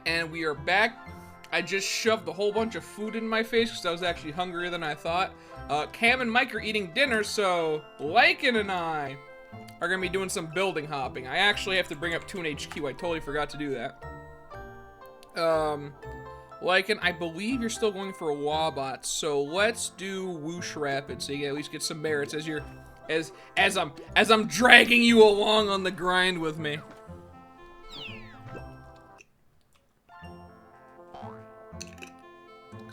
And we are back. I just shoved a whole bunch of food in my face because I was actually hungrier than I thought. Cam and Mike are eating dinner, so Lycan and I are going to be doing some building hopping. I actually have to bring up Toon HQ. I totally forgot to do that. Lycan, I believe you're still going for a Wabot, so let's do Whoosh Rapid so you can at least get some merits as you're as I'm dragging you along on the grind with me.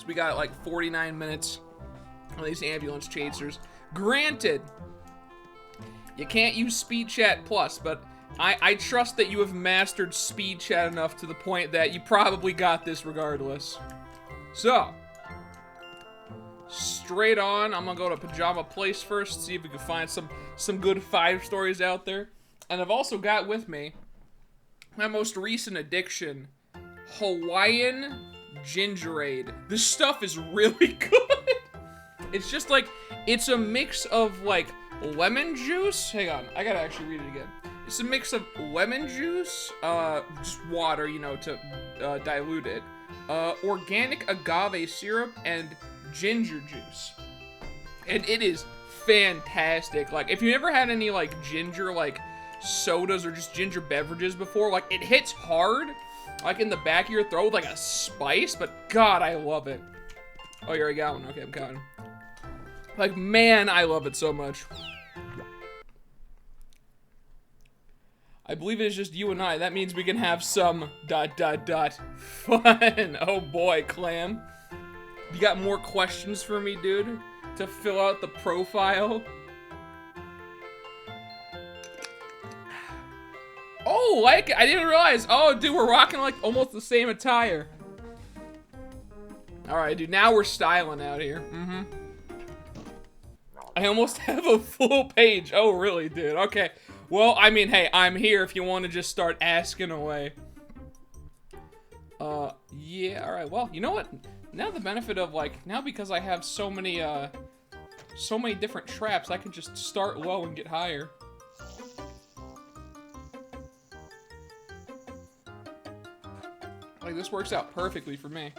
We got like 49 minutes on these ambulance chasers. Granted, you can't use Speed Chat Plus, but I trust that you have mastered Speed Chat enough to the point that you probably got this regardless. So, straight on, I'm gonna go to Pajama Place first, see if we can find some good 5 stories out there. And I've also got with me my most recent addiction, Hawaiian Gingerade. This stuff is really good. It's just like, it's a mix of like lemon juice. Hang on, I gotta actually read it again. It's a mix of lemon juice, just water, you know, to dilute it, organic agave syrup, and ginger juice. And it is fantastic. Like, if you ever had any like ginger like sodas or just ginger beverages before, like it hits hard. Like in the back of your throat with like a spice, but God, I love it. Oh, you already got one. Okay, I'm counting. Like, man, I love it so much. I believe it is just you and I. That means we can have some ... fun. Oh boy, Clam. You got more questions for me, dude? To fill out the profile? Oh, like, I didn't realize. Oh, dude, we're rocking like almost the same attire. All right, dude, now we're styling out here. I almost have a full page. Oh, really, dude? Okay. Well, I mean, hey, I'm here if you want to just start asking away. Yeah, all right. Well, you know what? Now the benefit of like, now because I have so many different traps, I can just start low and get higher. Like, this works out perfectly for me.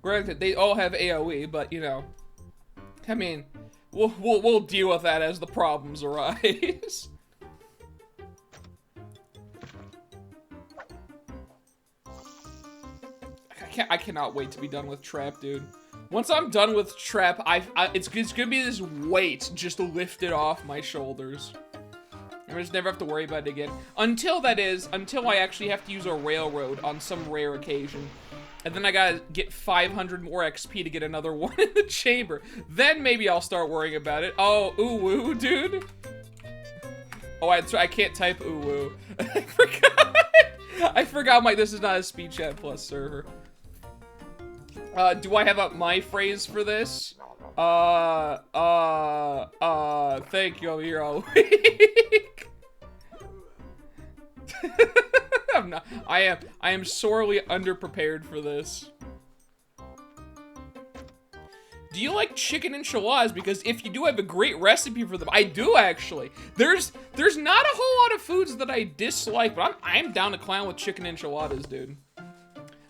Granted, they all have AoE, but you know, I mean, we'll deal with that as the problems arise. I cannot wait to be done with Trap, dude. Once I'm done with Trap, it's gonna be this weight just lifted off my shoulders. I just never have to worry about it again. Until I actually have to use a railroad on some rare occasion. And then I gotta get 500 more XP to get another one in the chamber. Then maybe I'll start worrying about it. Oh, ooh woo, dude. Oh, I can't type ooh woo. I forgot. I forgot this is not a Speed Chat Plus server. Do I have up my phrase for this? Thank you, you're all weak. I am sorely underprepared for this. Do you like chicken enchiladas? Because if you do, I have a great recipe for them. I do, actually. There's not a whole lot of foods that I dislike, but I'm down to clown with chicken enchiladas, dude.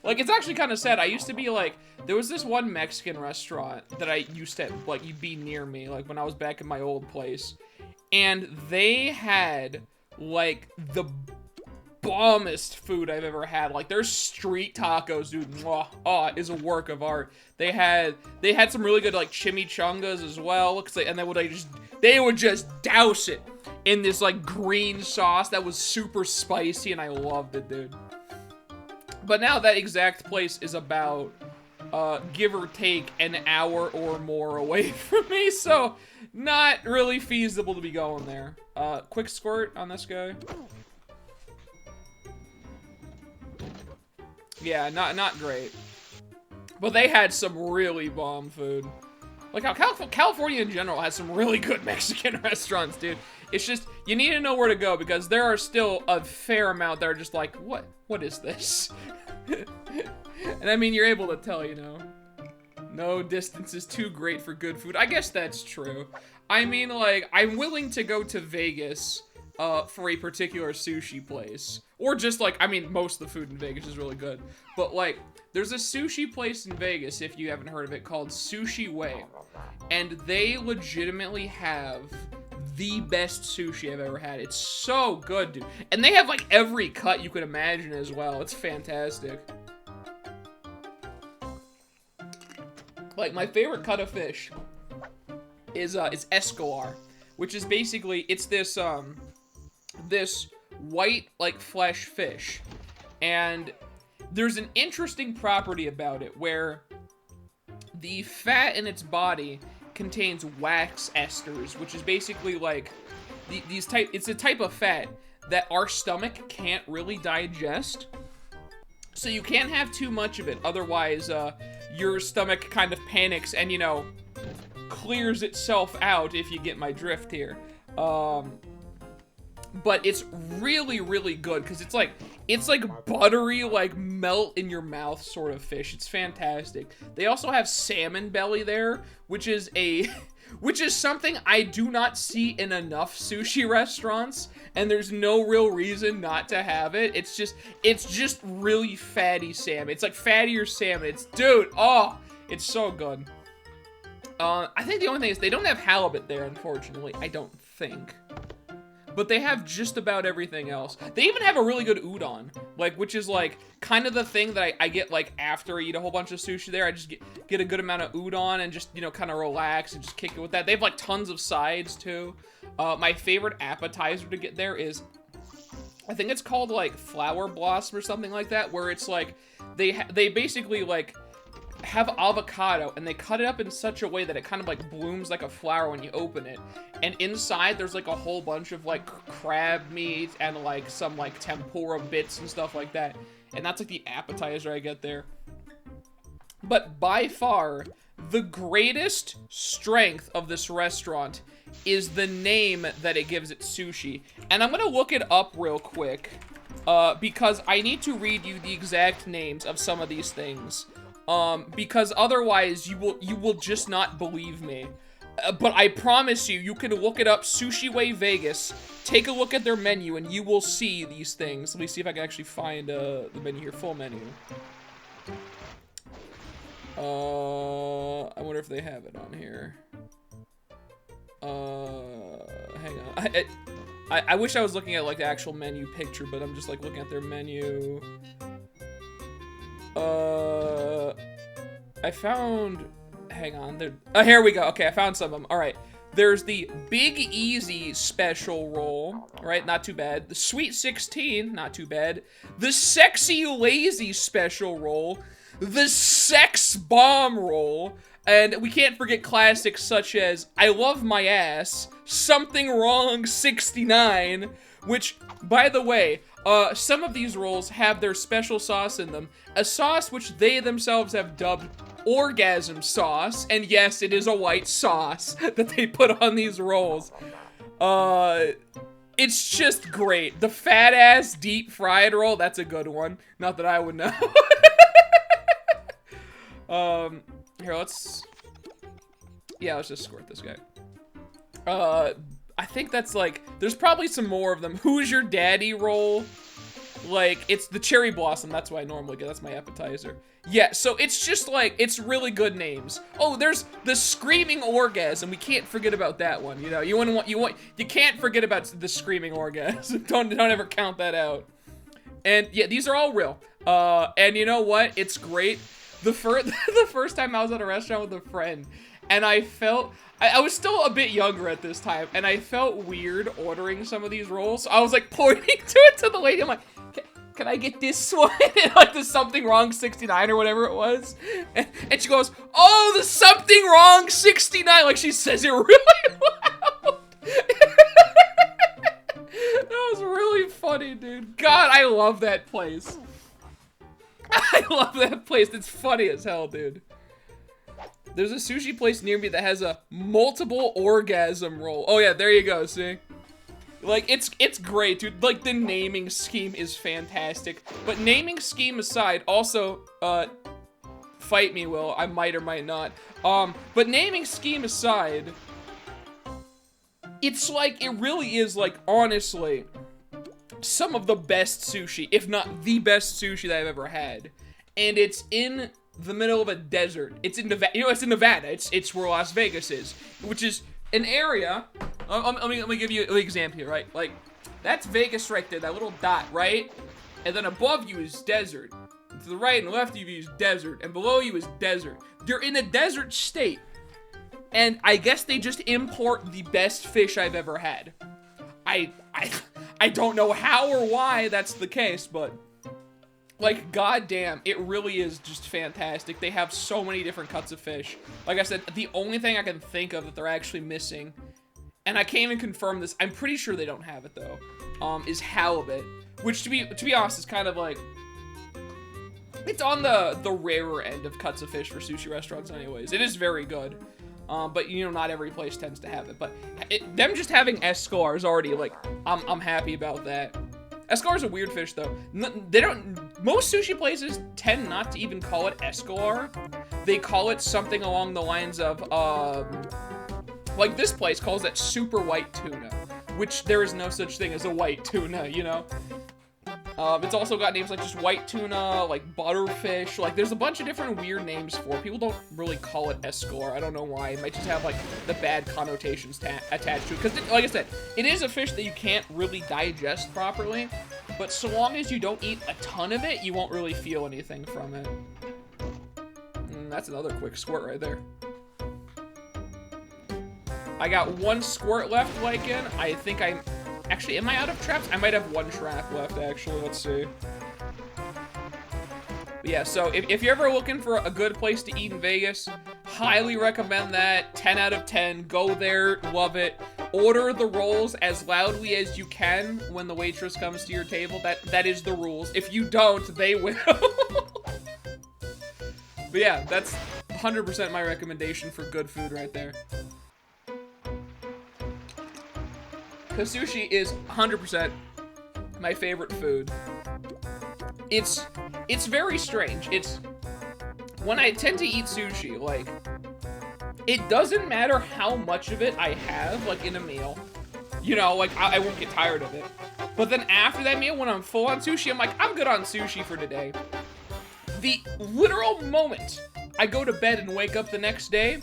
Like, it's actually kind of sad. I used to be like, there was this one Mexican restaurant that I used to, like, you'd be near me, like, when I was back in my old place. And they had, like, the bombest food I've ever had. Like, their street tacos, dude, mwah, oh, is a work of art. They had some really good, like, chimichangas as well, and they would just douse it in this, like, green sauce that was super spicy, and I loved it, dude. But now that exact place is about, give or take, an hour or more away from me, so not really feasible to be going there. Quick squirt on this guy. Yeah, not great. But they had some really bomb food. Like how California in general has some really good Mexican restaurants, dude. It's just, you need to know where to go because there are still a fair amount that are just like, what is this? And I mean, you're able to tell, you know. No distance is too great for good food. I guess that's true. I mean, like, I'm willing to go to Vegas for a particular sushi place. Or just, like, I mean, most of the food in Vegas is really good. But, like, there's a sushi place in Vegas, if you haven't heard of it, called Sushi Way. And they legitimately have the best sushi I've ever had. It's so good, dude. And they have, like, every cut you could imagine as well. It's fantastic. Like, my favorite cut of fish is escolar, which is basically, it's this, this white, like, flesh fish. And there's an interesting property about it where the fat in its body contains wax esters, which is basically like it's a type of fat that our stomach can't really digest. So you can't have too much of it, otherwise your stomach kind of panics and, you know, clears itself out, if you get my drift here. But it's really, really good because it's like buttery, like melt in your mouth sort of fish. It's fantastic. They also have salmon belly there, which is something I do not see in enough sushi restaurants, and there's no real reason not to have it. It's just really fatty salmon. It's like fattier salmon. Dude, oh, it's so good. I think the only thing is they don't have halibut there, unfortunately. I don't think. But they have just about everything else. They even have a really good udon, like, which is like kind of the thing that I get like after I eat a whole bunch of sushi there. I just get a good amount of udon and just, you know, kind of relax and just kick it with that. They have like tons of sides too. My favorite appetizer to get there is, I think it's called like flower blossom or something like that, where it's like they basically like have avocado and they cut it up in such a way that it kind of like blooms like a flower when you open it, and inside there's like a whole bunch of like crab meat and like some like tempura bits and stuff like that, and that's like the appetizer I get there. But by far the greatest strength of this restaurant is the name that it gives it, sushi. And I'm gonna look it up real quick because I need to read you the exact names of some of these things. Because otherwise you will just not believe me. But I promise you, you can look it up, Sushi Way Vegas, take a look at their menu, and you will see these things. Let me see if I can actually find the menu here, full menu. I wonder if they have it on here. Hang on. I wish I was looking at like the actual menu picture, but I'm just like looking at their menu. I found, hang on, there, here we go. Okay, I found some of them. All right, there's the Big Easy special roll, right? Not too bad. The Sweet 16, not too bad. The Sexy Lazy special roll. The Sex Bomb roll. And we can't forget classics such as I Love My Ass, Something Wrong 69, which, by the way, some of these rolls have their special sauce in them. A sauce which they themselves have dubbed orgasm sauce. And yes, it is a white sauce that they put on these rolls. It's just great. The fat ass deep fried roll, that's a good one. Not that I would know. Here, let's just squirt this guy. I think that's like, there's probably some more of them. Who's Your Daddy roll? Like, it's the Cherry Blossom, that's what I normally get, that's my appetizer. Yeah, so it's just like, it's really good names. Oh, there's the Screaming Orgasm, we can't forget about that one, you know? You can't forget about the Screaming Orgasm. Don't ever count that out. And yeah, these are all real. And you know what? It's great. The first time I was at a restaurant with a friend, and I was still a bit younger at this time, and I felt weird ordering some of these rolls. So I was like pointing to the lady. I'm like, can I get this one? Like the Something Wrong 69 or whatever it was. And she goes, oh, the Something Wrong 69. Like she says it really loud. That was really funny, dude. God, I love that place. I love that place. It's funny as hell, dude. There's a sushi place near me that has a multiple orgasm roll. Oh yeah, there you go, see? Like, it's great, dude. Like, the naming scheme is fantastic. But naming scheme aside, also, fight me, Will. I might or might not. But naming scheme aside, It's like, it really is like, honestly, some of the best sushi, if not the best sushi that I've ever had. And it's in the middle of a desert. It's in Nevada. You know, it's in Nevada. It's where Las Vegas is, which is an area. Let me give you an example here, right? Like, that's Vegas right there, that little dot, right? And then above you is desert. And to the right and left of you is desert, and below you is desert. You're in a desert state. And I guess they just import the best fish I've ever had. I don't know how or why that's the case, but like, goddamn, it really is just fantastic. They have so many different cuts of fish. Like I said, the only thing I can think of that they're actually missing, and I can't even confirm this, I'm pretty sure they don't have it though, is halibut, which to be honest is kind of like, it's on the rarer end of cuts of fish for sushi restaurants anyways. It is very good. But you know, not every place tends to have it. But them just having escolar is already like, I'm happy about that. Escolar is a weird fish though. Most sushi places tend not to even call it escolar. They call it something along the lines of, like this place calls it super white tuna, which there is no such thing as a white tuna, you know? It's also got names like just white tuna, like butterfish, like there's a bunch of different weird names for it. People don't really call it escolar. I don't know why. It might just have like the bad connotations attached to it. Because like I said, it is a fish that you can't really digest properly, but so long as you don't eat a ton of it, you won't really feel anything from it. That's another quick squirt right there. I got one squirt left, Lycan. I think I'm... Actually, am I out of traps? I might have one trap left, actually. Let's see. But yeah, so if you're ever looking for a good place to eat in Vegas, highly recommend that. 10 out of 10. Go there. Love it. Order the rolls as loudly as you can when the waitress comes to your table. That is the rules. If you don't, they will. But yeah, that's 100% my recommendation for good food right there. Because sushi is 100% my favorite food. It's very strange. It's, when I tend to eat sushi, like, it doesn't matter how much of it I have, like, in a meal. You know, like, I won't get tired of it. But then after that meal, when I'm full on sushi, I'm like, I'm good on sushi for today. The literal moment I go to bed and wake up the next day,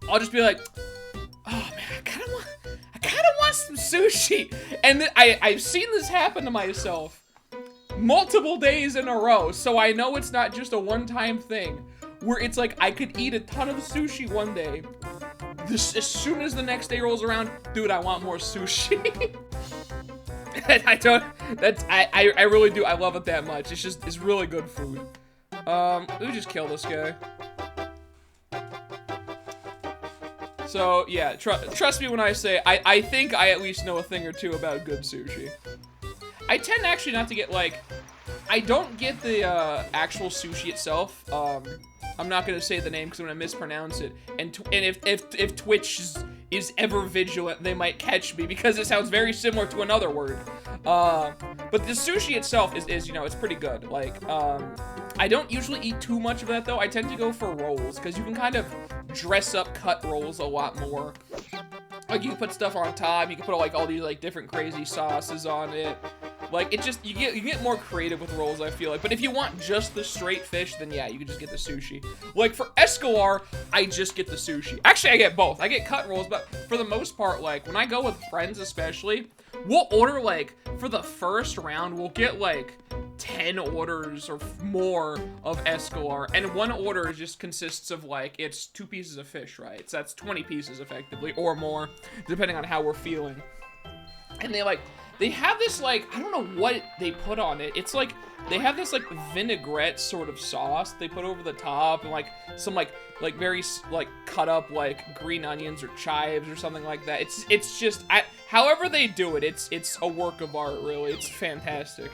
I'll just be like, oh man, I kind of want some sushi. And I've seen this happen to myself multiple days in a row, so I know it's not just a one-time thing where it's like I could eat a ton of sushi one day. As soon as the next day rolls around, dude, I want more sushi. I really do. I love it that much. It's really good food. Let me just kill this guy. So, yeah, trust me when I say, I think I at least know a thing or two about good sushi. I tend actually not to get, like, I don't get the, actual sushi itself. I'm not gonna say the name because I'm gonna mispronounce it. And if Twitch is ever vigilant, they might catch me because it sounds very similar to another word. But the sushi itself is, you know, it's pretty good. Like, I don't usually eat too much of that, though. I tend to go for rolls, because you can kind of dress up cut rolls a lot more. Like, you can put stuff on top, you can put, like, all these, like, different crazy sauces on it. Like, it just, you get more creative with rolls, I feel like. But if you want just the straight fish, then yeah, you can just get the sushi. Like, for escolar, I just get the sushi. Actually, I get both. I get cut rolls, but for the most part, like, when I go with friends especially, we'll order, like, for the first round, we'll get, like, 10 orders or more of escolar, and one order just consists of, like, it's 2 pieces of fish, right? So that's 20 pieces, effectively, or more, depending on how we're feeling. And they have this, like, I don't know what they put on it. It's, like, they have this, like, vinaigrette sort of sauce they put over the top, and, like, some, like very, like, cut up, like, green onions or chives or something like that. It's just, however they do it, it's a work of art, really. It's fantastic.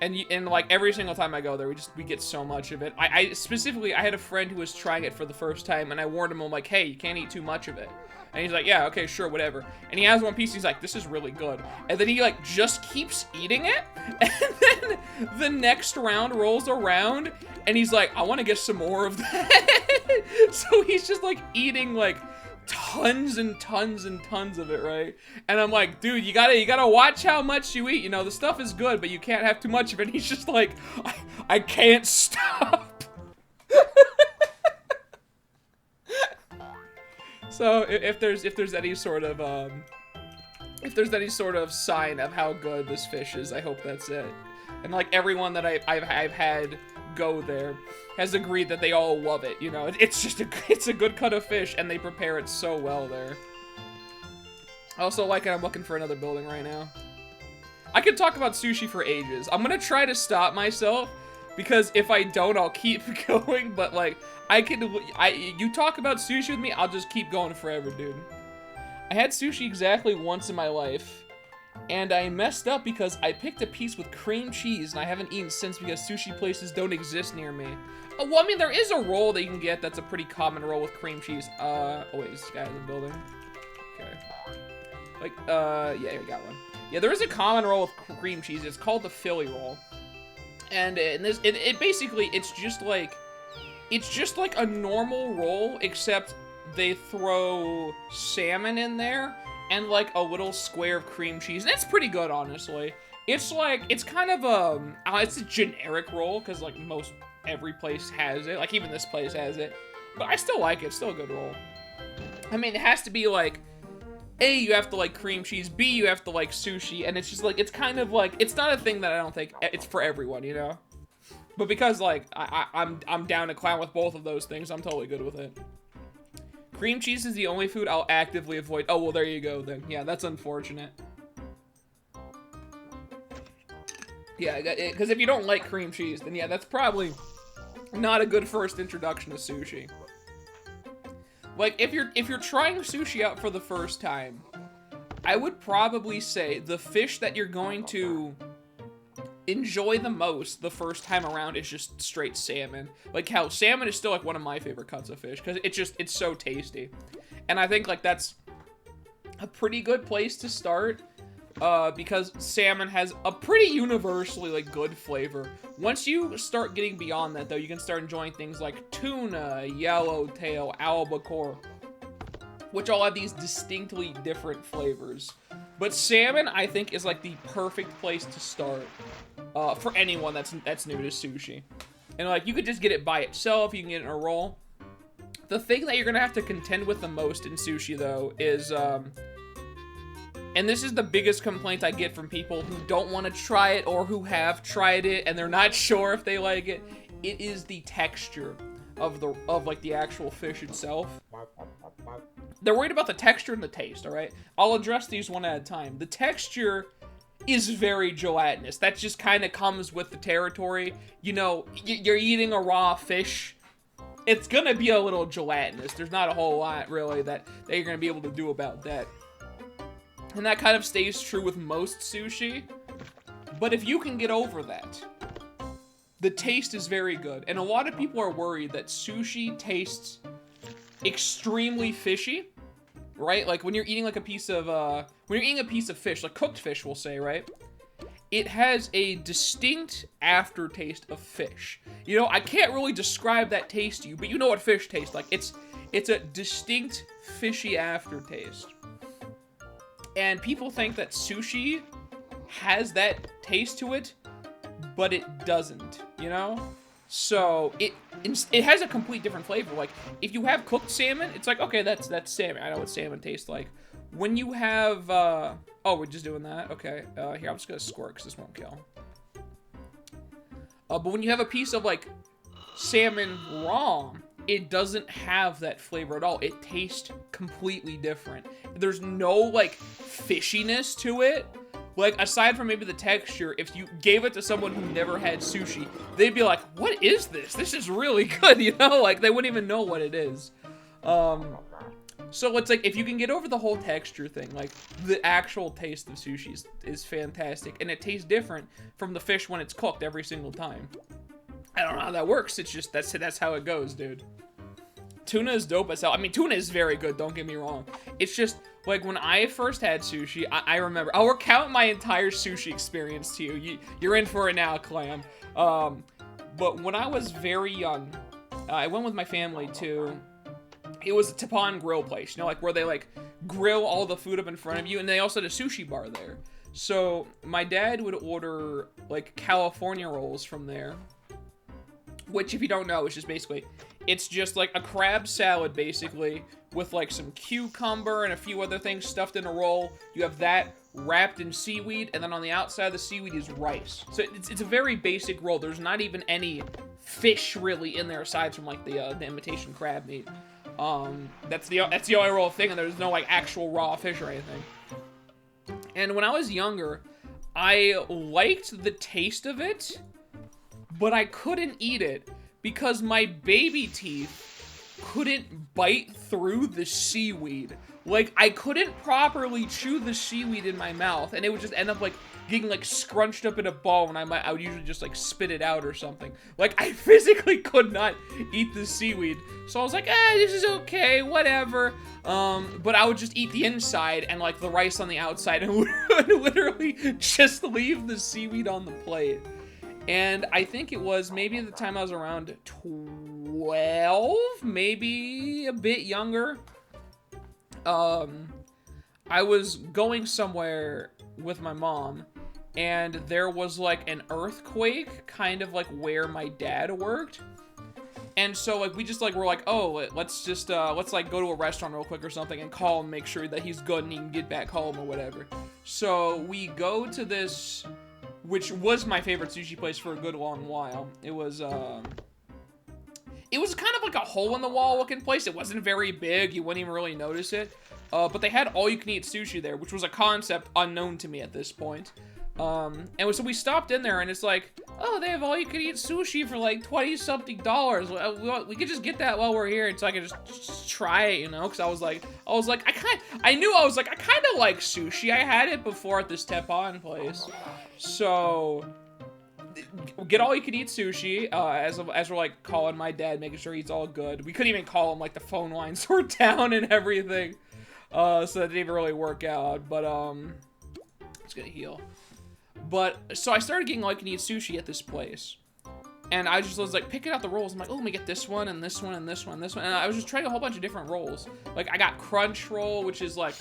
And like, every single time I go there, we get so much of it. I specifically, I had a friend who was trying it for the first time, and I warned him, I'm like, hey, you can't eat too much of it. And he's like, yeah, okay, sure, whatever. And he has one piece, he's like, this is really good. And then he, like, just keeps eating it, and then the next round rolls around, and he's like, I want to get some more of that. So he's just, like, eating, like, tons and tons and tons of it, right? And I'm like, dude, you gotta watch how much you eat. You know, the stuff is good, but you can't have too much of it. And he's just like, I can't stop. So if there's any sort of sign of how good this fish is, I hope that's it. And like everyone that I've had go there has agreed that they all love it. You know, it's a good cut of fish, and they prepare it so well there. I also like it. I'm looking for another building right now. I could talk about sushi for ages. I'm gonna try to stop myself, because if I don't, I'll keep going. But like, you talk about sushi with me, I'll just keep going forever, dude. I had sushi exactly once in my life, and I messed up because I picked a piece with cream cheese, and I haven't eaten since because sushi places don't exist near me. Oh, well, I mean, there is a roll that you can get that's a pretty common roll with cream cheese. Oh wait, is this guy in the building? Okay. Like, yeah, we got one. Yeah, there is a common roll with cream cheese. It's called the Philly roll. And it basically, it's just like a normal roll, except they throw salmon in there and like a little square of cream cheese. And it's pretty good, honestly. It's like, it's kind of it's a generic roll, because like every place has it. Like even this place has it. But I still like it. It's still a good roll. I mean, it has to be like, A, you have to like cream cheese, B, you have to like sushi, and it's just like, it's kind of like, it's not a thing that I don't think it's for everyone, you know? But because like, I'm down to clown with both of those things, I'm totally good with it. Cream cheese is the only food I'll actively avoid. Oh, well, there you go then. Yeah, that's unfortunate. Yeah, because if you don't like cream cheese, then yeah, that's probably not a good first introduction to sushi. Like, if you're trying sushi out for the first time, I would probably say the fish that you're going to enjoy the most the first time around is just straight salmon. Like how salmon is still like one of my favorite cuts of fish, because it's so tasty. And I think like that's a pretty good place to start, because salmon has a pretty universally like good flavor. Once you start getting beyond that though, you can start enjoying things like tuna, yellowtail, albacore, which all have these distinctly different flavors. But salmon, I think, is like the perfect place to start for anyone that's new to sushi. And like, you could just get it by itself, you can get it in a roll. The thing that you're gonna have to contend with the most in sushi though is, and this is the biggest complaint I get from people who don't want to try it or who have tried it and they're not sure if they like it, it is the texture of like the actual fish itself. They're worried about the texture and the taste, all right? I'll address these one at a time. The texture is very gelatinous. That just kind of comes with the territory. You know, you're eating a raw fish. It's gonna be a little gelatinous. There's not a whole lot, really, that you're gonna be able to do about that. And that kind of stays true with most sushi. But if you can get over that, the taste is very good. And a lot of people are worried that sushi tastes extremely fishy, right? Like when you're eating like a piece of fish, like cooked fish, we'll say, right? It has a distinct aftertaste of fish. You know, I can't really describe that taste to you, but you know what fish tastes like. It's a distinct fishy aftertaste. And people think that sushi has that taste to it, but it doesn't, you know? So it has a complete different flavor. Like if you have cooked salmon, it's like, okay, that's salmon. I know what salmon tastes like. When you have oh, we're just doing that. Okay, here, I'm just gonna squirt because this won't kill. But when you have a piece of like salmon raw, it doesn't have that flavor at all. It tastes completely different. There's no like fishiness to it. Like, aside from maybe the texture, if you gave it to someone who never had sushi, they'd be like, what is this? This is really good, you know? Like, they wouldn't even know what it is. So it's like, if you can get over the whole texture thing, like, the actual taste of sushi is fantastic. And it tastes different from the fish when it's cooked every single time. I don't know how that works. It's just, that's how it goes, dude. Tuna is dope as hell. I mean, tuna is very good, don't get me wrong. It's just, like, when I first had sushi, I remember, I'll recount my entire sushi experience to you. You're in for it now, Clam. But when I was very young, I went with my family to It was a Teppan grill place, you know, like where they like grill all the food up in front of you, and they also had a sushi bar there. So my dad would order like California rolls from there, which if you don't know, is just basically, it's just like a crab salad basically with like some cucumber and a few other things stuffed in a roll. You have that wrapped in seaweed, and then on the outside of the seaweed is rice. So it's a very basic roll. There's not even any fish really in there aside from like the imitation crab meat. That's the only real thing, and there's no like actual raw fish or anything. And when I was younger, I liked the taste of it, but I couldn't eat it because my baby teeth couldn't bite through the seaweed. Like, I couldn't properly chew the seaweed in my mouth, and it would just end up like getting like scrunched up in a ball, and I would usually just like spit it out or something. Like, I physically could not eat the seaweed. So I was like, this is okay, whatever. But I would just eat the inside and like the rice on the outside and would literally just leave the seaweed on the plate. And I think it was maybe at the time I was around 12, maybe a bit younger. I was going somewhere with my mom, and there was like an earthquake kind of like where my dad worked. And so like we just like were like, oh, let's like go to a restaurant real quick or something and call him, make sure that he's good and he can get back home or whatever. So we go to this, which was my favorite sushi place for a good long while. It was kind of like a hole in the wall looking place. It wasn't very big. You wouldn't even really notice it. But they had all you can eat sushi there, which was a concept unknown to me at this point. And so we stopped in there and it's like, oh, they have all you can eat sushi for like $20-something. We could just get that while we're here, and so I could just try it, you know? Cause I was like, I kind of like sushi. I had it before at this Teppan place. So get all you can eat sushi, as we're like calling my dad, making sure he's all good. We couldn't even call him, like the phone lines were down and everything. So that didn't even really work out, but it's gonna heal. But so I started getting all you can eat sushi at this place, and I just was like picking out the rolls. I'm like, oh, let me get this one and this one and this one and this one, and I was just trying a whole bunch of different rolls. Like I got crunch roll, which is like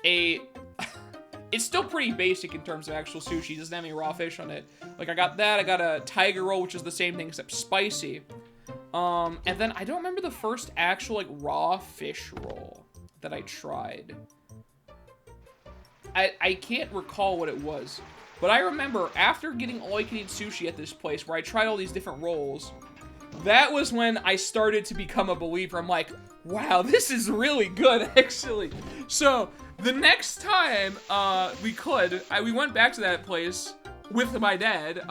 it's still pretty basic in terms of actual sushi. It doesn't have any raw fish on it. Like I got that. I got a tiger roll, which is the same thing except spicy. And then I don't remember the first actual like raw fish roll that I tried. I can't recall what it was, but I remember after getting all you can eat sushi at this place where I tried all these different rolls, that was when I started to become a believer. I'm like, wow, this is really good, actually. So the next time we went back to that place with my dad,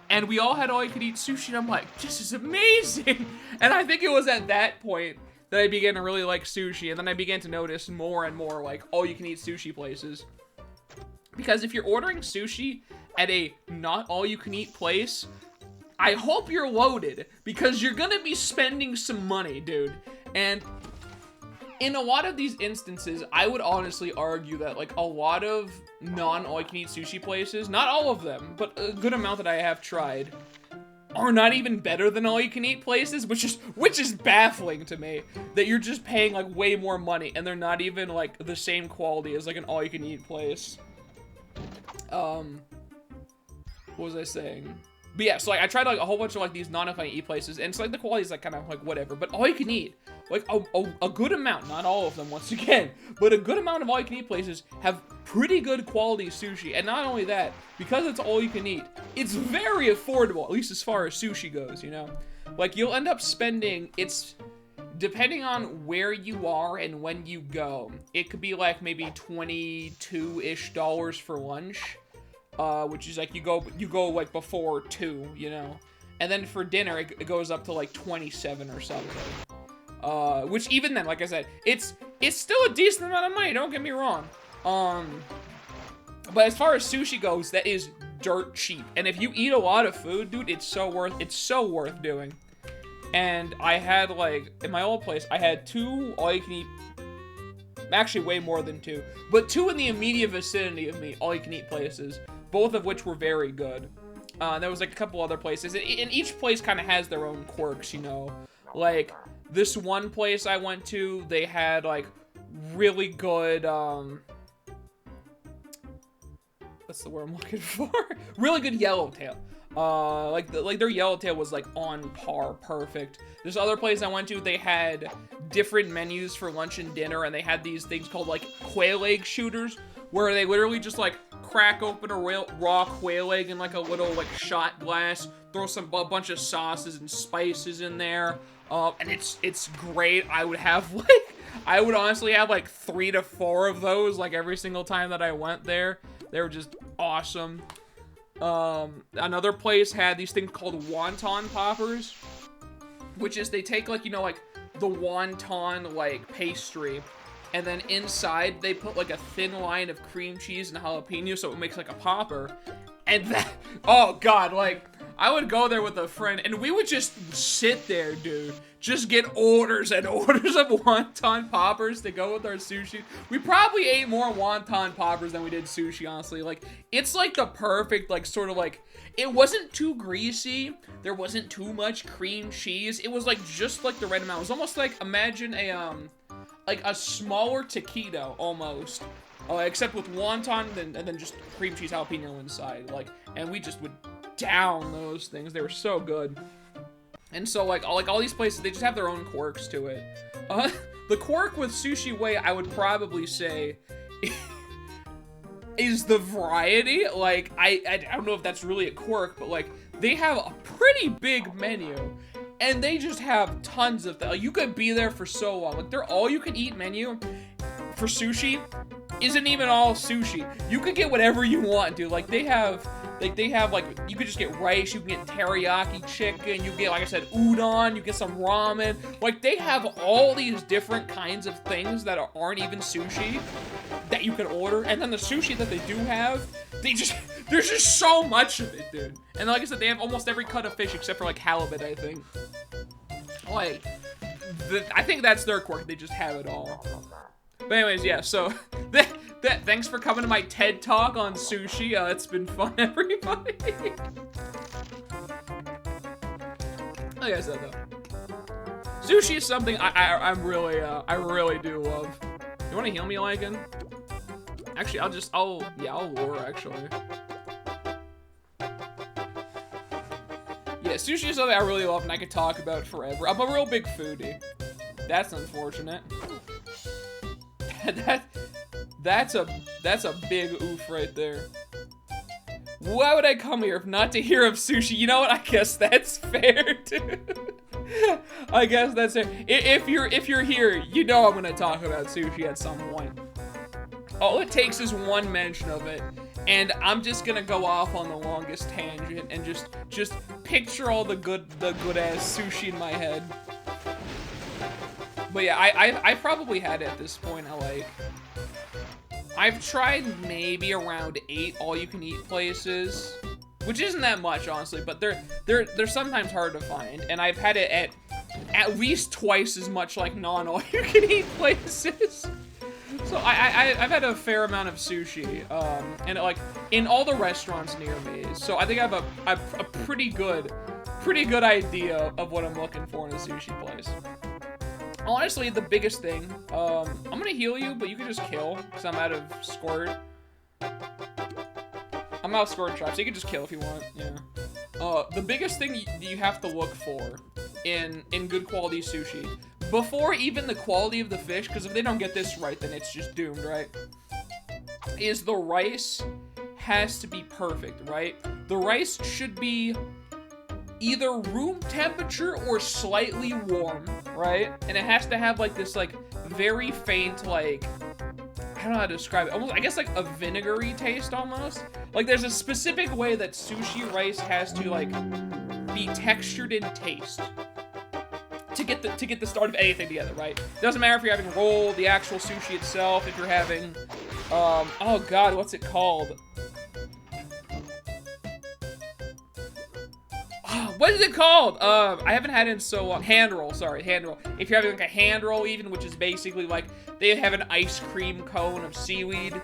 and we all had all you could eat sushi, and I'm like, this is amazing. And I think it was at that point that I began to really like sushi, and then I began to notice more and more like all you can eat sushi places. Because if you're ordering sushi at a not all you can eat place, I hope you're loaded, because you're gonna be spending some money, dude. And in a lot of these instances, I would honestly argue that like a lot of non all you can eat sushi places, not all of them, but a good amount that I have tried, are not even better than all you can eat places, which is baffling to me, that you're just paying like way more money and they're not even like the same quality as like an all you can eat place. What was I saying? But yeah, so like I tried like a whole bunch of like these non-all you can eat places, and it's like the quality is like kind of like whatever, but all you can eat, like a good amount, not all of them once again, but a good amount of all you can eat places have pretty good quality sushi. And not only that, because it's all you can eat, it's very affordable, at least as far as sushi goes, you know? Like you'll end up spending, it's depending on where you are and when you go, it could be like maybe $22-ish for lunch. Which is like you go like before 2, you know, and then for dinner it goes up to like 27 or something. Which even then, like I said, it's still a decent amount of money. Don't get me wrong. But as far as sushi goes, that is dirt cheap. And if you eat a lot of food, dude, it's so worth doing. And I had like in my old place, I had 2 all you can eat. Actually, way more than 2, but 2 in the immediate vicinity of me all you can eat places. Both of which were very good. There was like a couple other places, and each place kind of has their own quirks, you know. Like This one place I went to, they had, like, really good, what's the word I'm looking for? Really good yellowtail. Like their yellowtail was, like, on par, perfect. This other place I went to, they had different menus for lunch and dinner, and they had these things called, like, quail egg shooters, where they literally just, like, crack open a raw quail egg in, like, a little, like, shot glass, throw a bunch of sauces and spices in there, and it's great. I would have, like, I would honestly have, like, 3 to 4 of those, like, every single time that I went there. They were just awesome. Another place had these things called wonton poppers, which is they take, like, you know, like, the wonton, like, pastry, and then inside they put, like, a thin line of cream cheese and jalapeno, so it makes, like, a popper. And that, oh god, like, I would go there with a friend, and we would just sit there, dude. Just get orders and orders of wonton poppers to go with our sushi. We probably ate more wonton poppers than we did sushi, honestly. Like, it's like the perfect, like, sort of like, it wasn't too greasy. There wasn't too much cream cheese. It was, like, just, like, the right amount. It was almost like, imagine a, like, a smaller taquito, almost. Except with wonton and then just cream cheese jalapeno inside. Like, and we just would down those things. They were so good. And so, like all these places, they just have their own quirks to it. The quirk with Sushi Way, I would probably say, is the variety. Like, I don't know if that's really a quirk, but, like, they have a pretty big menu. And they just have tons of things. Like, you could be there for so long. Like, their all-you-can-eat menu for sushi isn't even all sushi. You could get whatever you want, dude. Like, they have, like, you could just get rice, you can get teriyaki chicken, you get, like I said, udon, you get some ramen. Like, they have all these different kinds of things that aren't even sushi that you can order. And then the sushi that they do have, there's just so much of it, dude. And like I said, they have almost every cut of fish except for, like, halibut, I think. Like, I think that's their quirk. They just have it all. But anyways, yeah, so thanks for coming to my TED Talk on sushi. It's been fun, everybody. Like I said, though, sushi is something I really do love. You want to heal me, Lycan? Actually, I'll lure, actually. Yeah, sushi is something I really love and I could talk about forever. I'm a real big foodie. That's unfortunate. That's a big oof right there. Why would I come here if not to hear of sushi? You know what? I guess that's fair, dude. I guess that's fair. If you're here, you know I'm gonna talk about sushi at some point. All it takes is one mention of it, and I'm just gonna go off on the longest tangent and just picture all the good ass sushi in my head. But yeah, I probably had it at this point. I've tried maybe around 8 all-you-can-eat places, which isn't that much, honestly, but they're sometimes hard to find, and I've had it at least twice as much, like, non-all-you-can-eat places. So I've had a fair amount of sushi, and, like, in all the restaurants near me, so I think I have a pretty good idea of what I'm looking for in a sushi place. Honestly, the biggest thing, I'm gonna heal you, but you can just kill, because I'm out of squirt. I'm out of squirt trap, so you can just kill if you want, yeah. The biggest thing you have to look for in good quality sushi, before even the quality of the fish, because if they don't get this right, then it's just doomed, right? Is the rice has to be perfect, right? The rice should be either room temperature or slightly warm, right? And it has to have, like, this, like, very faint, like, I don't know how to describe it. Almost, I guess, like, a vinegary taste, almost. Like, there's a specific way that sushi rice has to, like, be textured in taste to get the start of anything together, right? Doesn't matter if you're having roll, the actual sushi itself, if you're having, oh god, what's it called? What is it called? I haven't had it in so long. Hand roll, sorry, hand roll. If you're having, like, a hand roll even, which is basically, like, they have an ice cream cone of seaweed,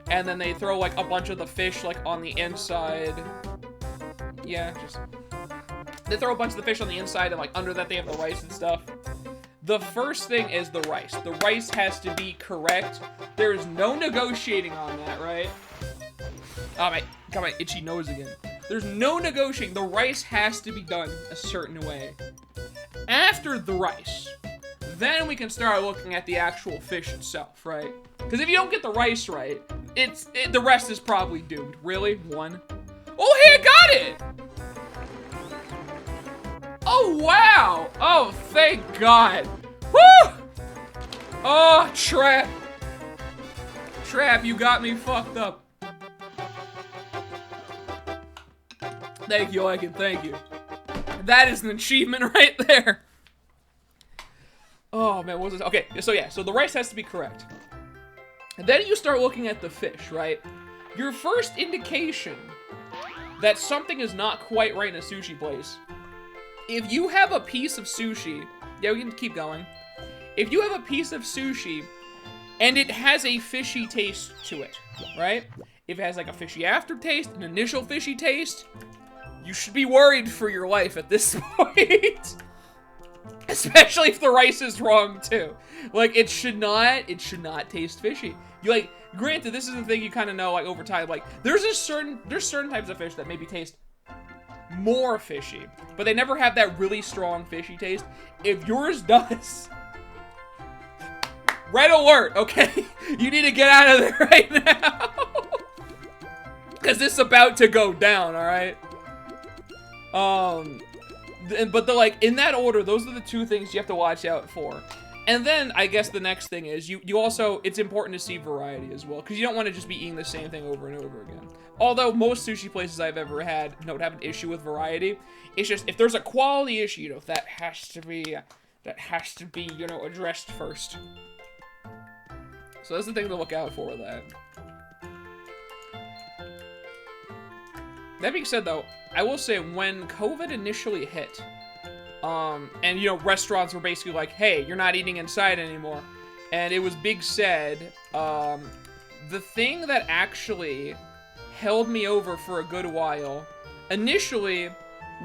and then they throw, like, a bunch of the fish, like, on the inside. Yeah, they throw a bunch of the fish on the inside, and, like, under that they have the rice and stuff. The first thing is the rice. The rice has to be correct. There is no negotiating on that, right? Oh, got my itchy nose again. There's no negotiating. The rice has to be done a certain way. After the rice, then we can start looking at the actual fish itself, right? Because if you don't get the rice right, the rest is probably doomed. Really? One? Oh, hey, I got it! Oh, wow! Oh, thank God. Woo! Oh, Trap. Trap, you got me fucked up. Thank you, Lycan, thank you. That is an achievement right there. Oh, man, what was this? Okay, so yeah, so the rice has to be correct. And then you start looking at the fish, right? Your first indication that something is not quite right in a sushi place. If you have a piece of sushi, yeah, we can keep going. If you have a piece of sushi and it has a fishy taste to it, right? If it has like a fishy aftertaste, an initial fishy taste, you should be worried for your life at this point. Especially if the rice is wrong too. Like, it should not taste fishy. You like, granted, this is the thing you kind of know like over time. Like, there's certain types of fish that maybe taste more fishy, but they never have that really strong fishy taste. If yours does, red alert, okay? You need to get out of there right now. Because this is about to go down, all right? But like, in that order, those are the two things you have to watch out for. And then, I guess the next thing is, you also, it's important to see variety as well, because you don't want to just be eating the same thing over and over again. Although, most sushi places I've ever had don't have an issue with variety. It's just, if there's a quality issue, you know, that has to be, you know, addressed first. So that's the thing to look out for with that. That being said, though, I will say, when COVID initially hit, and, you know, restaurants were basically like, hey, you're not eating inside anymore, and it was big said, the thing that actually held me over for a good while, initially,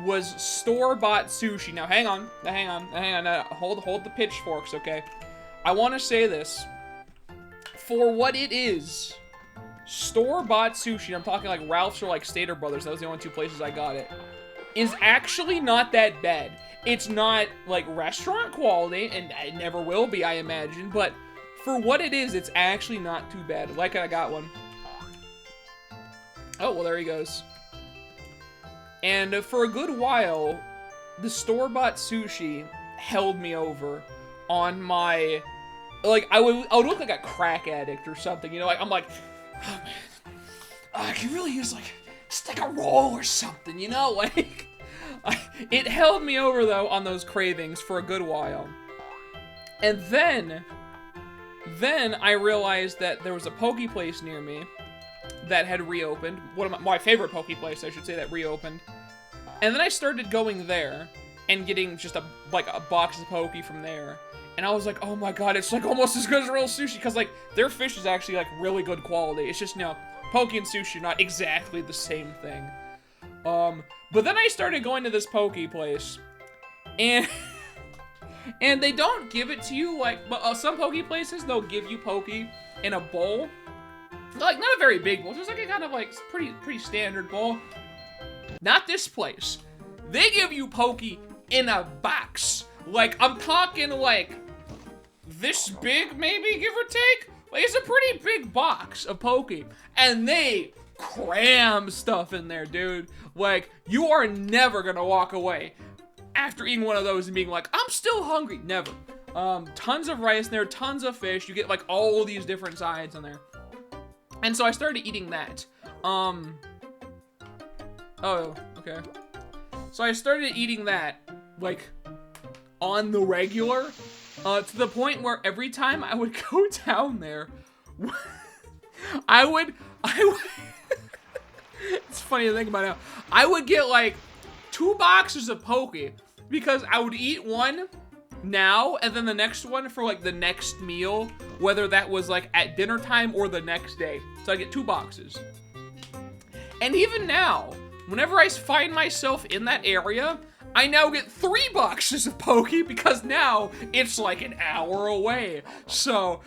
was store-bought sushi. Now, hang on, hold the pitchforks, okay? I want to say this. For what it is, store-bought sushi, I'm talking like Ralph's or like Stater Brothers, that was the only two places I got it, is actually not that bad. It's not like restaurant quality, and it never will be, I imagine, but for what it is, it's actually not too bad. Like, I got one. Oh, well, there he goes. And for a good while, the store-bought sushi held me over on my, like, I would look like a crack addict or something, you know, like, I'm like, oh, man, I could really use, like, just like a roll or something, you know, like, it held me over, though, on those cravings for a good while. And then I realized that there was a poke place near me that had reopened. One of my favorite poke place, I should say, that reopened. And then I started going there and getting just a box of poke from there. And I was like, oh my god, it's like almost as good as real sushi, because like their fish is actually like really good quality. It's just, you know, poke and sushi are not exactly the same thing. But then I started going to this poke place, and and they don't give it to you like, but some poke places, they'll give you poke in a bowl. Like, not a very big bowl, just like a kind of like pretty standard bowl. Not this place. They give you poke in a box. Like, I'm talking like this big, maybe, give or take. Like, it's a pretty big box of poke, and they cram stuff in there, dude. Like, you are never gonna walk away after eating one of those and being like, I'm still hungry. Never. Tons of rice in there, tons of fish. You get like all these different sides in there. And so I started eating that. Oh, okay. So I started eating that, like, on the regular, to the point where every time I would go down there, I would it's funny to think about now. I would get like 2 boxes of poke because I would eat one now and then the next one for like the next meal, whether that was like at dinner time or the next day. So I get 2 boxes. And even now, whenever I find myself in that area, I now get 3 boxes of Poke because now it's like an hour away. So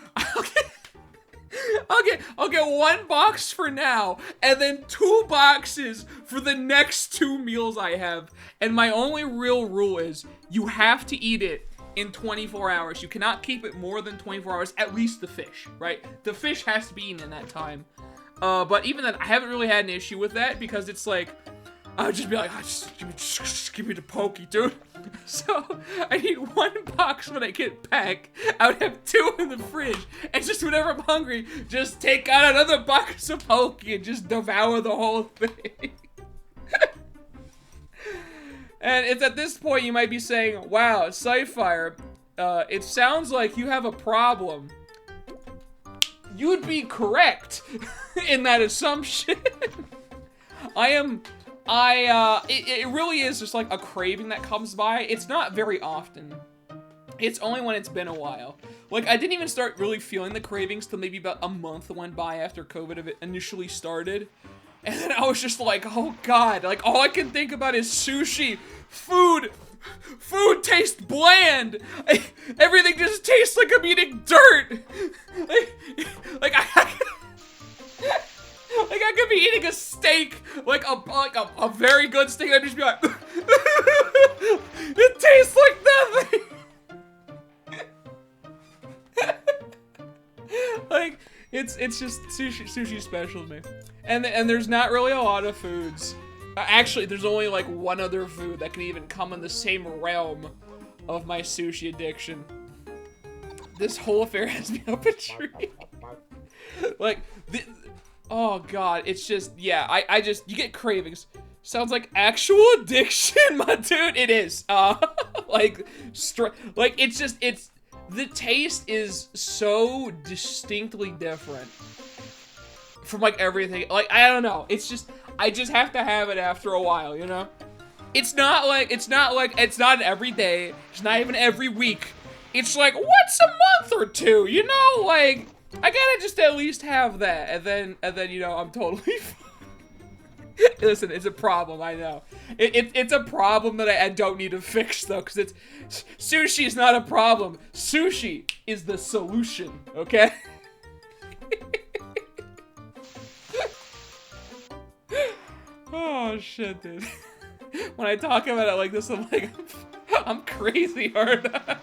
I'll get 1 box for now, and then 2 boxes for the next 2 meals I have. And my only real rule is you have to eat it in 24 hours. You cannot keep it more than 24 hours, at least the fish, right? The fish has to be eaten in that time. But even then, I haven't really had an issue with that because it's like, I would just be like, oh, just give me the Poke, dude. So I eat 1 box when I get back. I would have 2 in the fridge, and just whenever I'm hungry, just take out another box of Poke and just devour the whole thing. And it's at this point you might be saying, wow, Sci-Fire, it sounds like you have a problem. You'd be correct in that assumption. It really is just like a craving that comes by. It's not very often. It's only when it's been a while. Like, I didn't even start really feeling the cravings till maybe about a month went by after COVID initially started. And then I was just like, oh God, like all I can think about is sushi, food tastes bland. Everything just tastes like I'm eating dirt. Like I could be eating a steak, like a very good steak, and I'd just be like, it tastes like nothing. Like it's just sushi special to me, and there's not really a lot of foods. Actually, there's only like 1 other food that can even come in the same realm of my sushi addiction. This whole affair has me up a tree. Like oh God, it's just, yeah, I just, you get cravings. Sounds like actual addiction, my dude. It is. Like it's just, the taste is so distinctly different from like everything. Like, I don't know. It's just, I just have to have it after a while, you know? It's not every day. It's not even every week. It's like once a month or 2, you know? Like, I gotta just at least have that, and then you know, I'm totally fine. Listen, it's a problem, I know. It's a problem that I don't need to fix, though, because sushi is not a problem. Sushi is the solution, okay? Oh, shit, dude. When I talk about it like this, I'm like, I'm crazy, aren't I?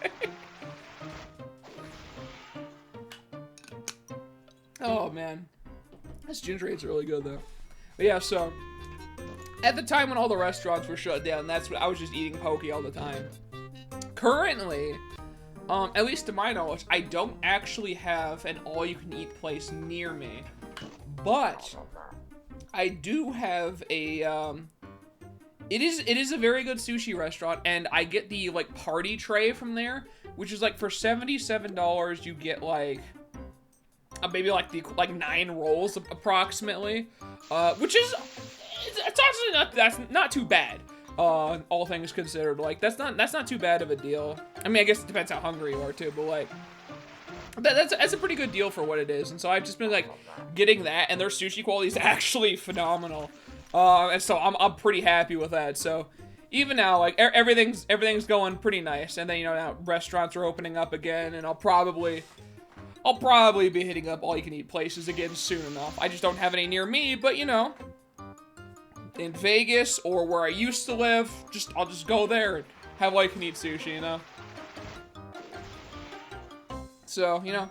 Oh, man. This ginger ate's really good, though. But yeah, so, at the time when all the restaurants were shut down, that's when I was just eating Poke all the time. Currently, at least to my knowledge, I don't actually have an all-you-can-eat place near me. But I do have a, it is a very good sushi restaurant, and I get the, like, party tray from there, which is, like, for $77, you get, like, maybe, like, 9 rolls, approximately, which is, it's actually that's not too bad, all things considered. Like, that's not too bad of a deal. I mean, I guess it depends how hungry you are, too, but, like, that's a pretty good deal for what it is. And so I've just been like getting that, and their sushi quality is actually phenomenal. And so I'm pretty happy with that. So even now, like everything's going pretty nice. And then, you know, now restaurants are opening up again, and I'll probably be hitting up all you can eat places again soon enough. I just don't have any near me, but you know, in Vegas or where I used to live, I'll just go there and have all you can eat sushi, you know. So, you know,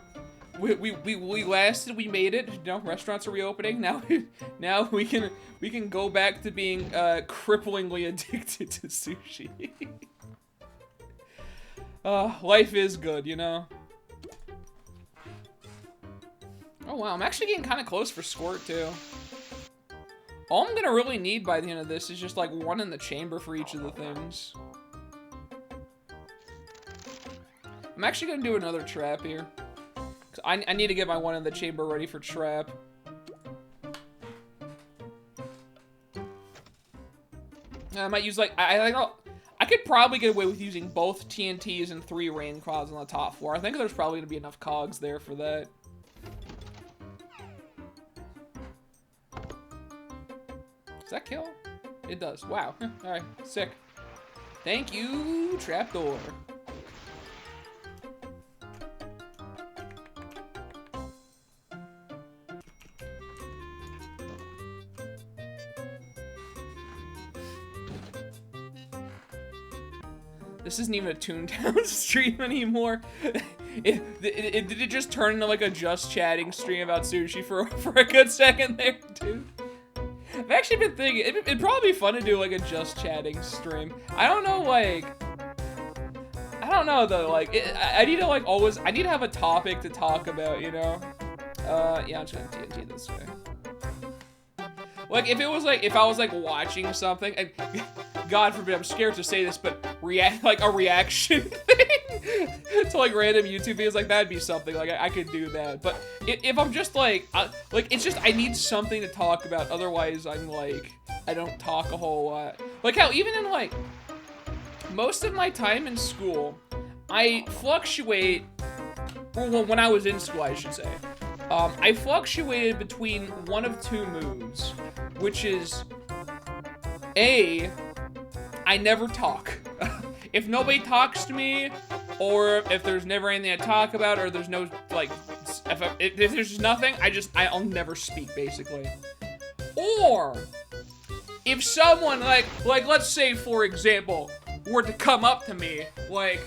we lasted, we made it. You know, restaurants are reopening. Now we can go back to being cripplingly addicted to sushi. Life is good, you know. Oh wow, I'm actually getting kind of close for Squirt too. All I'm gonna really need by the end of this is just like 1 in the chamber for each of the things. I'm actually gonna do another trap here. I need to get my 1 in the chamber ready for trap. I might use like, I could probably get away with using both TNTs and 3 rain clouds on the top floor. I think there's probably gonna be enough cogs there for that. Does that kill? It does. Wow. Alright, sick. Thank you, trapdoor. This isn't even a Toontown stream anymore. Did it just turn into like a just chatting stream about sushi for a good second there, dude? I've actually been thinking, it'd probably be fun to do like a just chatting stream. I don't know, like, I don't know though, like, I need to like always, I need to have a topic to talk about, you know? Yeah, I'm just gonna TNT this way. Like, if it was like, if I was like watching something, and God forbid, I'm scared to say this, but like a reaction thing to like random YouTube videos, like that'd be something, like I could do that. But if I'm just like it's just, I need something to talk about, otherwise I'm like, I don't talk a whole lot. Like how even in like, most of my time in school, I fluctuate, well, when I was in school, I should say, I fluctuated between one of two moods, which is, A, I never talk. If nobody talks to me, or if there's never anything to talk about, or there's no, like, if there's just nothing, I'll never speak, basically. Or, if someone, like, let's say, for example, were to come up to me, like,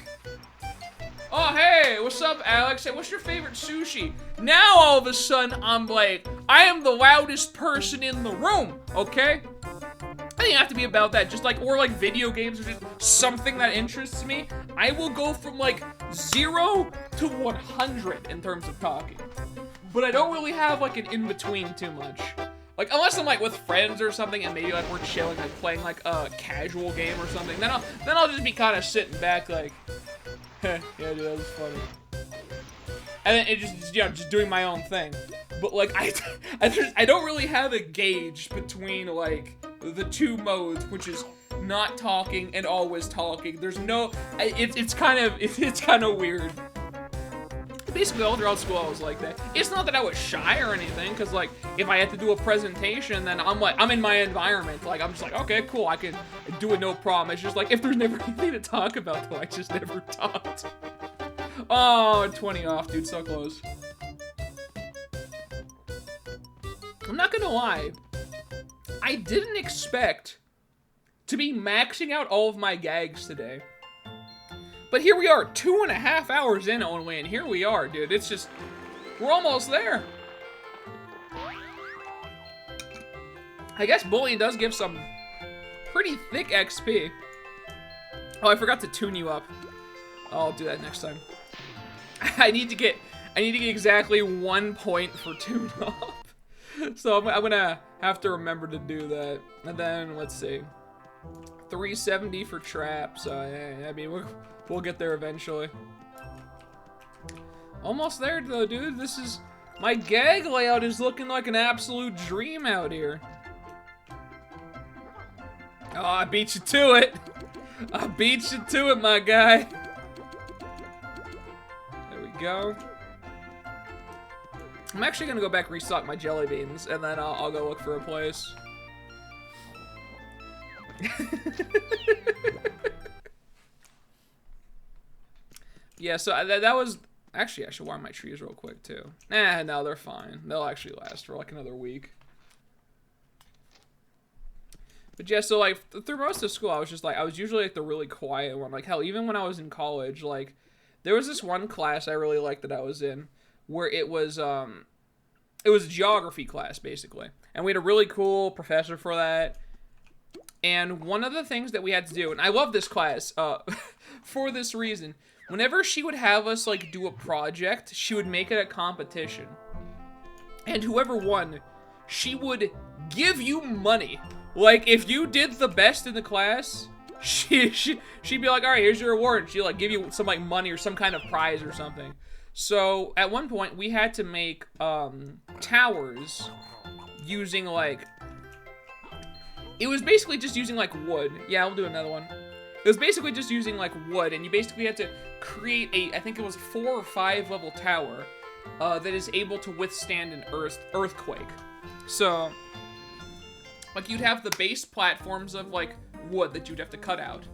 oh, hey, what's up, Alex? Hey, what's your favorite sushi? Now, all of a sudden, I'm like, I am the loudest person in the room, okay? I think it have to be about that, just like, or like video games, or just something that interests me. I will go from like 0 to 100 in terms of talking. But I don't really have like an in-between too much. Like, unless I'm like with friends or something, and maybe like we're chilling, like playing like a casual game or something, then I'll just be kind of sitting back like, yeah, dude, that was funny. And then it just, you know, just doing my own thing. But like, I don't really have a gauge between like the two modes, which is not talking and always talking. There's no, it's kind of weird. Basically, all throughout school, I was like that. It's not that I was shy or anything, because like, if I had to do a presentation, then I'm in my environment. Like, I'm just like, okay, cool, I can do it, no problem. It's just like, if there's never anything to talk about, though, I just never talked. Oh, 20 off, dude, so close. I'm not gonna lie, I didn't expect to be maxing out all of my gags today. But here we are, 2.5 hours in only, and here we are, dude. It's just, we're almost there. I guess bullying does give some pretty thick XP. Oh, I forgot to tune you up. I'll do that next time. I need to get exactly 1 point for tune up. So I'm gonna have to remember to do that. And then, let's see. 370 for trap, so yeah, I mean, we'll get there eventually. Almost there though, dude. This is, my gag layout is looking like an absolute dream out here. Oh, I beat you to it. I beat you to it, my guy. There we go. I'm actually gonna go back restock my jelly beans, and then I'll go look for a place. Yeah, so that was, actually I should water my trees real quick too. Nah, no, they're fine. They'll actually last for like another week. But yeah, so like through most of school, I was just like, I was usually like the really quiet one. Like hell, even when I was in college, like there was this one class I really liked that I was in, where it was a geography class basically, and we had a really cool professor for that. And one of the things that we had to do, and I love this class for this reason, whenever she would have us like do a project, she would make it a competition. And whoever won, she would give you money. Like if you did the best in the class, she'd be like, all right, here's your award. And she'd like give you some like money or some kind of prize or something. So at one point we had to make towers using like, it was basically just using like wood. Yeah, I'll do another one. It was basically just using like wood, and you basically had to create a, I think it was 4 or 5 level tower that is able to withstand an earthquake. So, like you'd have the base platforms of like wood that you'd have to cut out.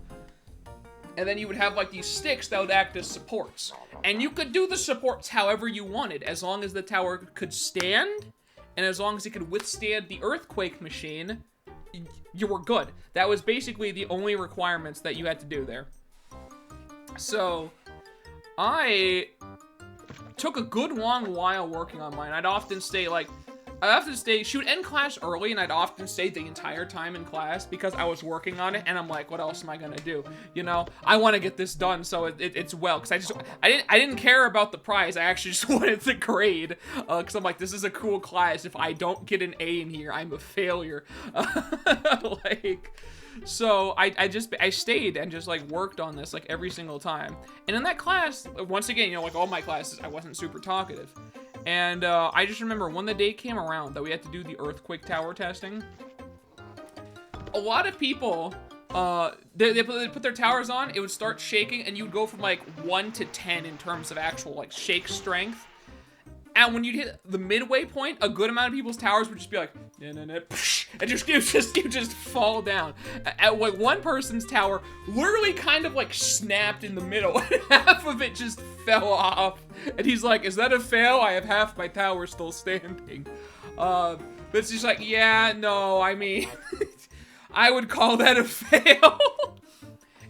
And then you would have like these sticks that would act as supports. And you could do the supports however you wanted, as long as the tower could stand, and as long as it could withstand the earthquake machine, you were good. That was basically the only requirements that you had to do there. So, I took a good long while working on mine. I'd often stay she would end class early, and I'd often stay the entire time in class because I was working on it, and I'm like, what else am I gonna do? You know, I want to get this done, so it's well, because I didn't care about the prize. I actually just wanted the grade, because I'm like, this is a cool class. If I don't get an A in here, I'm a failure. So I stayed and just like worked on this like every single time. And in that class, once again, you know, like all my classes, I wasn't super talkative. And I just remember when the day came around that we had to do the earthquake tower testing, a lot of people, they put their towers on, it would start shaking, and you would go from like 1 to 10 in terms of actual like shake strength. And when you hit the midway point, a good amount of people's towers would just be like, and you just fall down. At like one person's tower literally kind of like snapped in the middle, and half of it just fell off. And he's like, is that a fail? I have half my tower still standing. But it's just like, yeah, no, I mean, I would call that a fail.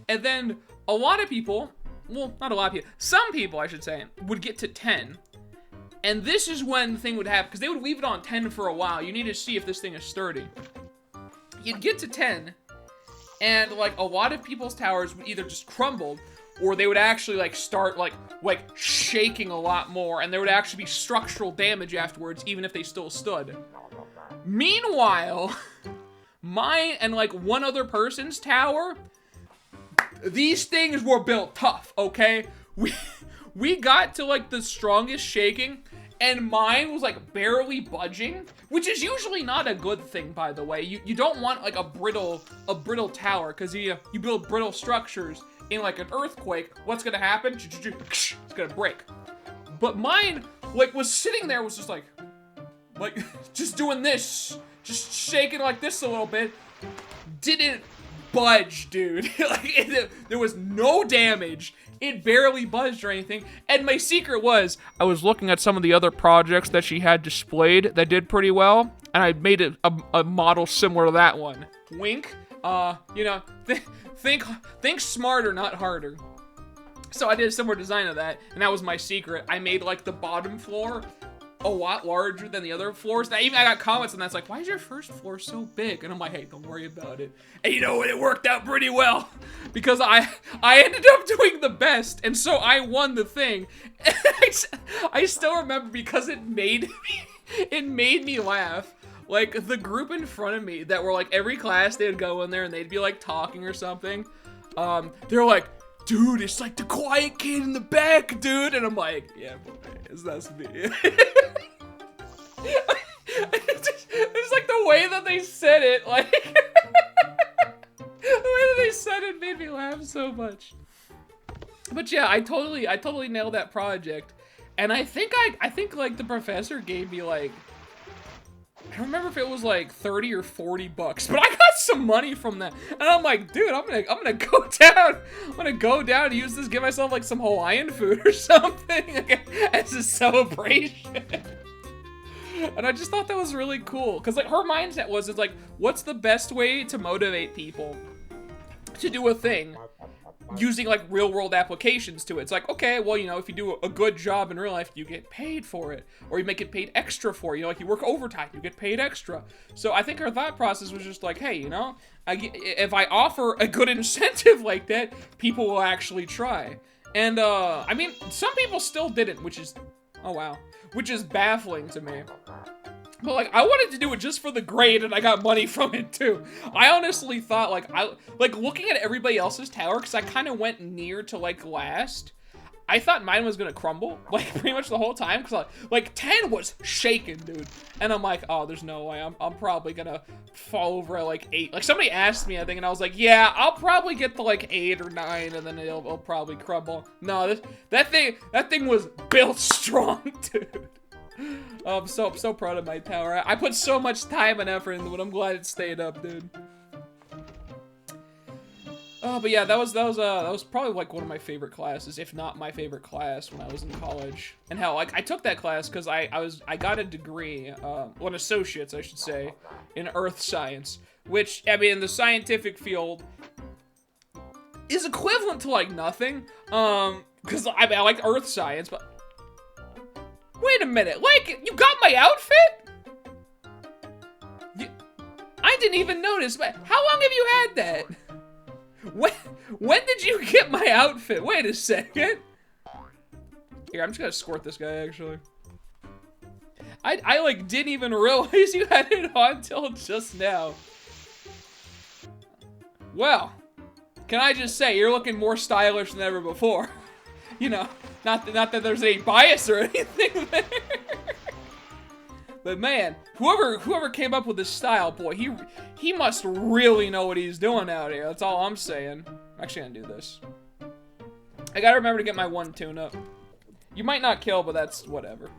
And then a lot of people, well, not a lot of people, some people, I should say, would get to 10. And this is when the thing would happen, because they would leave it on 10 for a while. You need to see if this thing is sturdy. You'd get to 10, and like a lot of people's towers would either just crumble, or they would actually like start like shaking a lot more, and there would actually be structural damage afterwards, even if they still stood. Meanwhile, mine and like one other person's tower, these things were built tough, okay? We got to like the strongest shaking, and mine was like barely budging, which is usually not a good thing, by the way. You don't want like a brittle tower, because you build brittle structures in like an earthquake. What's gonna happen? It's gonna break. But mine like was sitting there, was just like just doing this, just shaking like this a little bit. Didn't budge, dude. There was no damage. It barely buzzed or anything. And my secret was, I was looking at some of the other projects that she had displayed that did pretty well, and I made it a model similar to that one. Wink. You know, think smarter, not harder. So I did a similar design of that, and that was my secret. I made like the bottom floor a lot larger than the other floors. And I got comments on that. It's like, why is your first floor so big? And I'm like, hey, don't worry about it. And you know what? It worked out pretty well, because I ended up doing the best, and so I won the thing. And I still remember, because it made me laugh. Like the group in front of me that were like, every class they'd go in there and they'd be like talking or something. They're like, dude, it's like the quiet kid in the back, dude. And I'm like, yeah, boy, that's me. It's like the way that they said it, like, the way that they said it made me laugh so much. But yeah, I totally nailed that project. And I think like the professor gave me like, I don't remember if it was like 30 or 40 bucks, but I got some money from that. And I'm like, dude, I'm gonna go down. I'm gonna go down and use this, give myself like some Hawaiian food or something as a celebration. And I just thought that was really cool, because like her mindset was, it's like, what's the best way to motivate people to do a thing using like real world applications to it? It's like, okay, well, you know, if you do a good job in real life, you get paid for it, or you make it paid extra for it. You know, like you work overtime, you get paid extra. So I think her thought process was just like, hey, you know, if I offer a good incentive like that, people will actually try. And I mean, some people still didn't, which is, oh wow, which is baffling to me. But like, I wanted to do it just for the grade, and I got money from it too. I honestly thought like looking at everybody else's tower, because I kind of went near to like last. I thought mine was gonna crumble like pretty much the whole time, because like 10 was shaking, dude. And I'm like, oh, there's no way. I'm probably gonna fall over at like 8. Like somebody asked me, I think, and I was like, yeah, I'll probably get to like 8 or 9, and then it'll probably crumble. No, that thing was built strong, dude. I'm so proud of my tower. I put so much time and effort into it. I'm glad it stayed up, dude. But yeah, that was probably like one of my favorite classes, if not my favorite class when I was in college. And hell, like I took that class because I got a degree, well, an associate's I should say, in earth science, which I mean in the scientific field is equivalent to like nothing. Because I mean I like earth science, but wait a minute, like you got my outfit? I didn't even notice. But how long have you had that? When did you get my outfit? Wait a second. Here, I'm just gonna escort this guy, actually. I like, didn't even realize you had it on till just now. Well, can I just say, you're looking more stylish than ever before. You know, not that there's any bias or anything there. But man, whoever came up with this style, boy, he must really know what he's doing out here. That's all I'm saying. I'm actually gonna do this. I gotta remember to get my 1 tune-up. You might not kill, but that's whatever.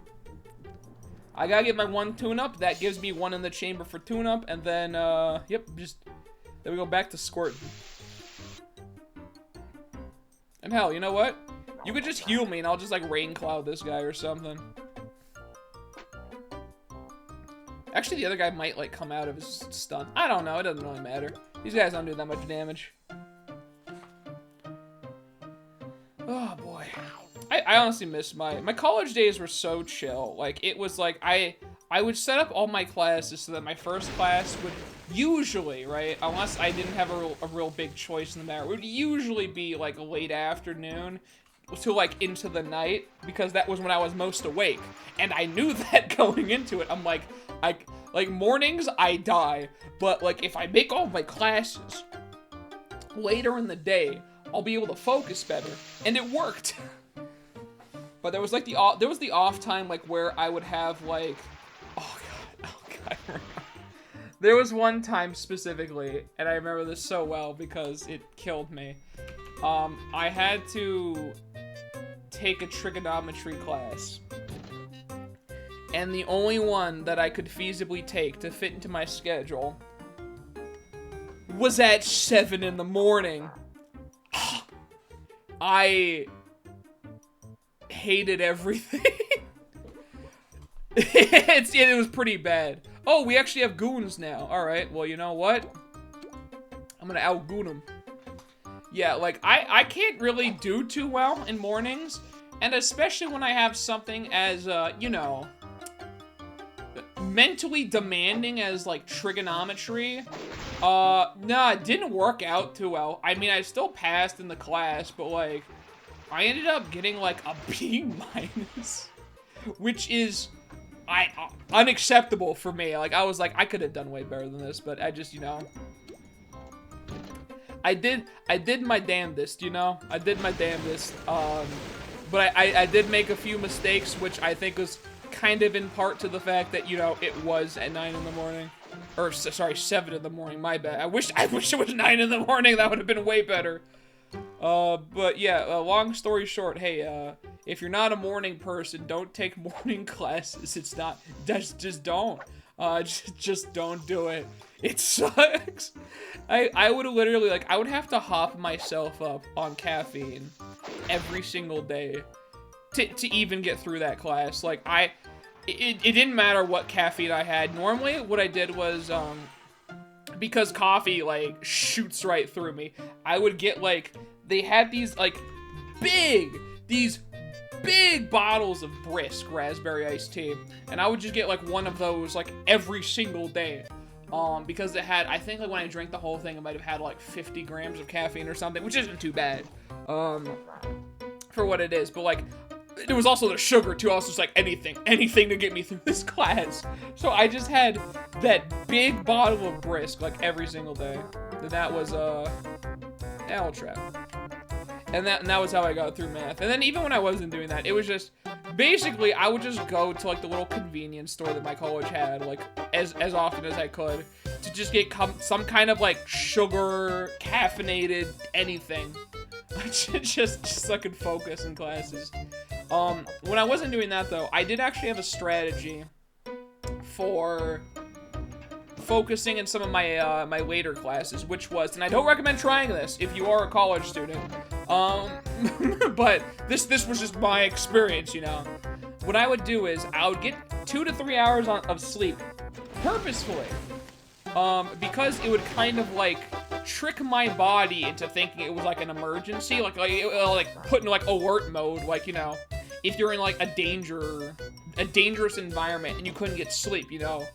I gotta get my 1 tune-up. That gives me 1 in the chamber for tune-up, and then, yep, then we go back to squirting. And hell, you know what? You could just heal me, and I'll just, like, rain cloud this guy or something. Actually, the other guy might, like, come out of his stun. I don't know. It doesn't really matter. These guys don't do that much damage. Oh, boy. I honestly miss my college days were so chill. Like, it was like, I would set up all my classes so that my first class would usually, right, unless I didn't have a real big choice in the matter, it would usually be, like, late afternoon to, like, into the night, because that was when I was most awake. And I knew that going into it. I'm like, like, mornings, I die. But, like, if I make all my classes later in the day, I'll be able to focus better. And it worked. But there was, like, the off time, like, where I would have, like, oh, God. There was one time specifically, and I remember this so well because it killed me. I had to take a trigonometry class. And the only one that I could feasibly take to fit into my schedule was at 7 in the morning. I hated everything. It was pretty bad. Oh, we actually have goons now. Alright, well, you know what? I'm gonna outgoon them. Yeah, like, I can't really do too well in mornings. And especially when I have something as, you know, mentally demanding as, like, trigonometry. Nah, it didn't work out too well. I mean, I still passed in the class, but, like, I ended up getting, like, a B-, which is, unacceptable for me. Like, I was like, I could have done way better than this, but I just, you know, I did my damnedest, you know? I did my damnedest, but I did make a few mistakes, which I think was kind of in part to the fact that, you know, it was at 9 in the morning. Or, sorry, 7 in the morning, my bad. I wish it was 9 in the morning, that would have been way better. But yeah, long story short, hey, if you're not a morning person, don't take morning classes. It's not, just don't. Just don't do it. It sucks. I would literally, like, I would have to hop myself up on caffeine every single day to even get through that class. Like, it didn't matter what caffeine I had. Normally, what I did was, because coffee, like, shoots right through me, I would get, like, they had these, like, big bottles of Brisk raspberry iced tea, and I would just get, like, one of those, like, every single day, because it had, I think, like, when I drank the whole thing, it might have had, like, 50 grams of caffeine or something, which isn't too bad, for what it is, but, like, it was also the sugar, too. I was just like, anything to get me through this class. So I just had that big bottle of Brisk, like, every single day. And that was, L Trap. And that was how I got through math. And then even when I wasn't doing that, it was just, basically, I would just go to, like, the little convenience store that my college had, like, as often as I could, to just get some kind of, like, sugar, caffeinated, anything. just so I could focus in classes. When I wasn't doing that, though, I did actually have a strategy for focusing in some of my my later classes, which was, and I don't recommend trying this if you are a college student, but this was just my experience, you know. What I would do is I would get 2 to 3 hours of sleep purposefully, because it would kind of like trick my body into thinking it was like an emergency, like put in like alert mode, like, you know, if you're in like a dangerous environment and you couldn't get sleep, you know,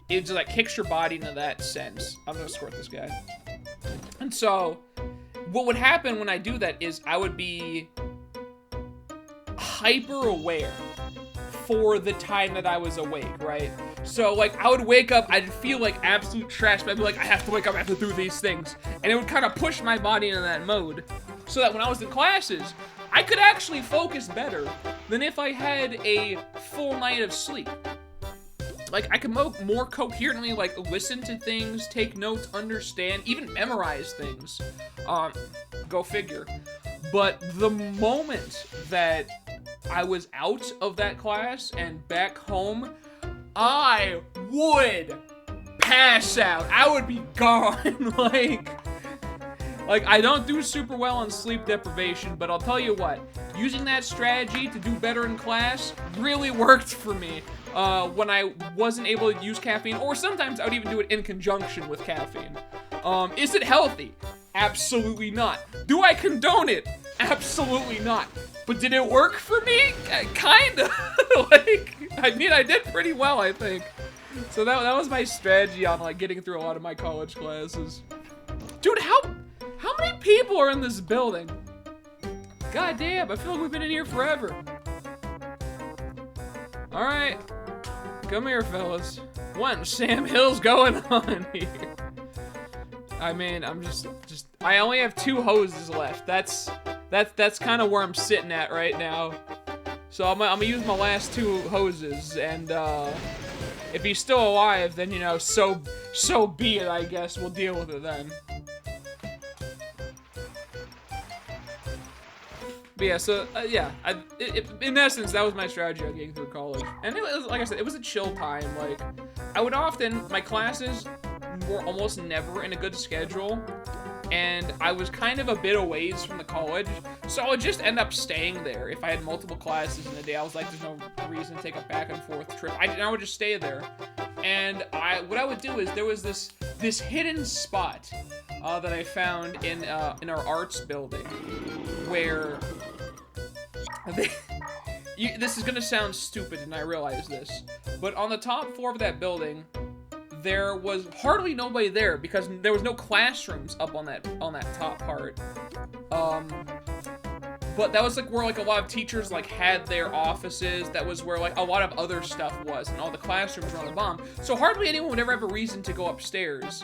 it just like kicks your body into that sense. I'm gonna squirt this guy. And so what would happen when I do that is I would be hyper aware for the time that I was awake, right? So, like, I would wake up, I'd feel like absolute trash, but I'd be like, I have to wake up, I have to do these things. And it would kind of push my body into that mode, so that when I was in classes, I could actually focus better than if I had a full night of sleep. Like, I could more coherently, like, listen to things, take notes, understand, even memorize things. Go figure. But the moment that I was out of that class and back home, I would pass out. I would be gone. Like, I don't do super well on sleep deprivation, but I'll tell you what, using that strategy to do better in class really worked for me when I wasn't able to use caffeine, or sometimes I would even do it in conjunction with caffeine. Is it healthy? Absolutely not. Do I condone it? Absolutely not. But did it work for me? Kinda. Like, I mean, I did pretty well, I think. So that was my strategy on, like, getting through a lot of my college classes. Dude, how many people are in this building? God damn, I feel like we've been in here forever. Alright. Come here, fellas. What in Sam Hill's going on here? I mean, I'm just I only have 2 hoses left. That's kind of where I'm sitting at right now. So I'm gonna use my last 2 hoses, and if he's still alive, then, you know, so be it, I guess. We'll deal with it then. But yeah, so, yeah, in essence, that was my strategy on getting through college. And it was, like I said, it was a chill time. Like, I would often, my classes were almost never in a good schedule, and I was kind of a bit away from the college, so I would just end up staying there. If I had multiple classes in a day, I was like, there's no reason to take a back and forth trip. I would just stay there. And what I would do is, there was this hidden spot that I found in our arts building, where this is gonna sound stupid, and I realize this, but on the top floor of that building, there was hardly nobody there because there was no classrooms up on that top part. But that was like where like a lot of teachers like had their offices. That was where like a lot of other stuff was, and all the classrooms were on the bottom. So hardly anyone would ever have a reason to go upstairs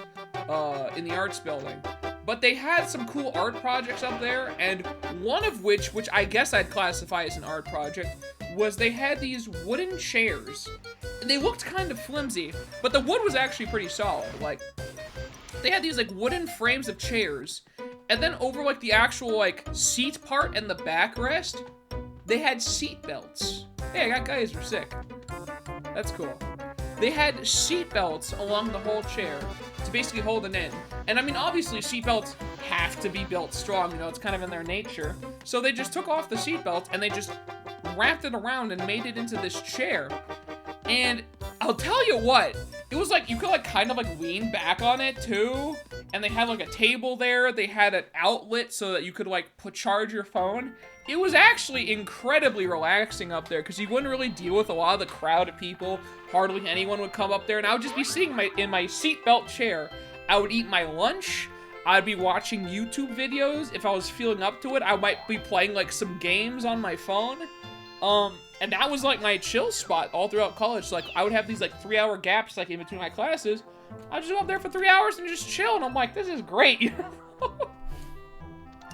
in the arts building. But they had some cool art projects up there, and one of which I guess I'd classify as an art project, was they had these wooden chairs. They looked kind of flimsy, but the wood was actually pretty solid. Like, they had these like wooden frames of chairs, and then over like the actual like seat part and the backrest, they had seat belts. Hey, I got guys who are sick. That's cool. They had seat belts along the whole chair to basically hold it in. And I mean, obviously seat belts have to be built strong, you know, it's kind of in their nature. So they just took off the seat belt and they just wrapped it around and made it into this chair. And I'll tell you what, it was like, you could like kind of like lean back on it too. And they had like a table there. They had an outlet so that you could like charge your phone. It was actually incredibly relaxing up there because you wouldn't really deal with a lot of the crowd of people. Hardly anyone would come up there, and I would just be sitting in my seatbelt chair. I would eat my lunch. I'd be watching YouTube videos. If I was feeling up to it, I might be playing like some games on my phone. And that was like my chill spot all throughout college. So, like, I would have these like 3-hour gaps like in between my classes. I'd just go up there for 3 hours and just chill, and I'm like, this is great.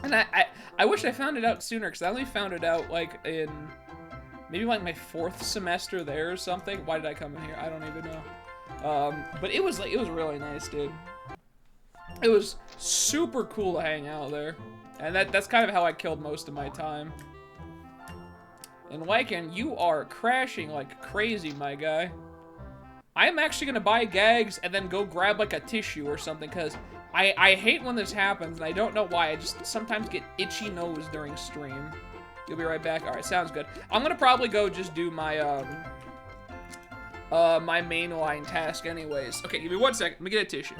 And I wish I found it out sooner, because I only found it out like in maybe like my 4th semester there or something. Why did I come in here? I don't even know. But it was really nice, dude. It was super cool to hang out there. And that's kind of how I killed most of my time. And Lycan, you are crashing like crazy, my guy. I'm actually gonna buy gags and then go grab like a tissue or something, because I hate when this happens, and I don't know why. I just sometimes get itchy nose during stream. You'll be right back? Alright, sounds good. I'm gonna probably go just do my, my mainline task anyways. Okay, give me 1 second. Let me get a tissue.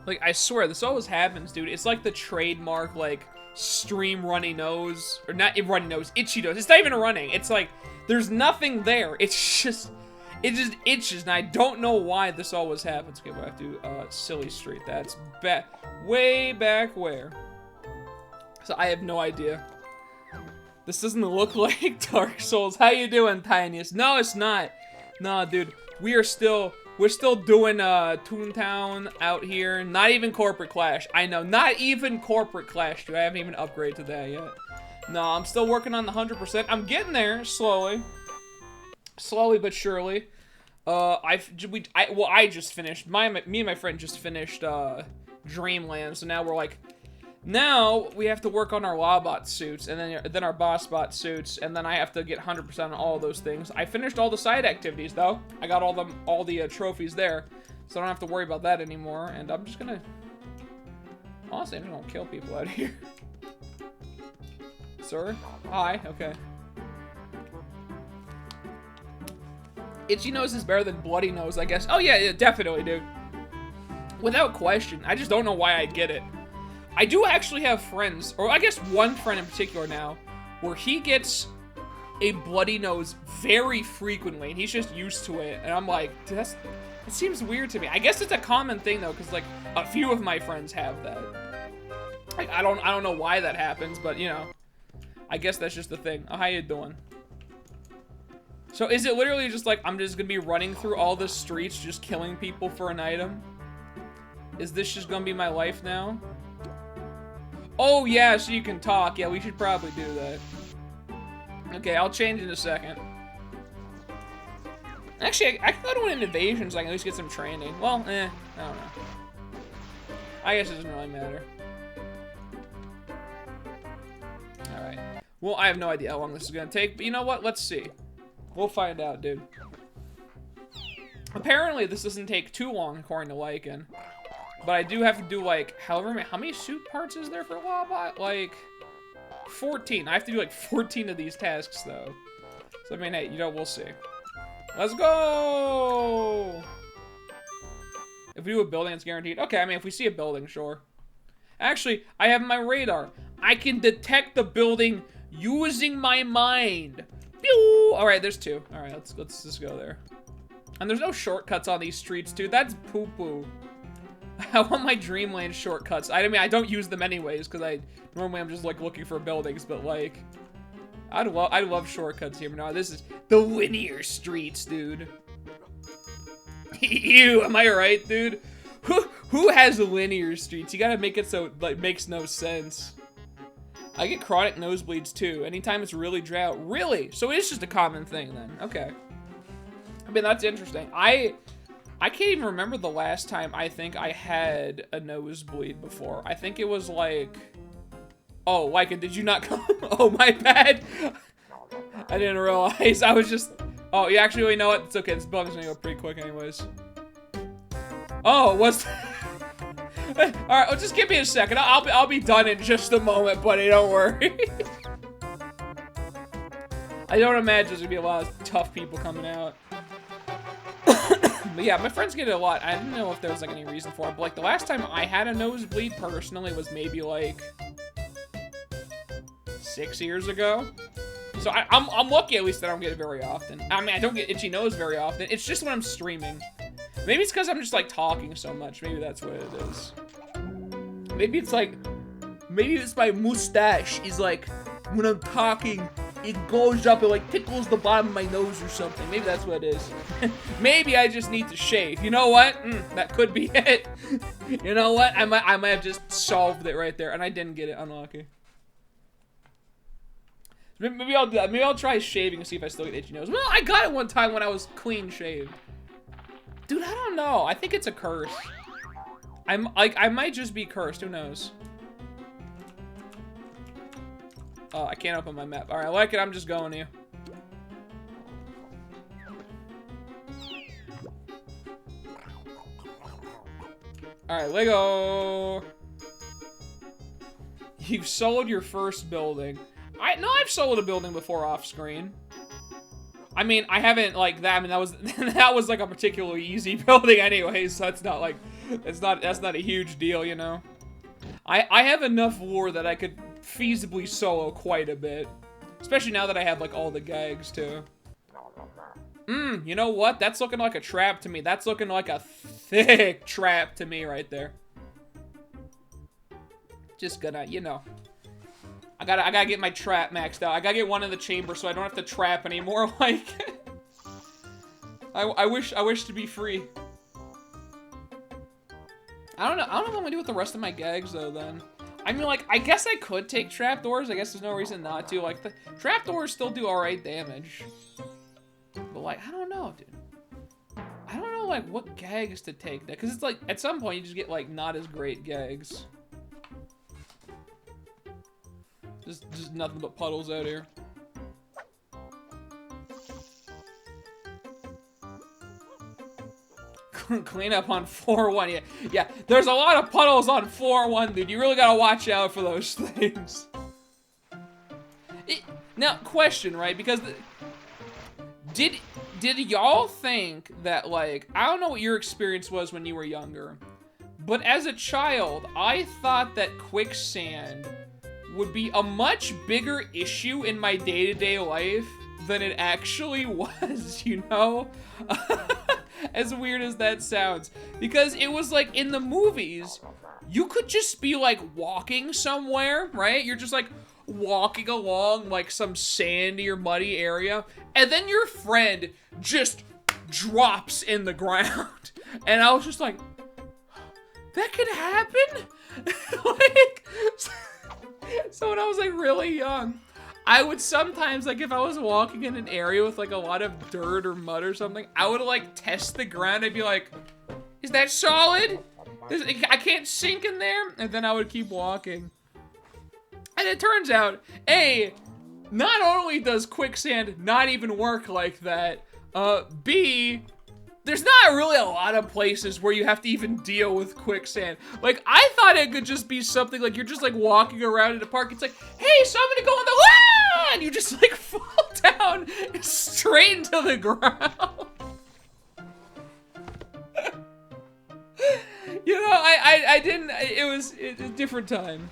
Like, I swear, this always happens, dude. It's like the trademark, like, stream runny nose. Or not runny nose, itchy nose. It's not even running. It's like, there's nothing there. It's just, it just itches, and I don't know why this always happens. Okay, we'll have to, Silly Street. That's way back where. So I have no idea. This doesn't look like Dark Souls. How you doing, Tiniest? No, it's not. No, dude. We're still doing Toontown out here. Not even Corporate Clash. I know, not even Corporate Clash, dude. I haven't even upgraded to that yet. No, I'm still working on the 100%. I'm getting there slowly. Slowly but surely. I just finished. Me and my friend just finished Dreamland, so now we're like, now we have to work on our Lawbot suits, and then our Bossbot suits, and then I have to get 100% on all of those things. I finished all the side activities though. I got all the trophies there, so I don't have to worry about that anymore. And I'm just gonna, honestly, I'm just gonna kill people out here. Sir, hi. Okay. Itchy nose is better than bloody nose, I guess. Oh yeah, definitely, dude. Without question. I just don't know why I get it. I do actually have friends, or I guess one friend in particular now, where he gets a bloody nose very frequently, and he's just used to it. And I'm like, dude, it seems weird to me. I guess it's a common thing though, because like a few of my friends have that. Like, I don't know why that happens, but you know, I guess that's just the thing. Oh, how you doing? So is it literally just like, I'm just gonna be running through all the streets just killing people for an item? Is this just gonna be my life now? Oh yeah, so you can talk. Yeah, we should probably do that. Okay, I'll change in a second. Actually, I can go to an invasion so I can at least get some training. Well, I don't know. I guess it doesn't really matter. Alright. Well, I have no idea how long this is gonna take, but you know what? Let's see. We'll find out, dude. Apparently, this doesn't take too long, according to Lycan. But I do have to do, like, how many suit parts is there for Lawbot? Like, 14. I have to do, like, 14 of these tasks, though. So, I mean, hey, you know, we'll see. Let's go! If we do a building, it's guaranteed. Okay, I mean, if we see a building, sure. Actually, I have my radar. I can detect the building using my mind. Pew! All right, there's 2. All right, let's just go there. And there's no shortcuts on these streets, dude. That's poo-poo. I want my Dreamland shortcuts. I mean, I don't use them anyways, because normally I'm just like looking for buildings, but like, I love shortcuts here. But no, this is the linear streets, dude. Ew, am I right, dude? Who has linear streets? You gotta make it so it like makes no sense. I get chronic nosebleeds too. Anytime it's really drought. Really? So it is just a common thing then. Okay. I mean, that's interesting. I can't even remember the last time I think I had a nosebleed before. I think it was like... Oh, Lycan, did you not come? Oh, my bad. I didn't realize. I was just... Oh, you actually, you know what? It's okay. This bug's gonna go pretty quick anyways. Oh, what's... Alright, well, just give me a second. I'll be done in just a moment, buddy. Don't worry. I don't imagine there's gonna be a lot of tough people coming out. But yeah, my friends get it a lot. I didn't know if there was like any reason for it, but like the last time I had a nosebleed personally was maybe like 6 years ago. So I'm lucky at least that I don't get it very often. I mean, I don't get itchy nose very often. It's just when I'm streaming. Maybe it's because I'm just like talking so much. Maybe that's what it is. Maybe it's like, maybe it's my mustache is like, when I'm talking, it goes up, it like tickles the bottom of my nose or something. Maybe that's what it is. Maybe I just need to shave. You know what? That could be it. You know what? I might have just solved it right there, and I didn't get it. Unlucky. Maybe I'll do that. Maybe I'll try shaving and see if I still get itchy nose. Well, I got it one time when I was clean shaved. Dude, I don't know. I think it's a curse. I might just be cursed. Who knows? Oh, I can't open my map. All right, I like it. I'm just going to. All right, Lego. You've sold your first building. I've sold a building before off screen. I mean, I haven't like that. I mean, that was that was like a particularly easy building anyway, so that's not like that's not a huge deal, you know. I have enough lore that I could feasibly solo quite a bit, especially now that I have like all the gags too. You know what? That's looking like a trap to me. That's looking like a thick trap to me right there. Just gonna, you know. I gotta get my trap maxed out. I gotta get one in the chamber so I don't have to trap anymore. Like, I wish to be free. I don't know what I'm gonna do with the rest of my gags though. Then, I mean, like, I guess I could take trapdoors. I guess there's no reason not to. Like, the trapdoors still do alright damage. But like, I don't know, dude. I don't know like what gags to take that, because it's like at some point you just get like not as great gags. Just nothing but puddles out here. Clean up on 4-1. Yeah. There's a lot of puddles on 4-1, dude. You really gotta watch out for those things. Now, question, right? Because did y'all think that, like, I don't know what your experience was when you were younger, but as a child, I thought that quicksand would be a much bigger issue in my day-to-day life than it actually was, you know? As weird as that sounds. Because it was like, in the movies, you could just be like walking somewhere, right? You're just like walking along like some sandy or muddy area, and then your friend just drops in the ground. And I was just like, that could happen? Like... So when I was like really young, I would sometimes, like if I was walking in an area with like a lot of dirt or mud or something, I would like test the ground. I'd be like, is that solid? I can't sink in there? And then I would keep walking. And it turns out, A, not only does quicksand not even work like that, B, there's not really a lot of places where you have to even deal with quicksand. Like, I thought it could just be something like you're just like walking around in a park. It's like, hey, so I'm gonna go in the and you just like fall down straight into the ground. You know, I didn't. It was a different time.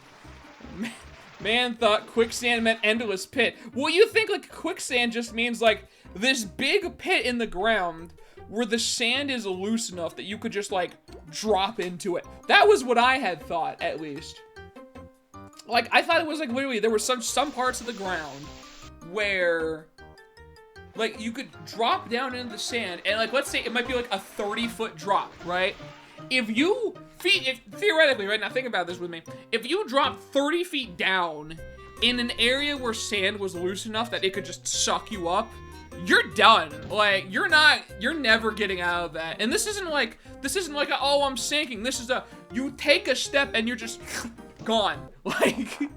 Man thought quicksand meant endless pit. Well, you think like quicksand just means like this big pit in the ground where the sand is loose enough that you could just like drop into it. That was what I had thought, at least. Like, I thought it was like literally there were some parts of the ground where like you could drop down into the sand and like let's say it might be like a 30-foot drop, right? If theoretically, right now, think about this with me. If you drop 30 feet down in an area where sand was loose enough that it could just suck you up, you're done. Like, you're never getting out of that. And this isn't like a, oh, I'm sinking. This is a, you take a step and you're just gone. Like,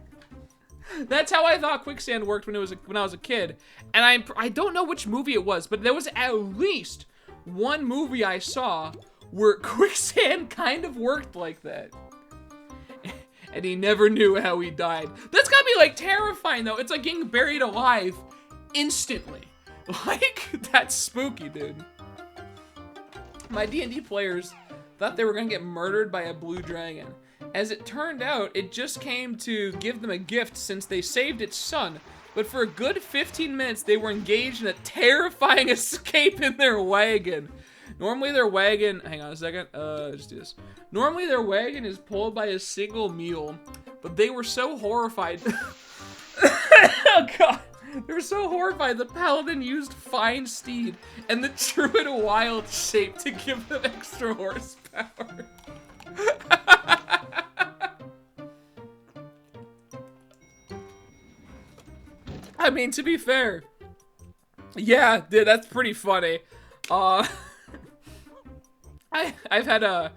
that's how I thought quicksand worked when I was a kid. And I don't know which movie it was, but there was at least one movie I saw where quicksand kind of worked like that. And he never knew how he died. That's gotta be like terrifying though. It's like getting buried alive instantly. Like, that's spooky, dude. My D&D players thought they were gonna get murdered by a blue dragon. As it turned out, it just came to give them a gift since they saved its son. But for a good 15 minutes, they were engaged in a terrifying escape in their wagon. Normally their wagon, hang on a second, let's do this. Normally their wagon is pulled by a single mule, but they were so horrified. Oh god. They were so horrified the paladin used fine steed and the druid wild shape to give them extra horsepower. I mean, to be fair, yeah, dude, that's pretty funny. I've had a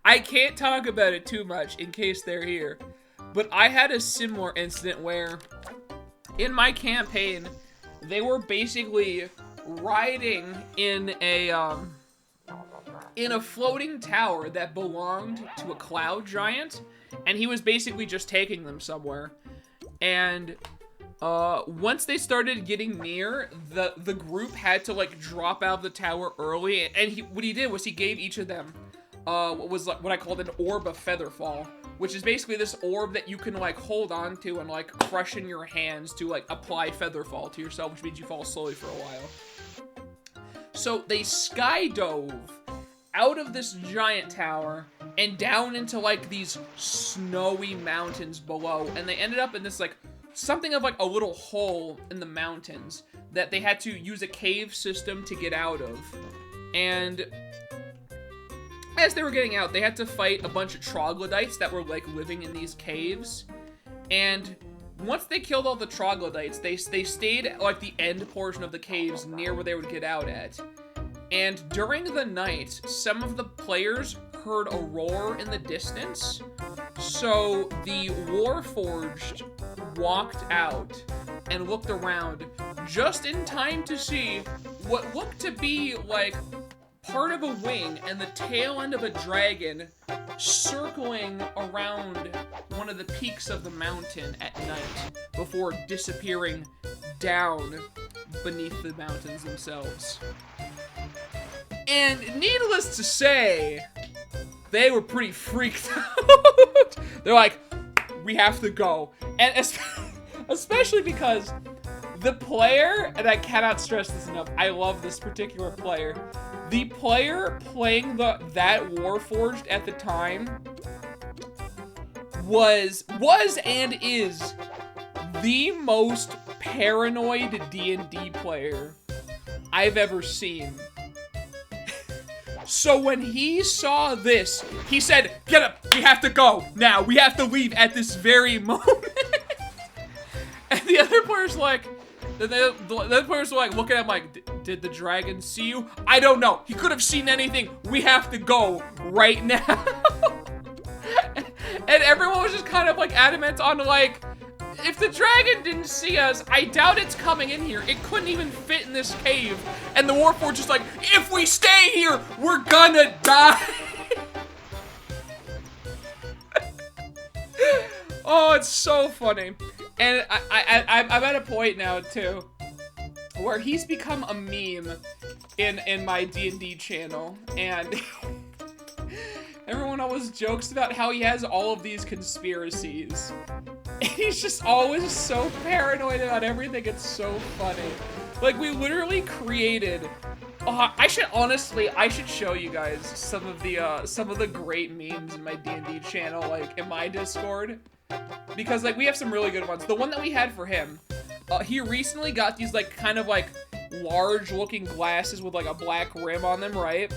I can't talk about it too much in case they're here, but I had a similar incident where in my campaign they were basically riding in a floating tower that belonged to a cloud giant, and he was basically just taking them somewhere. And once they started getting near, the group had to like drop out of the tower early, and what he did was he gave each of them what I called an orb of featherfall, which is basically this orb that you can like hold on to and like crush in your hands to like apply featherfall to yourself, which means you fall slowly for a while. So they skydove out of this giant tower and down into like these snowy mountains below, and they ended up in this like something of like a little hole in the mountains that they had to use a cave system to get out of. And as they were getting out, they had to fight a bunch of troglodytes that were like living in these caves. And once they killed all the troglodytes, they stayed at like the end portion of the caves near where they would get out at. And during the night, some of the players heard a roar in the distance. So the Warforged walked out and looked around just in time to see what looked to be like part of a wing and the tail end of a dragon circling around one of the peaks of the mountain at night before disappearing down beneath the mountains themselves. And needless to say, they were pretty freaked out. They're like, we have to go. And especially because the player, and I cannot stress this enough, I love this particular player. The player playing that Warforged at the time was and is the most paranoid D&D player I've ever seen. So when he saw this, he said, get up, we have to go now. We have to leave at this very moment. And the other players like, the other players were like looking at him like, did the dragon see you? I don't know. He could have seen anything. We have to go right now. And everyone was just kind of like adamant on like, if the dragon didn't see us, I doubt it's coming in here. It couldn't even fit in this cave. And the Warforged just like, if we stay here, we're gonna die. Oh, it's so funny. And I'm at a point now, too, where he's become a meme in my D&D channel, and everyone always jokes about how he has all of these conspiracies. And he's just always so paranoid about everything. It's so funny. Like, we literally created... I should show you guys some of the great memes in my D&D channel, like, in my Discord. Because, like, we have some really good ones. The one that we had for him, he recently got these, like, kind of, like, large-looking glasses with, like, a black rim on them, right?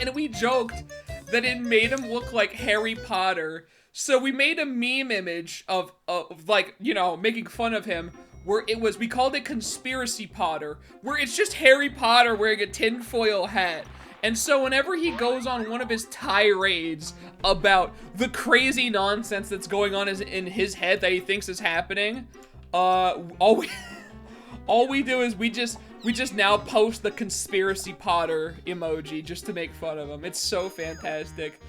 And we joked that it made him look like Harry Potter. So we made a meme image of like, you know, making fun of him, where we called it Conspiracy Potter, where it's just Harry Potter wearing a tinfoil hat. And so whenever he goes on one of his tirades about the crazy nonsense that's going on in his head that he thinks is happening, all we do is we just now post the Conspiracy Potter emoji just to make fun of him. It's so fantastic.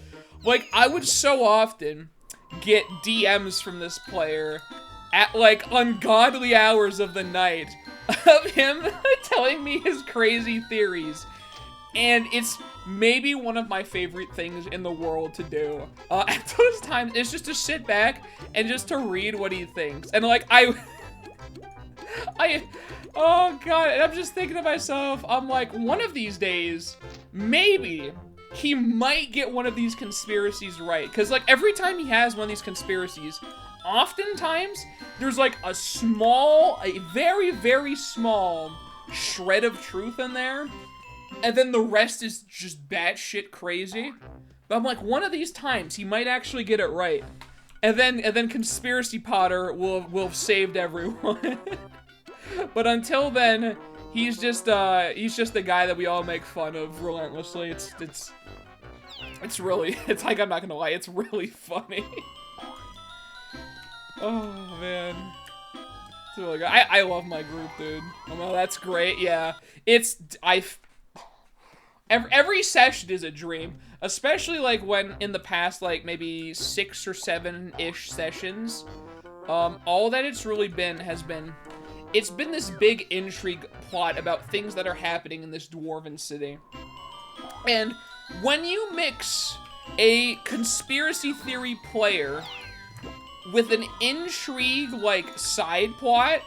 Like, I would so often get DMs from this player at, like, ungodly hours of the night of him telling me his crazy theories. And it's maybe one of my favorite things in the world to do. At those times, it's just to sit back and just to read what he thinks. And, like, oh god, and I'm just thinking to myself, I'm like, one of these days, maybe he might get one of these conspiracies right. Because, like, every time he has one of these conspiracies, oftentimes, there's, like, a very, very small shred of truth in there. And then the rest is just batshit crazy. But I'm like, one of these times, he might actually get it right. And then Conspiracy Potter will have saved everyone. But until then, he's just the guy that we all make fun of relentlessly. It's really, it's like, I'm not gonna lie, it's really funny. Oh man, it's really good. I love my group, dude. Oh, well, that's great. Yeah, every session is a dream, especially like when in the past, like maybe 6 or 7-ish sessions. All that it's really been it's been this big intrigue plot about things that are happening in this dwarven city. And when you mix a conspiracy theory player with an intrigue, like, side plot,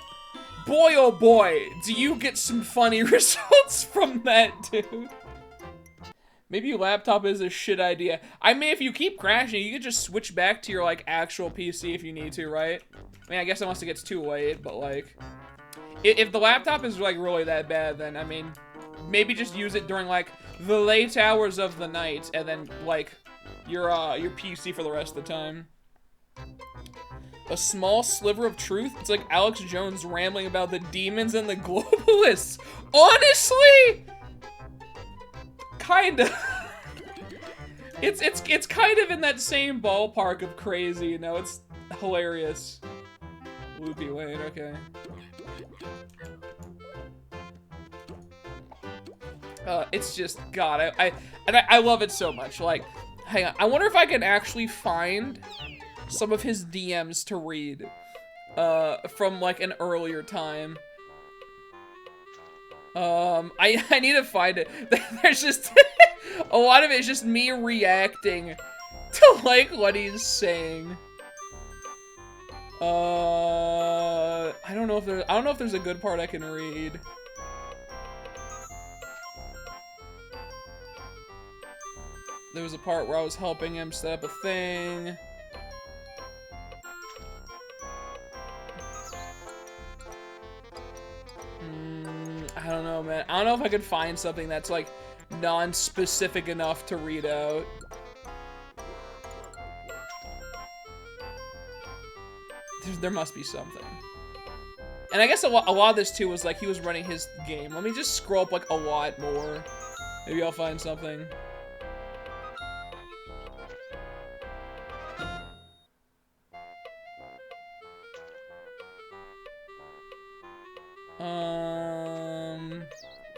boy oh boy, do you get some funny results from that, dude. Maybe your laptop is a shit idea. I mean, if you keep crashing, you could just switch back to your, like, actual PC if you need to, right? I mean, I guess unless it gets too late, but, like, if the laptop is, like, really that bad, then, I mean, maybe just use it during, like, the late hours of the night, and then, like, your PC for the rest of the time. A small sliver of truth? It's like Alex Jones rambling about the demons and the globalists. Honestly! Kinda. It's kind of in that same ballpark of crazy, you know? It's hilarious. Loopy Lane, okay. It's just, God, I love it so much. Like, hang on, I wonder if I can actually find some of his DMs to read, from, like, an earlier time. I need to find it. There's just, a lot of it is just me reacting to, like, what he's saying. I don't know if there's a good part I can read. There was a part where I was helping him set up a thing. I don't know, man. I don't know if I could find something that's, like, non-specific enough to read out. There must be something. And I guess a lot of this, too, was, like, he was running his game. Let me just scroll up, like, a lot more. Maybe I'll find something.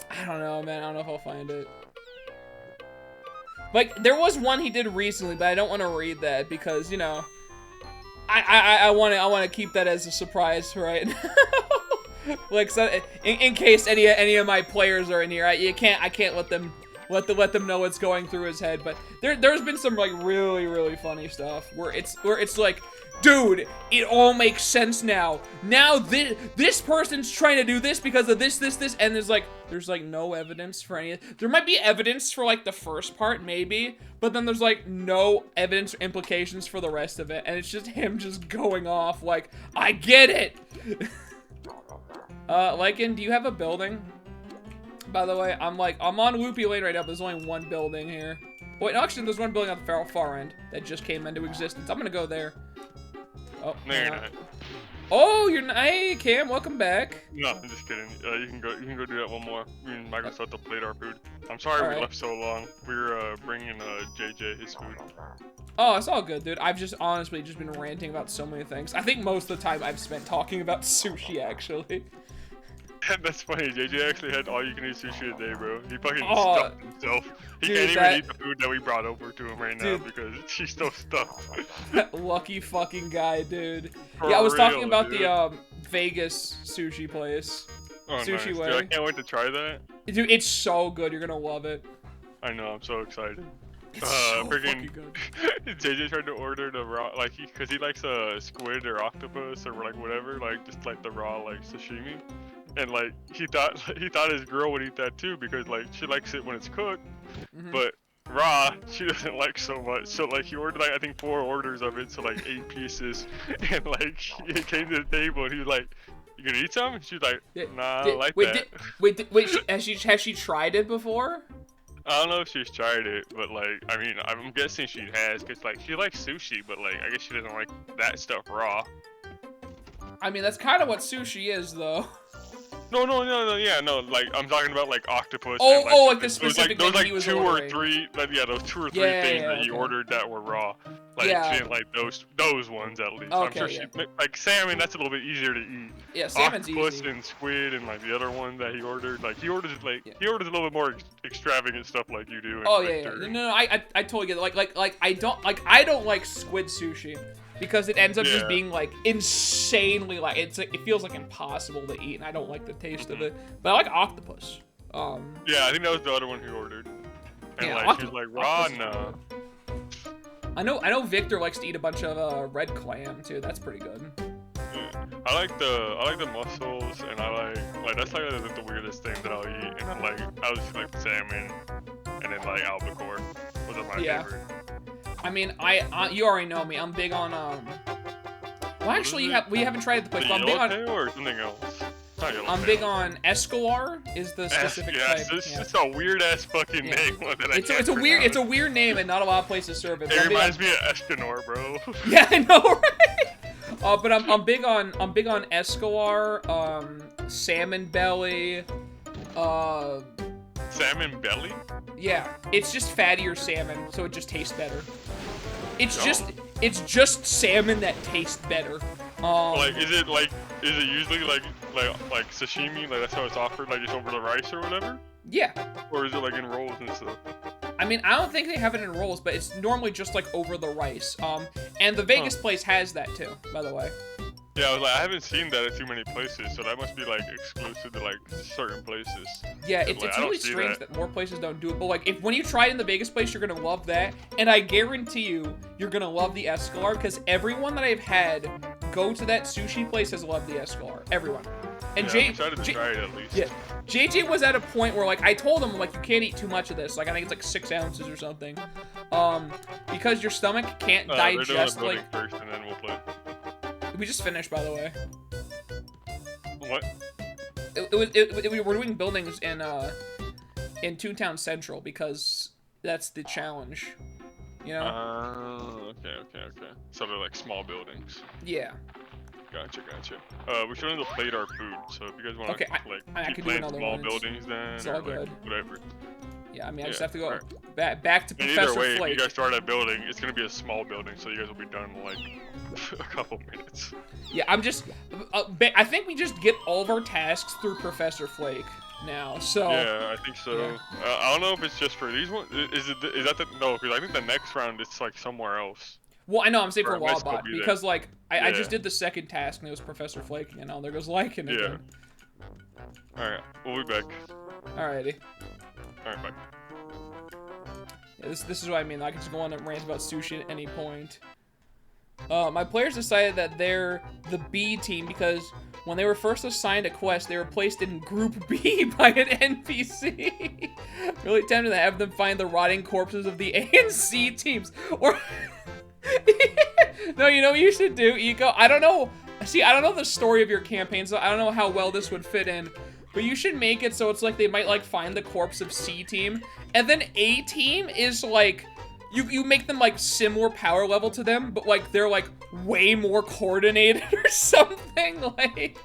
I don't know, man. I don't know if I'll find it. Like, there was one he did recently, but I don't want to read that because, you know, I want to keep that as a surprise right now. Like, so in case any of my players are in here, I can't let them know what's going through his head. But there's been some like really funny stuff where it's like, dude, it all makes sense now. Now this person's trying to do this because of this, and there's like no evidence for any. There might be evidence for like the first part, maybe, but then there's like no evidence or implications for the rest of it, and it's just him just going off like, I get it. Lycan, do you have a building? By the way, I'm on Loopy Lane right now, but there's only one building here. Wait, no, actually, there's one building on the far end that just came into existence. I'm gonna go there. Oh, no, you're not. Oh, you're not. Hey, Cam, welcome back. No, I'm just kidding. You can go do that one more. Me and Michael still have to plate our food. I'm sorry we left so long. We were bringing JJ his food. Oh, it's all good, dude. I've just honestly just been ranting about so many things. I think most of the time I've spent talking about sushi, actually. That's funny. JJ actually had all-you-can-eat sushi a day, bro. He fucking stuffed himself. He can't even eat the food that we brought over to him right now because he's so stuffed. Lucky fucking guy, dude. Yeah, I was talking about the Vegas sushi place. Oh, Sushi nice. Way. Dude, I can't wait to try that. Dude, it's so good. You're gonna love it. I know. I'm so excited. It's so fucking good. JJ tried to order the raw, like, cause he likes squid or octopus or like whatever, like just like the raw like sashimi. And like he thought his girl would eat that too because like she likes it when it's cooked, but raw she doesn't like so much. So like he ordered like I think 4 orders of it, so like 8 pieces, and like he came to the table and he was like, "You gonna eat some?" And she's like, "Nah, I don't like that." Wait, has she tried it before? I don't know if she's tried it, but like I mean I'm guessing she has, cause like she likes sushi, but like I guess she doesn't like that stuff raw. I mean that's kind of what sushi is, though. No, yeah, no, like, I'm talking about, like, octopus. Oh, and, like, like the specific those, like, he was 2 ordering. or 3, those 2 or 3 things that he ordered that were raw. Like, she didn't like those ones, at least. Okay, I'm sure like, salmon, that's a little bit easier to eat. Yeah, salmon's octopus easy. and squid and, like, the other one that he ordered, like, he orders, he orders a little bit more extravagant stuff like you do. Oh, yeah. No, I totally get it. I don't like squid sushi. Because it ends up just being like insanely like it feels like impossible to eat, and I don't like the taste of it. But I like octopus. Yeah, I think that was the other one he ordered. And like she was like raw, no. I know Victor likes to eat a bunch of red clam too. That's pretty good. Yeah. I like the mussels, and I like that's like the weirdest thing that I'll eat. And then like I was like salmon, and then like albacore was my favorite. I mean, you already know me. I'm big on Well, actually, we haven't tried the place. But I'm big on or something else. I'm big on Escalar. Is the specific type. It's a weird ass fucking name. It's a weird name, and not a lot of places serve it. It reminds me of Escanor, bro. Yeah, I know, right? But I'm big on Escalar, salmon belly, Salmon belly? Yeah, it's just fattier salmon, so it just tastes better. It's just salmon that tastes better. Like, is it usually like sashimi? Like that's how it's offered, like just over the rice or whatever? Yeah. Or is it like in rolls and stuff? I mean, I don't think they have it in rolls, but it's normally just like over the rice. And the Vegas place has that too, by the way. Yeah, I was like, I haven't seen that at too many places, so that must be like exclusive to like certain places. Yeah, it's really strange that more places don't do it. But like, when you try it in the Vegas place, you're gonna love that, and I guarantee you're gonna love the Escalar because everyone that I've had go to that sushi place has loved the Escalar. Everyone. And I'm excited to try it at least. Yeah, JJ was at a point where like I told him like you can't eat too much of this. Like I think it's like 6 ounces or something, because your stomach can't digest we're doing like. first, and then we'll play. We just finished, by the way. What? We were doing buildings in Toontown Central because that's the challenge, you know? Okay. So they're like small buildings. Yeah. Gotcha. We should have played our food, so if you guys want to I keep can playing do another small one. buildings then, It's or all good. Whatever. Yeah, I mean, I just have to go back to Professor Either way, Flake. if you guys start a building, it's gonna be a small building, so you guys will be done in like a couple minutes. Yeah, I think we just get all of our tasks through Professor Flake now. So. Yeah, I think so. Yeah. I don't know if it's just for these ones. Is that the no? Because I think the next round it's like somewhere else. Well, I know I'm saying for Wildbot because like I just did the second task and it was Professor Flake, and now there goes Lycan again. Alright, we'll be back. Alrighty. Alright, bye. Yeah, this is what I mean. I can just go on and rant about sushi at any point. My players decided that they're the B team because when they were first assigned a quest, they were placed in Group B by an NPC. Really tempted to have them find the rotting corpses of the A and C teams. Or no, you know what you should do, Eco? I don't know. See, I don't know the story of your campaign, so I don't know how well this would fit in. But you should make it so it's like they might like find the corpse of C team, and then A team is like you make them like similar power level to them, but like they're like way more coordinated or something. Like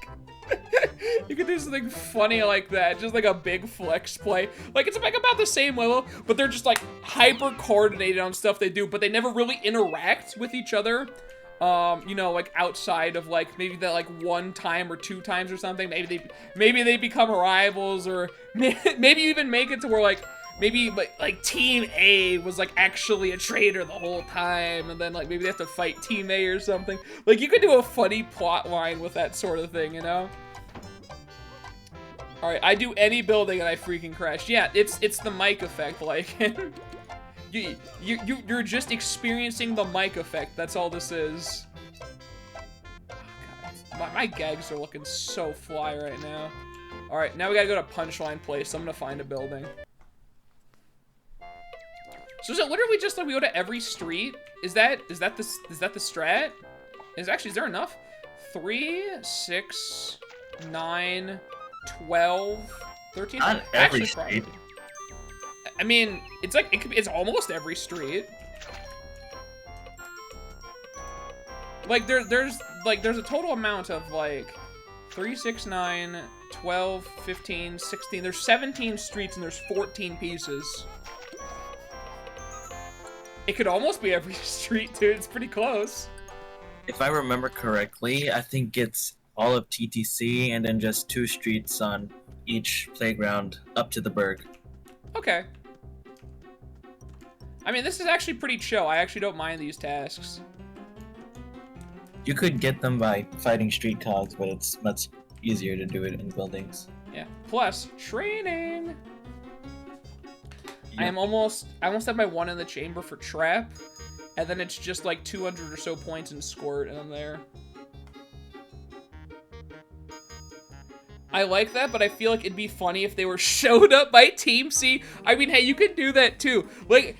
you could do something funny like that, just like a big flex play. Like it's like about the same level, but they're just like hyper coordinated on stuff they do, but they never really interact with each other. You know, like outside of like maybe that like one time or two times or something. Maybe they become rivals, or maybe even make it to where like maybe like Team A was like actually a traitor the whole time, and then like maybe they have to fight Team A or something. Like you could do a funny plot line with that sort of thing, you know? All right, I do any building and I freaking crash. Yeah, it's the mic effect, like. You're just experiencing the mic effect. That's all this is. Oh, God. My gags are looking so fly right now. All right, now we gotta go to Punchline Place. I'm gonna find a building. So literally we just like we go to every street? Is that the strat? Is there enough? 3, 6, 9, 12, 13. Not every street. I mean, it's like it's almost every street. Like there's a total amount of like 3, 6, 9, 12, 15, 16. There's 17 streets and there's 14 pieces. It could almost be every street, dude. It's pretty close. If I remember correctly, I think it's all of TTC and then just 2 streets on each playground up to the Berg. Okay. I mean, this is actually pretty chill. I actually don't mind these tasks. You could get them by fighting street cogs, but it's much easier to do it in buildings. Yeah. Plus, training. Yeah. I almost have my 1 in the chamber for trap, and then it's just like 200 or so points in squirt, and I'm there. I like that, but I feel like it'd be funny if they were showed up by Team C. I mean, hey, you could do that too. Like,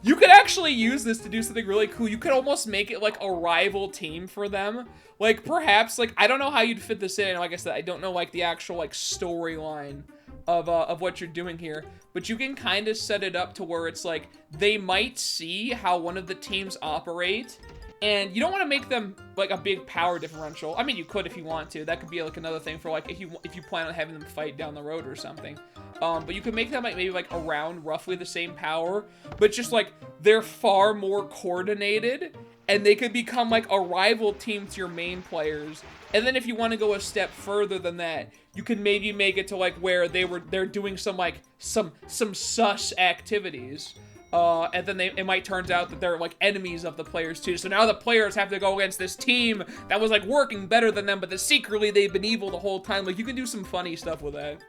you could actually use this to do something really cool. You could almost make it like a rival team for them. Like, perhaps, like, I don't know how you'd fit this in. Like I said, I don't know, like, the actual, like, storyline of what you're doing here. But you can kind of set it up to where it's like, they might see how one of the teams operate, and you don't want to make them like a big power differential. I mean, you could if you want to. That could be like another thing for like if you plan on having them fight down the road or something. But you could make them like maybe like around roughly the same power, but just like they're far more coordinated, and they could become like a rival team to your main players. And then if you want to go a step further than that, you can maybe make it to like where they're doing some like some sus activities. And then it might turn out that they're like enemies of the players too. So now the players have to go against this team that was like working better than them, but secretly they've been evil the whole time. Like you can do some funny stuff with that.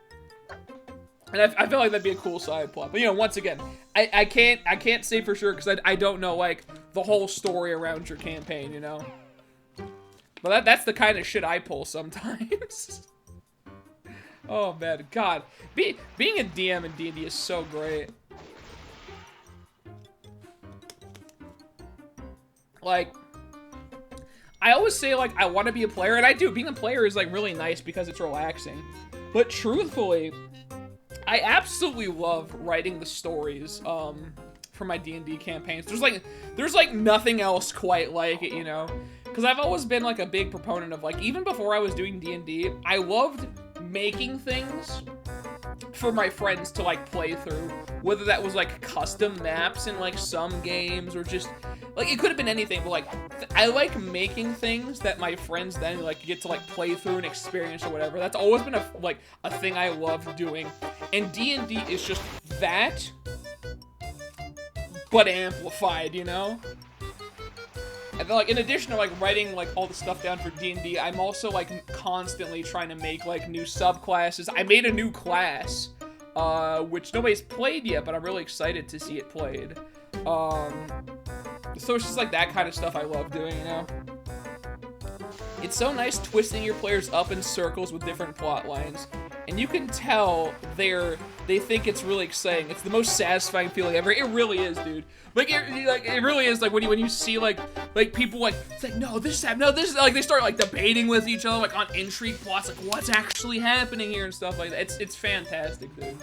And I feel like that'd be a cool side plot. But you know, once again, I can't say for sure because I don't know like the whole story around your campaign, you know. But that's the kind of shit I pull sometimes. Oh man, God, being a DM in D&D is so great. Like, I always say, like, I want to be a player, and I do. Being a player is, like, really nice because it's relaxing. But truthfully, I absolutely love writing the stories, for my D&D campaigns. There's like, nothing else quite like it, you know? Because I've always been, like, a big proponent of, like, even before I was doing D&D, I loved making things for my friends to, like, play through. Whether that was, like, custom maps in, like, some games, or just... Like, it could have been anything, but, like, I like making things that my friends then, like, get to, like, play through and experience or whatever. That's always been, a thing I love doing. And D&D is just that, but amplified, you know? And then, like, in addition to, like, writing, like, all the stuff down for D&D, I'm also, like, constantly trying to make, like, new subclasses. I made a new class, which nobody's played yet, but I'm really excited to see it played. So it's just, like, that kind of stuff I love doing, you know? It's so nice twisting your players up in circles with different plot lines. And you can tell they think it's really exciting. It's the most satisfying feeling ever. It really is, dude. Like it really is. Like when you see like people like it's like no this is happening, no this is like they start like debating with each other like on intrigue plots like what's actually happening here and stuff like that. It's fantastic, dude.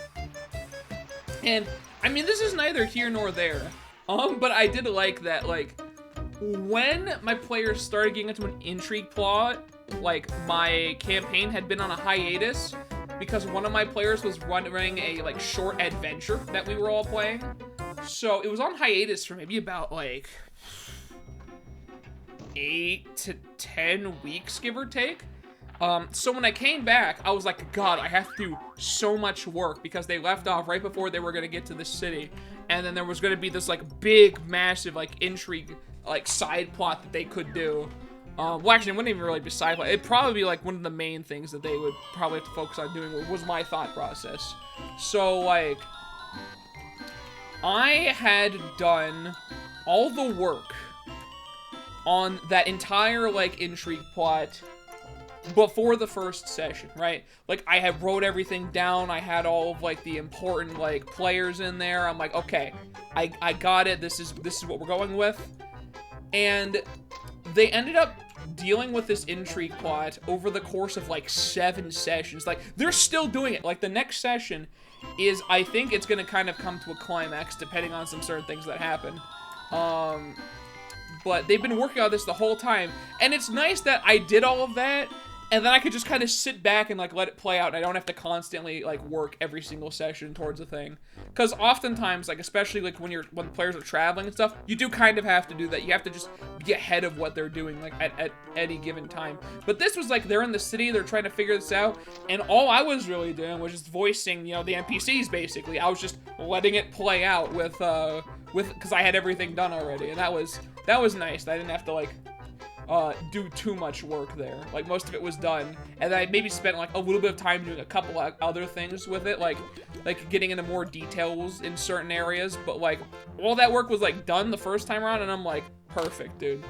And I mean this is neither here nor there. But I did like that like when my players started getting into an intrigue plot, like my campaign had been on a hiatus. Because one of my players was running a like short adventure that we were all playing. So it was on hiatus for maybe about like 8 to 10 weeks, give or take. So when I came back, I was like, God, I have to do so much work because they left off right before they were gonna get to the city. And then there was gonna be this like big, massive like intrigue, like side plot that they could do. Well, actually, it wouldn't even really be side plot. It'd probably be like one of the main things that they would probably have to focus on doing was my thought process. So, like, I had done all the work on that entire, like, intrigue plot before the first session, right? Like, I had wrote everything down. I had all of, like, the important, like, players in there. I'm like, okay, I got it. This is what we're going with. And they ended up dealing with this intrigue plot over the course of like 7 sessions. Like they're still doing it. Like the next session is, I think it's gonna kind of come to a climax depending on some certain things that happen. But they've been working on this the whole time, and it's nice that I did all of that, and then I could just kind of sit back and like let it play out, and I don't have to constantly like work every single session towards a thing. Because oftentimes, like especially like when the players are traveling and stuff, you do kind of have to do that. You have to just be ahead of what they're doing like at any given time. But this was like they're in the city, they're trying to figure this out, and all I was really doing was just voicing, you know, the NPCs basically. I was just letting it play out with because I had everything done already, and that was nice. I didn't have to like do too much work there. Like most of it was done, and I maybe spent like a little bit of time doing a couple of other things with it, like getting into more details in certain areas. But like all that work was like done the first time around, and I'm like, perfect, dude.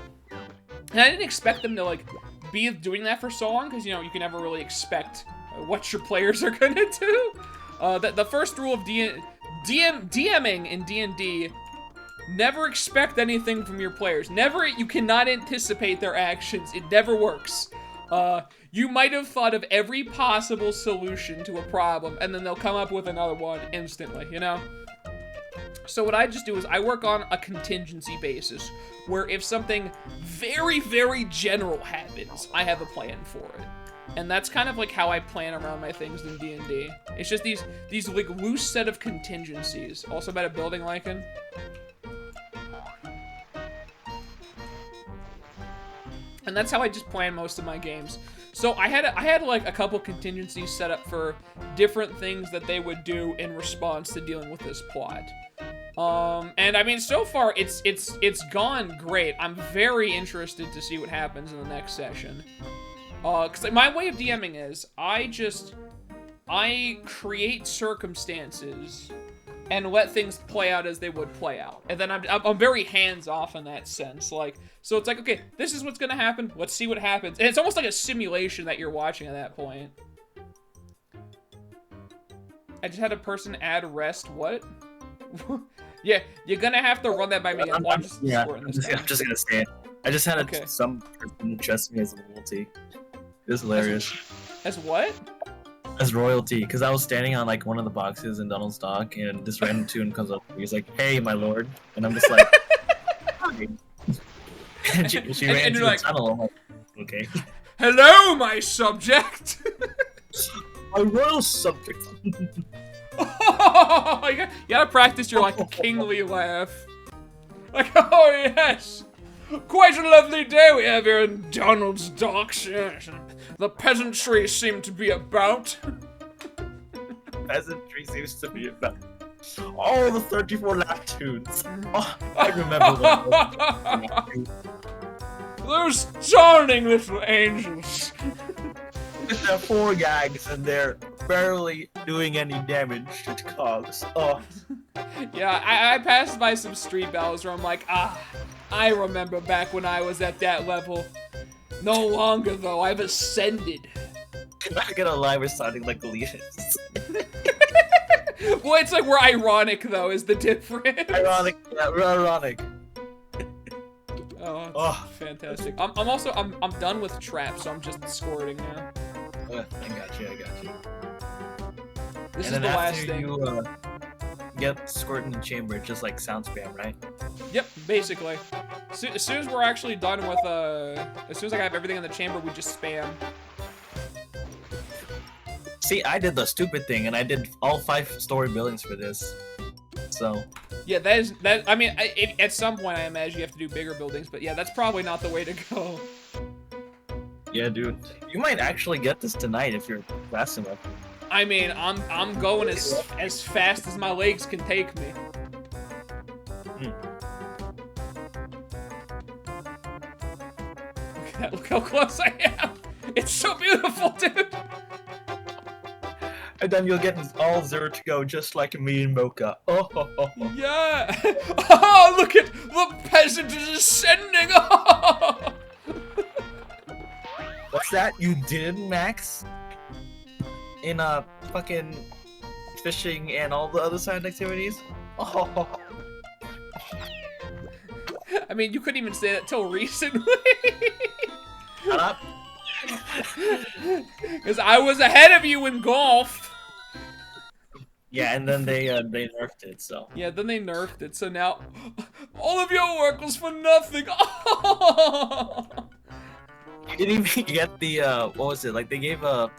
And I didn't expect them to like be doing that for so long, because you know you can never really expect what your players are gonna do. The first rule of DMing in D&D. Never expect anything from your players. You cannot anticipate their actions. It never works. You might have thought of every possible solution to a problem, and then they'll come up with another one instantly, you know? So what I just do is I work on a contingency basis, where if something very, very general happens, I have a plan for it. And that's kind of like how I plan around my things in D&D. It's just these like loose set of contingencies. Also about a building Lycan. And that's how I just plan most of my games. So I had like a couple contingencies set up for different things that they would do in response to dealing with this plot. And I mean, so far it's gone great. I'm very interested to see what happens in the next session. Cause like, my way of DMing is I create circumstances and let things play out as they would play out. And then I'm very hands-off in that sense. Like, so it's like, okay, this is what's gonna happen. Let's see what happens. And it's almost like a simulation that you're watching at that point. I just had a person add rest. What? Yeah, you're gonna have to run that by me. I'm just gonna say it. I just had some person trust me as royalty. It was hilarious. As what? As royalty, because I was standing on like one of the boxes in Donald's dock, and this random tune comes up. He's like, "Hey, my lord," and I'm just like, "Hi." And she ran into the tunnel. I'm like, "Okay." Hello, my subject. My royal subject. Oh, you gotta practice your like kingly laugh. Like, oh yes, quite a lovely day we have here in Donald's docks. Yes. The peasantry seem to be about. Peasantry seems to be about. Oh, the 34 laugh tunes. Oh, I remember those. Those darling little angels. With their 4 gags and they're barely doing any damage to cogs. Oh. Yeah, I passed by some street battles where I'm like, I remember back when I was at that level. No longer though, I've ascended. I'm not gonna lie, we're sounding like elitists. Well, it's like we're ironic though, is the difference. Ironic, yeah, we're ironic. Oh, fantastic. I'm done with traps, so I'm just squirting now. I got you. This and is the last thing. You get squirt in the chamber, it's just like sound spam, right? Yep, basically. As soon as we're actually done with, as soon as I have everything in the chamber, we just spam. See, I did the stupid thing, and I did all 5-story buildings for this. So. Yeah, I mean, at some point I imagine you have to do bigger buildings, but yeah, that's probably not the way to go. Yeah, dude. You might actually get this tonight if you're fast enough. I mean, I'm going as fast as my legs can take me. Look how close I am. It's so beautiful, dude. And then you'll get all 0 to go, just like me and Mocha. Oh. Yeah. Oh, look at the peasant is ascending. Oh. What's that you did, Max? In fucking fishing and all the other side activities? Oh. I mean, you couldn't even say that till recently. Shut up. Because I was ahead of you in golf. Yeah, and then they nerfed it, so. Yeah, then they nerfed it, so now all of your work was for nothing. Oh. You didn't even get the what was it? Like they gave a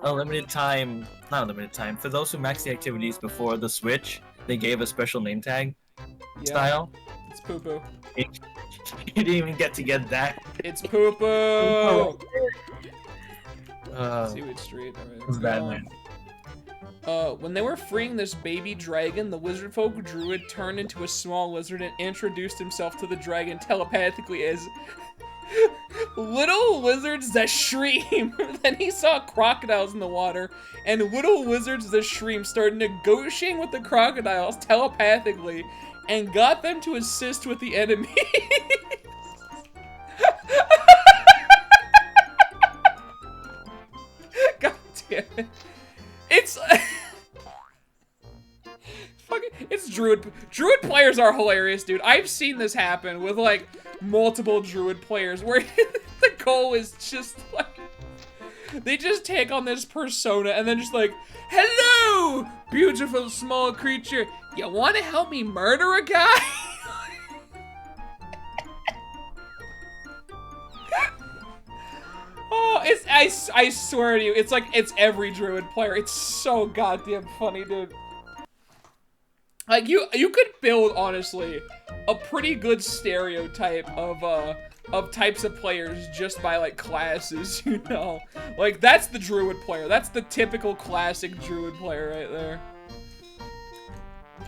limited time, not a limited time, for those who max the activities before the switch. They gave a special name tag style. It's poo poo. You didn't even get to get that. It's poo poo. Seaweed Street. Right, it was bad, man. When they were freeing this baby dragon, the lizard folk druid turned into a small lizard and introduced himself to the dragon telepathically as little lizards that shreem. Then he saw crocodiles in the water, and little lizards that shreem started negotiating with the crocodiles telepathically and got them to assist with the enemy. God damn it. It's it's druid players are hilarious, dude. I've seen this happen with like multiple druid players where the goal is just like they just take on this persona and then just like, hello, beautiful small creature, you want to help me murder a guy? Oh, I swear to you, it's like it's every druid player. It's so goddamn funny, dude. Like you could build honestly a pretty good stereotype of types of players just by like classes, you know? Like that's the druid player. That's the typical classic druid player right there.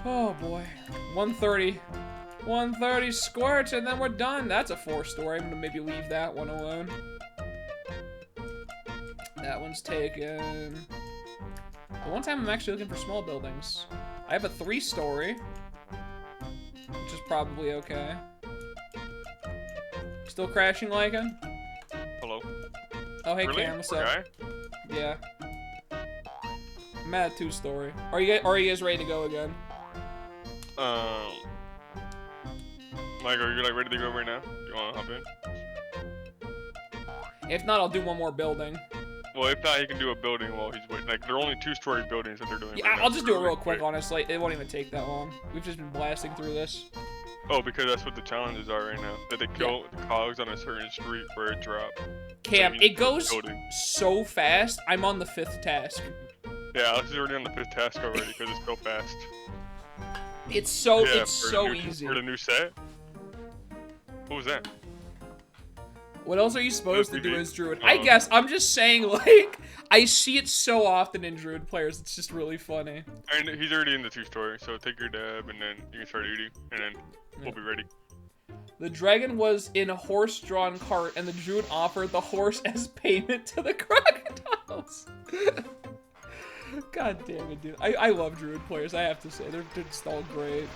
Oh boy. 130 squirts and then we're done. That's a 4-story. I'm gonna maybe leave that one alone. That one's taken. The one time I'm actually looking for small buildings. I have a 3-story, which is probably okay. Still crashing, Lycan? Hello. Oh, hey, Really? Cam, what's up? Okay. Yeah. I'm at a 2-story. Are you guys ready to go again? Mike, are you like ready to go right now? You wanna hop in? If not, I'll do one more building. Well, if not, he can do a building while he's waiting. Like, they're only 2-story buildings that they're doing. Yeah, right now. I'll just do it real quick, honestly. It won't even take that long. We've just been blasting through this. Oh, because that's what the challenges are right now. That they kill the cogs on a certain street for it drop. Cam, So it goes building. so fast. I'm on the 5th task. Yeah, Alex is already on the 5th task already because it's so fast. It's so Yeah, it's for the so new- easy. For the new set? What was that? What else are you supposed to do RPG? as Druid? I guess I'm just saying, like, I see it so often in Druid players. It's just really funny. And he's already in the 2-story, so take your dab and then you can start eating, and then we'll be ready. The dragon was in a horse-drawn cart, and the druid offered the horse as payment to the crocodiles. God damn it, dude. I love druid players, I have to say. They're just all great.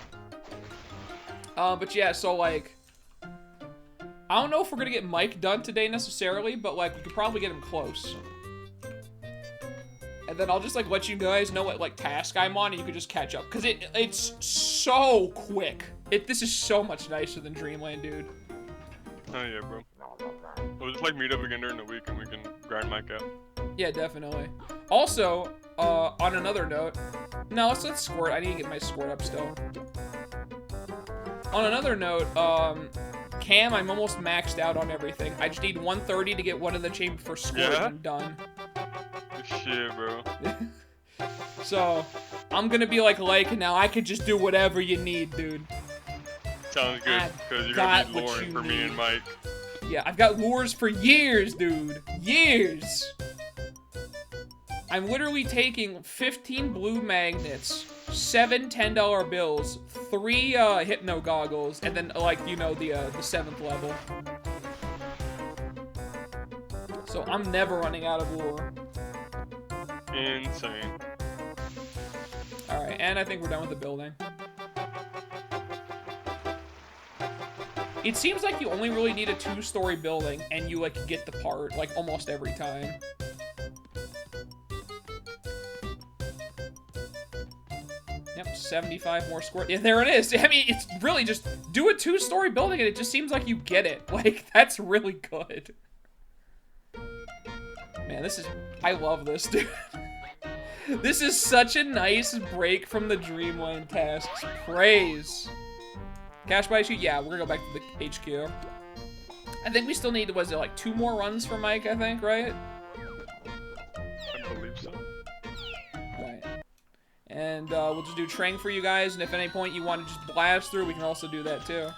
But yeah, so, like... I don't know if we're gonna get Mike done today, necessarily, but, like, we could probably get him close. And then I'll just, like, let you guys know what, like, task I'm on, and you can just catch up. Because it's so quick. This is so much nicer than Dreamland, dude. Oh, yeah, bro. We'll just, like, meet up again during the week, and we can grind Mike out. Yeah, definitely. Also, on another note... No, let's squirt. I need to get my squirt up still. On another note, Cam, I'm almost maxed out on everything. I just need 130 to get one of the chamber for squirt and done. Shit, bro. So, I'm gonna be like now. I could just do whatever you need, dude. Sounds good, because you're gonna need Lauren for me and Mike. Yeah, I've got lures for years, dude. Years! I'm literally taking 15 blue magnets, 7 $10 bills, 3 hypno goggles, and then, like, you know, the 7th level. So I'm never running out of lure. Insane. Alright, and I think we're done with the building. It seems like you only really need a 2-story building, and you, like, get the part, like, almost every time. Yep, 75 more square. Yeah, there it is. I mean, it's really just do a 2-story building, and it just seems like you get it. Like, that's really good. Man, this is... I love this, dude. This is such a nice break from the Dreamland tasks. Praise. Cash buy sheet? Yeah, we're gonna go back to the HQ. I think we still need, was it like 2 more runs for Mike, I think, right? I believe so. Right. And we'll just do train for you guys, and if at any point you want to just blast through, we can also do that too.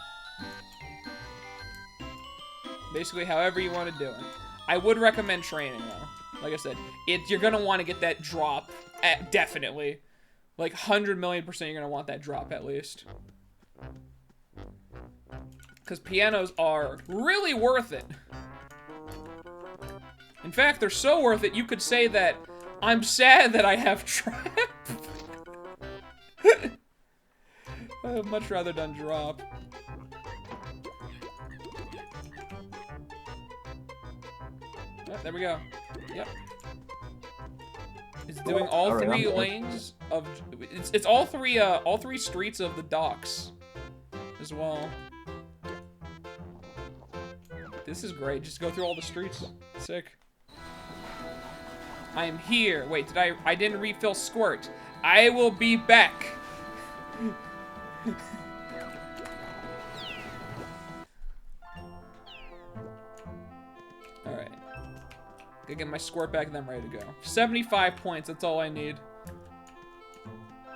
Basically, however you want to do it. I would recommend training, though. Like I said, you're gonna want to get that drop, definitely. Like, 100 million % you're gonna want that drop, at least. Because pianos are really worth it. In fact, they're so worth it, you could say that I'm sad that I have trap. I would much rather done drop. Oh, there we go. Yep. It's doing all 3 lanes of... It's all 3 streets of the docks as well. This is great. Just go through all the streets. Sick. I am here. Wait, I didn't refill squirt. I will be back. Alright. Gotta get my squirt back and then I'm ready to go. 75 points, that's all I need.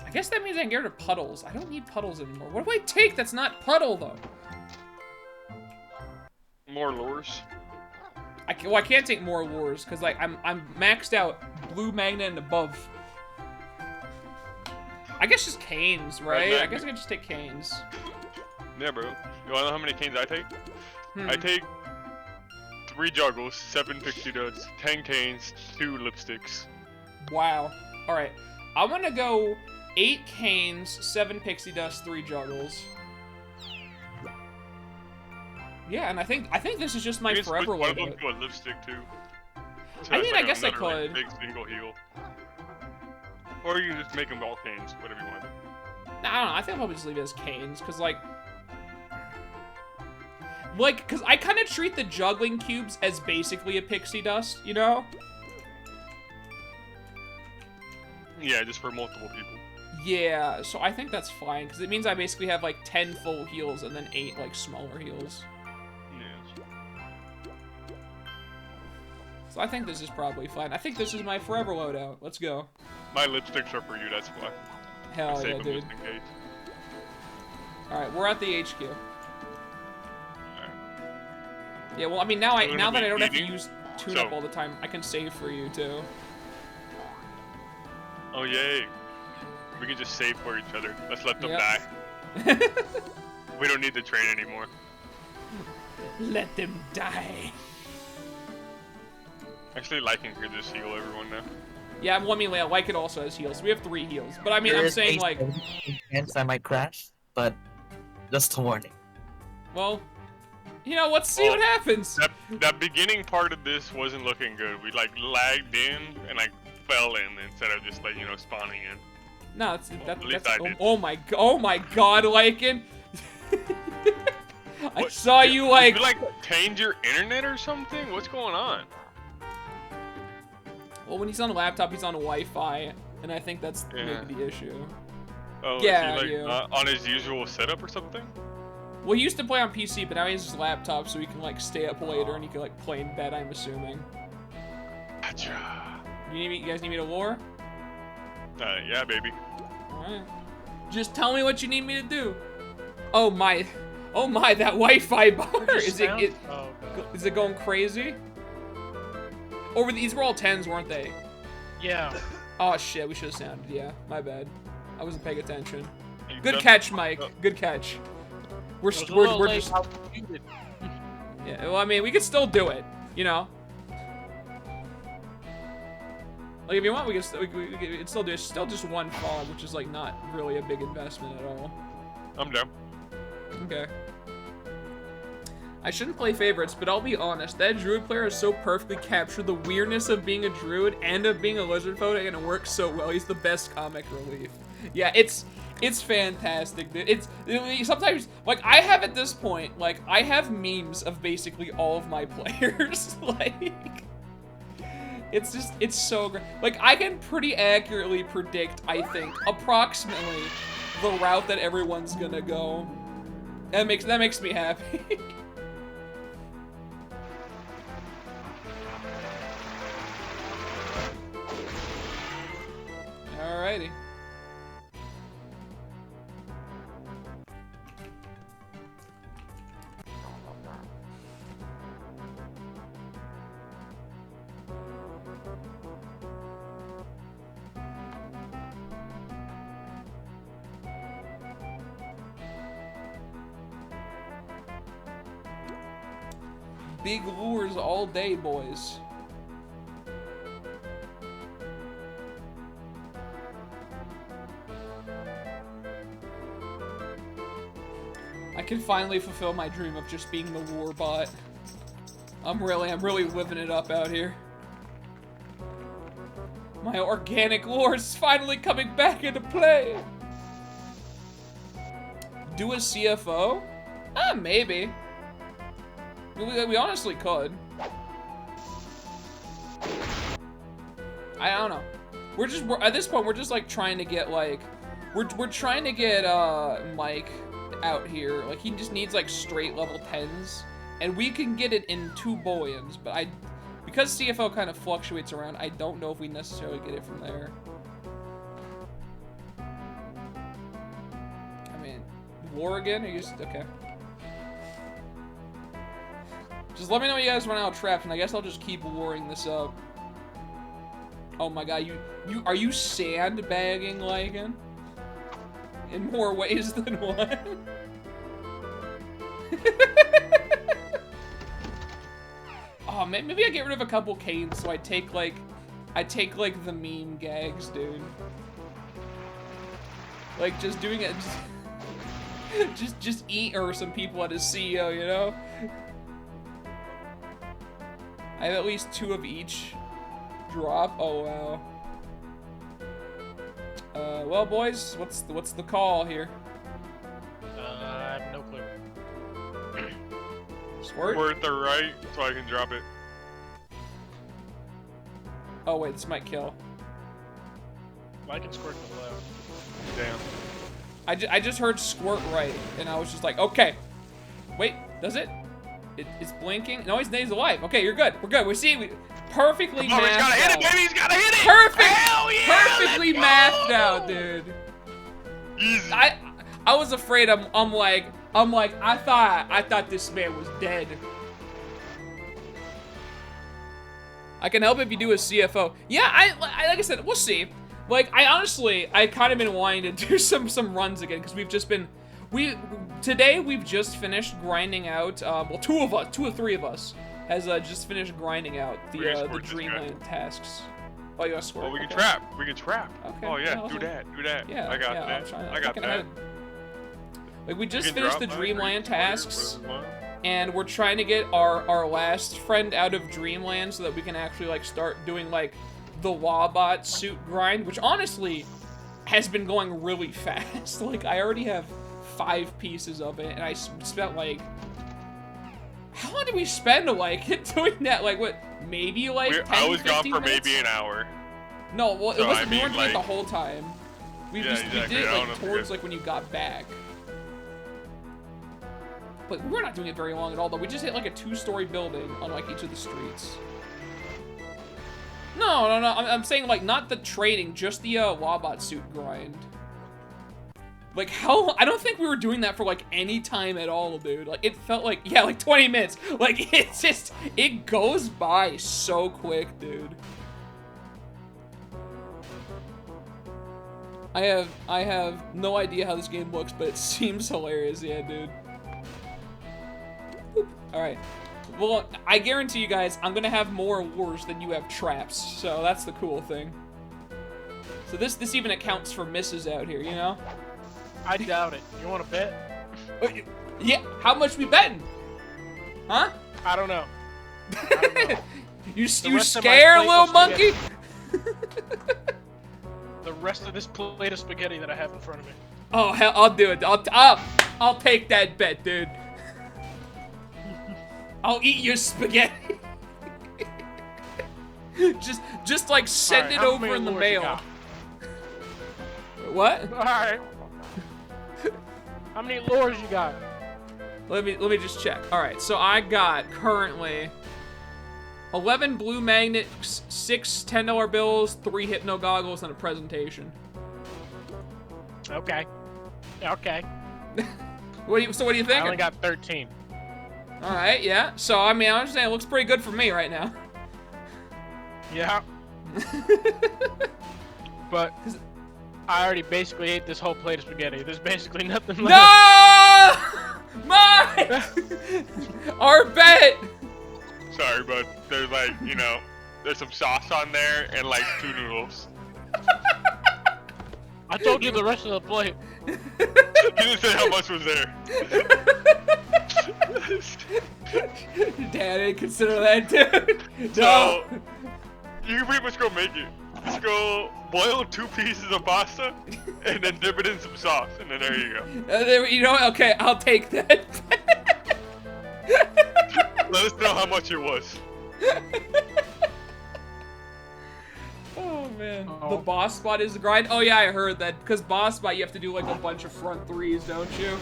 I guess that means I can get rid of puddles. I don't need puddles anymore. What do I take that's not puddle, though? More lures. Well, I can't take more lures because like I'm maxed out blue magnet and above. I guess just canes, right? I guess I can just take canes. Yeah, bro. You wanna know how many canes I take? I take 3 juggles, 7 pixie duds, 10 canes, 2 lipsticks. Wow. All right, I'm gonna go 8 canes, 7 pixie dust, 3 juggles. Yeah, and I think this is just my forever one of loadout. them to a lipstick too. So I mean, like I guess I another, could. Like, big single heal. Or you can just make them all canes, whatever you want. Nah, I don't know. I think I'll probably just leave it as canes, because like, because I kind of treat the juggling cubes as basically a pixie dust, you know? Yeah, just for multiple people. Yeah, so I think that's fine, because it means I basically have like 10 full heals and then 8 like smaller heals. So I think this is probably fine. I think this is my forever loadout. Let's go. My lipsticks are for you, that's why. Hell yeah, dude. Alright, we're at the HQ. Alright. Yeah, well, I mean, now that I don't have to eating, use tune-up all the time, I can save for you, too. Oh, yay. We can just save for each other. Let's let them Yep. die. We don't need to train anymore. Let them die. Actually, liking could just heal everyone now. Yeah, well, I mean, like it also has heals. We have 3 heals. But I mean, I'm saying, like... chance I might crash, but just a warning. Well, you know, let's see what happens. That beginning part of this wasn't looking good. We, like, lagged in and, like, fell in instead of just, like, you know, spawning in. No, At least I did. oh my god, Lycan. I saw you, like... Did you, like, change your internet or something? What's going on? Well, when he's on a laptop, he's on Wi-Fi, and I think that's maybe the issue. Oh, yeah, is he, like, not on his usual setup or something? Well, he used to play on PC, but now he has his laptop, so he can, like, stay up later, and he can, like, play in bed, I'm assuming. Gotcha. You guys need me to lure? Yeah, baby. Alright. Just tell me what you need me to do. Oh my, that Wi-Fi bar! Is it going crazy? These were all 10s, weren't they? Yeah. Oh shit, we should have sounded. Yeah, my bad. I wasn't paying attention. Good catch, Mike. Good catch. We're just. Yeah. Well, I mean, we could still do it. You know. Like if you want, we can still do it. Still just 1 fog, which is like not really a big investment at all. I'm down. Okay. I shouldn't play favorites, but I'll be honest, that druid player has so perfectly captured the weirdness of being a druid and of being a lizard folk, and it works so well. He's the best comic relief. Yeah, it's fantastic, dude. Sometimes, like, I have at this point, like, I have memes of basically all of my players. Like, it's so great. Like, I can pretty accurately predict, I think, approximately the route that everyone's gonna go. That makes me happy. Alrighty. Big lures all day, boys. I can finally fulfill my dream of just being the lure bot. I'm really living it up out here. My organic lure is finally coming back into play. Do a CFO? Maybe. We honestly could. I don't know. At this point, we're just like trying to get like, we're trying to get Mike out here. Like, he just needs like straight level 10s, and we can get it in 2 bullions, but because CFO kind of fluctuates around, I don't know if we necessarily get it from there. I mean, war again? Are you just okay? Just let me know when you guys run out of traps, and I guess I'll just keep luring this up. Oh my god, are you sandbagging, Lycan? In more ways than one? Oh man, maybe I get rid of a couple canes so I take like the meme gags, dude. Like just doing it just eat or some people at his CEO, you know? I have at least 2 of each drop. Oh wow. Well, boys, what's the call here? I have no clue. Squirt? Squirt the right so I can drop it. Oh wait, this might kill. I can squirt to the left. Damn. I just heard squirt right, and I was just like, okay. Wait, does it? It's blinking. No, he's alive. Okay, you're good. We're good. We perfectly mathed out. He's gotta hit it, baby! He's gotta hit it! Hell yeah! Perfectly mathed out, dude. Easy. I was afraid. I'm like I thought this man was dead. I can help if you do a CFO. Yeah, I like I said, we'll see. Like I kind of been wanting to do some runs again because we've just been today we've just finished grinding out. Well, two or three of us has just finished grinding out the Dreamland tasks. Oh, you got squirt. Oh, we can okay. trap. We can trap. Okay. Oh yeah, awesome. do that. Yeah, I got yeah, that. I got that. Like we just You can finished drop the mine, Dreamland or you can tasks, order one. and we're trying to get our last friend out of Dreamland so that we can actually like start doing like the Wabot suit grind, which honestly has been going really fast. Like I already have 5 pieces of it, and I spent like, how long did we spend like doing that? Like what? Maybe like 10, I was gone 15 for minutes? maybe an hour. No, well, So, it wasn't. I we mean, weren't doing it the like- whole time. We Yeah, just exactly. we did it I don't like know. towards like when you got back. But we're not doing it very long at all, though. We just hit like a 2-story building on like each of the streets. No. I'm saying like not the trading, just the Wabot suit grind. Like how? I don't think we were doing that for like any time at all, dude. Like it felt like, yeah, like 20 minutes. Like it's just, it goes by so quick, dude. I have no idea how this game looks, but it seems hilarious, yeah, dude. Alright. Well, I guarantee you guys, I'm gonna have more wars than you have traps, so that's the cool thing. So this even accounts for misses out here, you know? I doubt it. You want to bet? Yeah, how much we betting? Huh? I don't know. I don't know. You rest of my scare, plate little was monkey? The rest of this plate of spaghetti that I have in front of me. Oh, hell, I'll do it. I'll take that bet, dude. I'll eat your spaghetti. just like send Alright, it how over many in the lures you mail. got? What? Alright. How many lures you got? Let me just check. All right, so I got currently 11 blue magnets, 6 $10 bills, 3 hypno goggles, and a presentation. Okay. Okay. What do you I only think? got 13. All right, yeah. So I mean, I'm just saying, it looks pretty good for me right now. Yeah. But I already basically ate this whole plate of spaghetti. There's basically nothing left. No! Mine! Our bet! Sorry, but there's like, you know, there's some sauce on there and like 2 noodles. I told you the rest of the plate. You didn't say how much was there. Damn, I didn't consider that, dude. No. So, you can pretty much go make it. Just go boil 2 pieces of pasta and then dip it in some sauce, and then there you go. You know what? Okay, I'll take that. Let us know how much it was. Oh man, Oh. the boss spot is the grind. Oh yeah, I heard that. Because boss spot, you have to do like a bunch of front threes, don't you?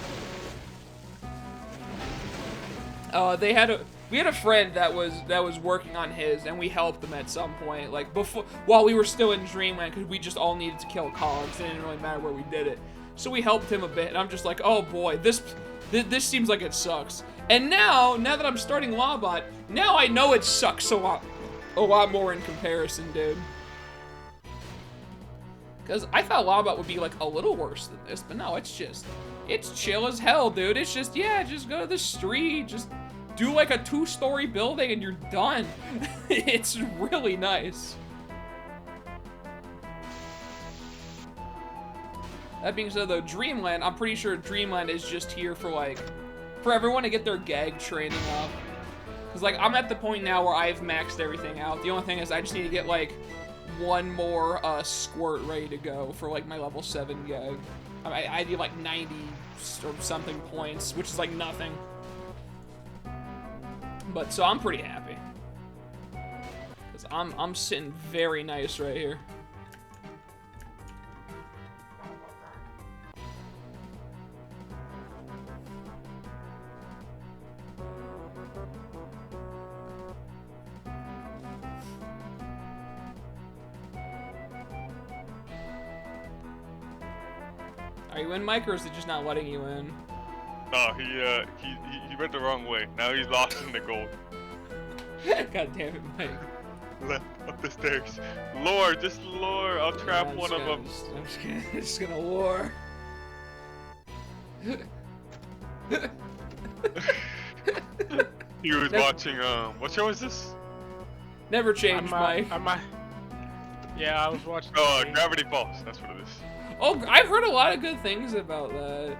We had a friend that was working on his, and we helped him at some point, like while we were still in Dreamland, because we just all needed to kill cogs. It didn't really matter where we did it. So we helped him a bit, and I'm just like, oh boy, this seems like it sucks. And now that I'm starting Wabot, now I know it sucks a lot more in comparison, dude. Because I thought Wabot would be like a little worse than this, but no, it's chill as hell, dude. It's just, yeah, just go to the street, just do like a 2-story building and you're done. It's really nice. That being said, though, Dreamland, I'm pretty sure Dreamland is just here for everyone to get their gag training up. Because, like, I'm at the point now where I've maxed everything out. The only thing is I just need to get, like, one more squirt ready to go for, like, my level 7 gag. I need, like, 90 or something points, which is, like, nothing. But, so I'm pretty happy. Because I'm sitting very nice right here. Are you in, Mike, or is it just not letting you in? No, he went the wrong way. Now he's lost in the gold. God damn it, Mike. Left up the stairs. Lure, just lure. I'll trap I'm one just of gonna- them. I'm just gonna lure. He was watching, what show is this? Never change, Mike. Yeah, I was watching. Oh, Gravity Falls. That's what it is. Oh, I've heard a lot of good things about that.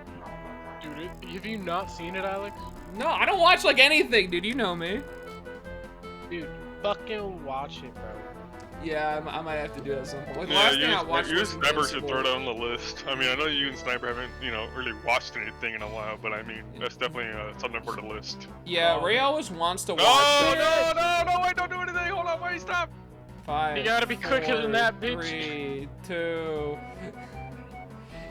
Dude, have you not seen it, Alex? No, I don't watch like anything, dude. You know me. Dude, fucking watch it, bro. Yeah, I might have to do that at some point. Like, the Yeah, last thing I watched you and was Sniper should Invincible. throw that on the list. I mean, I know you and Sniper haven't, really watched anything in a while, but I mean, that's definitely something for the list. Yeah, Ray always wants to watch No, that. no, wait, don't do anything. Hold on, wait, stop. 5, You gotta be quicker than that, bitch. 3, 2.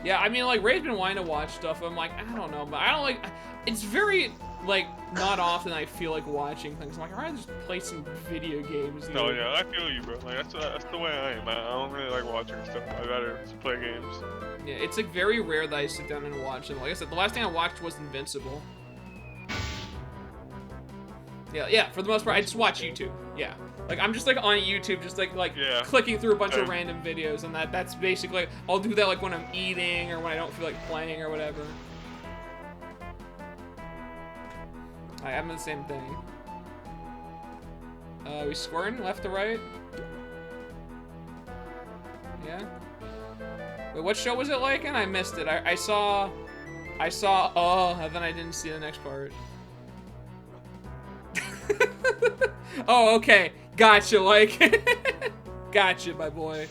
Yeah, I mean, like, Ray's been wanting to watch stuff. I'm like, I don't know, but I don't like. It's very, like, not often I feel like watching things. I'm like, I'd rather just play some video games. Dude. No, yeah, I feel you, bro. Like, that's the way I am. I don't really like watching stuff. I'd rather just play games. Yeah, it's like very rare that I sit down and watch them. Like I said, the last thing I watched was Invincible. Yeah, for the most part, I just watch YouTube. Yeah. Like, I'm just, like, on YouTube, just, like Yeah. clicking through a bunch of Same. random videos, and that's basically, I'll do that, like, when I'm eating, or when I don't feel like playing, or whatever. I'm the same thing. We scoring left to right? Yeah? Wait, what show was it like? And I missed it. I saw, and then I didn't see the next part. Oh, okay. Gotcha, like. Gotcha, my boy.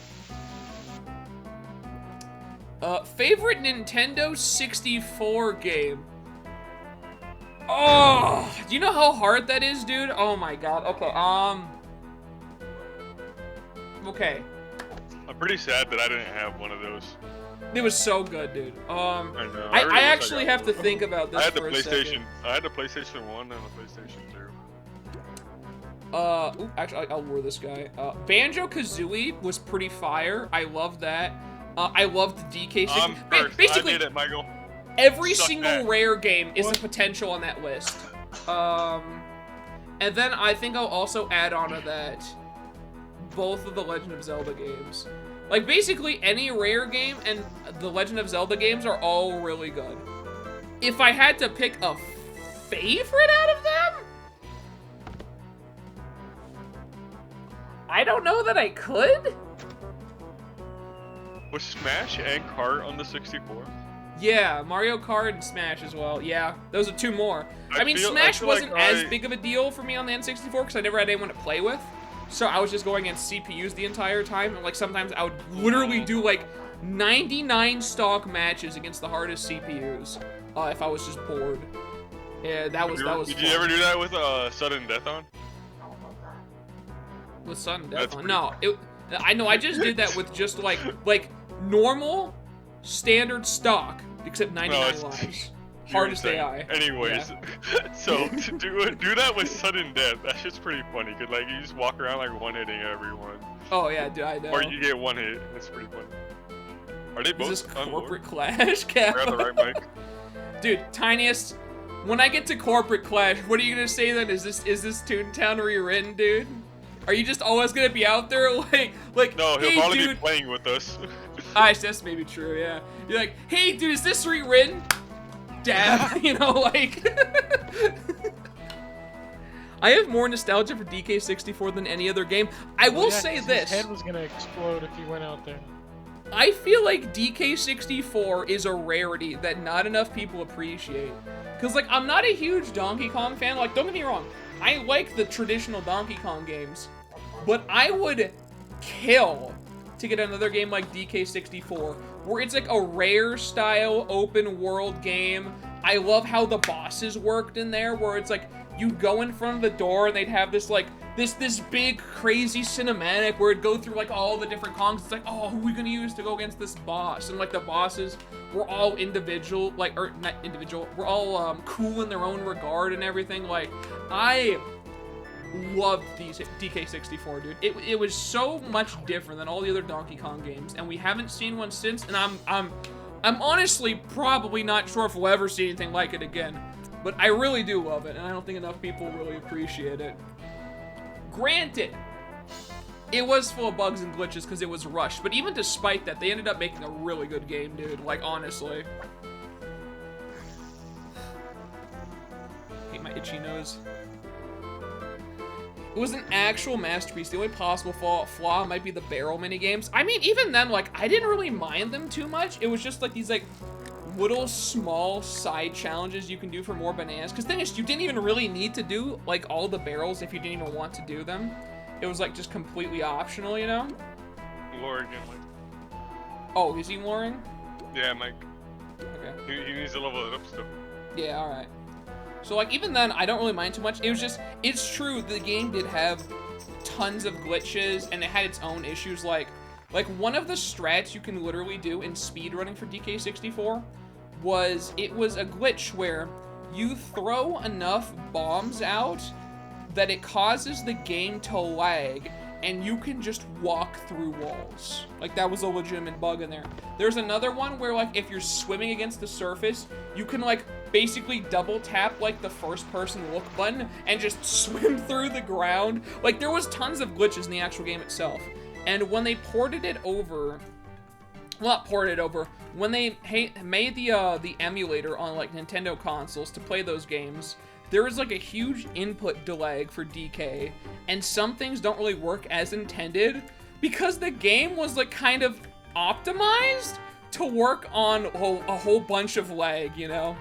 Favorite Nintendo 64 game? Oh, do you know how hard that is, dude? Oh my god. Okay, I'm pretty sad that I didn't have one of those. It was so good, dude. I know. I really wish actually got have to one. think about this I had the for a PlayStation. second. I had the PlayStation 1 and the PlayStation 2. Actually, I'll lure this guy. Banjo-Kazooie was pretty fire. I loved that. I loved DK6. Basically, I did it, Michael. every Suck single that. rare game is a potential on that list. And then I think I'll also add on to that both of the Legend of Zelda games. Like, basically, any rare game and the Legend of Zelda games are all really good. If I had to pick a favorite out of them, I don't know that I could. Was Smash and Kart on the 64? Yeah, Mario Kart and Smash as well. Yeah, those are two more. I mean, I Smash feel wasn't like as big of a deal for me on the N64 because I never had anyone to play with. So I was just going against CPUs the entire time. And, like, sometimes I would literally do, like, 99 stock matches against the hardest CPUs if I was just bored. Yeah, that was Did you ever do that with Sudden Death on? with Sudden That's Death on. pretty No, I know. I just did that with just like normal, standard stock, except 99 it's- lives. You know what Hardest I'm saying? AI. Anyways, so to do that with Sudden Death, that's just pretty funny. Cause like you just walk around like one hitting everyone, Oh yeah, dude, I know. or you get one hit. That's pretty funny. Are they Is both this on board? corporate clash, Cap? Grab the right mic. Dude, Tiniest. When I get to corporate clash, what are you gonna say then? Is this Toontown rewritten, dude? Are you just always gonna be out there like? No, he'll hey, probably dude. be playing with us. That's maybe true. Yeah. You're like, hey, dude, is this rewritten? Dab, you know, like. I have more nostalgia for DK64 than any other game. I will say His this. head was gonna explode if he went out there. I feel like DK64 is a rarity that not enough people appreciate. Cause like, I'm not a huge Donkey Kong fan. Like, don't get me wrong. I like the traditional Donkey Kong games. But I would kill to get another game like DK64, where it's like a rare style open world game. I love how the bosses worked in there, where it's like, you'd go in front of the door and they'd have this like, this big crazy cinematic where it'd go through like all the different Kongs. It's like, oh, who are we gonna use to go against this boss? And like the bosses were all individual, like, or not individual, we're all cool in their own regard and everything. Like, I loved these DK64, dude. It was so much different than all the other Donkey Kong games, and we haven't seen one since. And I'm honestly probably not sure if we'll ever see anything like it again. But I really do love it, and I don't think enough people really appreciate it. Granted, it was full of bugs and glitches because it was rushed, but even despite that, they ended up making a really good game, dude. Like, honestly. itchy nose. It was an actual masterpiece. The only possible flaw might be the barrel minigames. I mean, even then, like, I didn't really mind them too much. It was just, like, these, like, little small side challenges you can do for more bananas. Because the thing is, you didn't even really need to do, like, all the barrels if you didn't even want to do them. It was, like, just completely optional, you know? Lore again, Mike. Oh, is he luring? Yeah, Mike. Okay. He needs to level it up still. Yeah, alright. So, like, even then, I don't really mind too much. It was just, it's true, the game did have tons of glitches, and it had its own issues, like one of the strats you can literally do in speedrunning for DK64 was, it was a glitch where you throw enough bombs out that it causes the game to lag, and you can just walk through walls. Like, that was a legitimate bug in there. There's another one where, like, if you're swimming against the surface, you can, like, basically double tap, like, the first person look button and just swim through the ground. Like, there was tons of glitches in the actual game itself. And when they ported it over, well, not ported it over, when they made the emulator on, like, Nintendo consoles to play those games, there is, like, a huge input delay for DK, and some things don't really work as intended because the game was, like, kind of optimized to work on a whole bunch of lag, you know?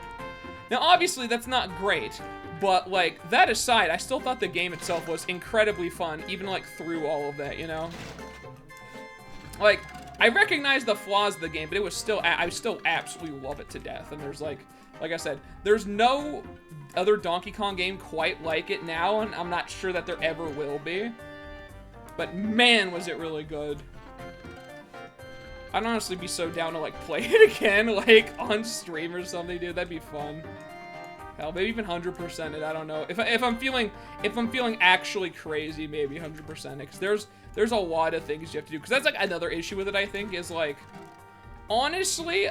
Now, obviously, that's not great, but, like, that aside, I still thought the game itself was incredibly fun, even, like, through all of that, you know? Like, I recognize the flaws of the game, but it was still, I still absolutely love it to death, and there's, like I said, there's no other Donkey Kong game quite like it now, and I'm not sure that there ever will be. But man, was it really good. I'd honestly be so down to, like, play it again, like, on stream or something, dude. That'd be fun. Hell, maybe even 100% it. I don't know. If I'm feeling actually crazy, maybe 100% it. Because there's a lot of things you have to do. Because that's, like, another issue with it, I think, is, like, honestly,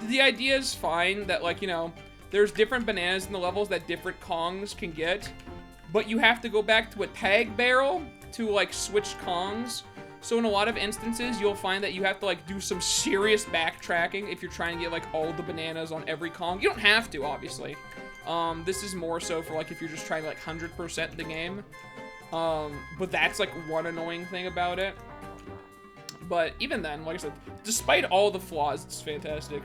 the idea is fine that, like, you know, there's different bananas in the levels that different Kongs can get, but you have to go back to a tag barrel to, like, switch Kongs. So in a lot of instances, you'll find that you have to, like, do some serious backtracking if you're trying to get, like, all the bananas on every Kong. You don't have to, obviously. This is more so for, like, if you're just trying to, like, 100% the game. But that's, like, one annoying thing about it. But even then, like I said, despite all the flaws, it's fantastic.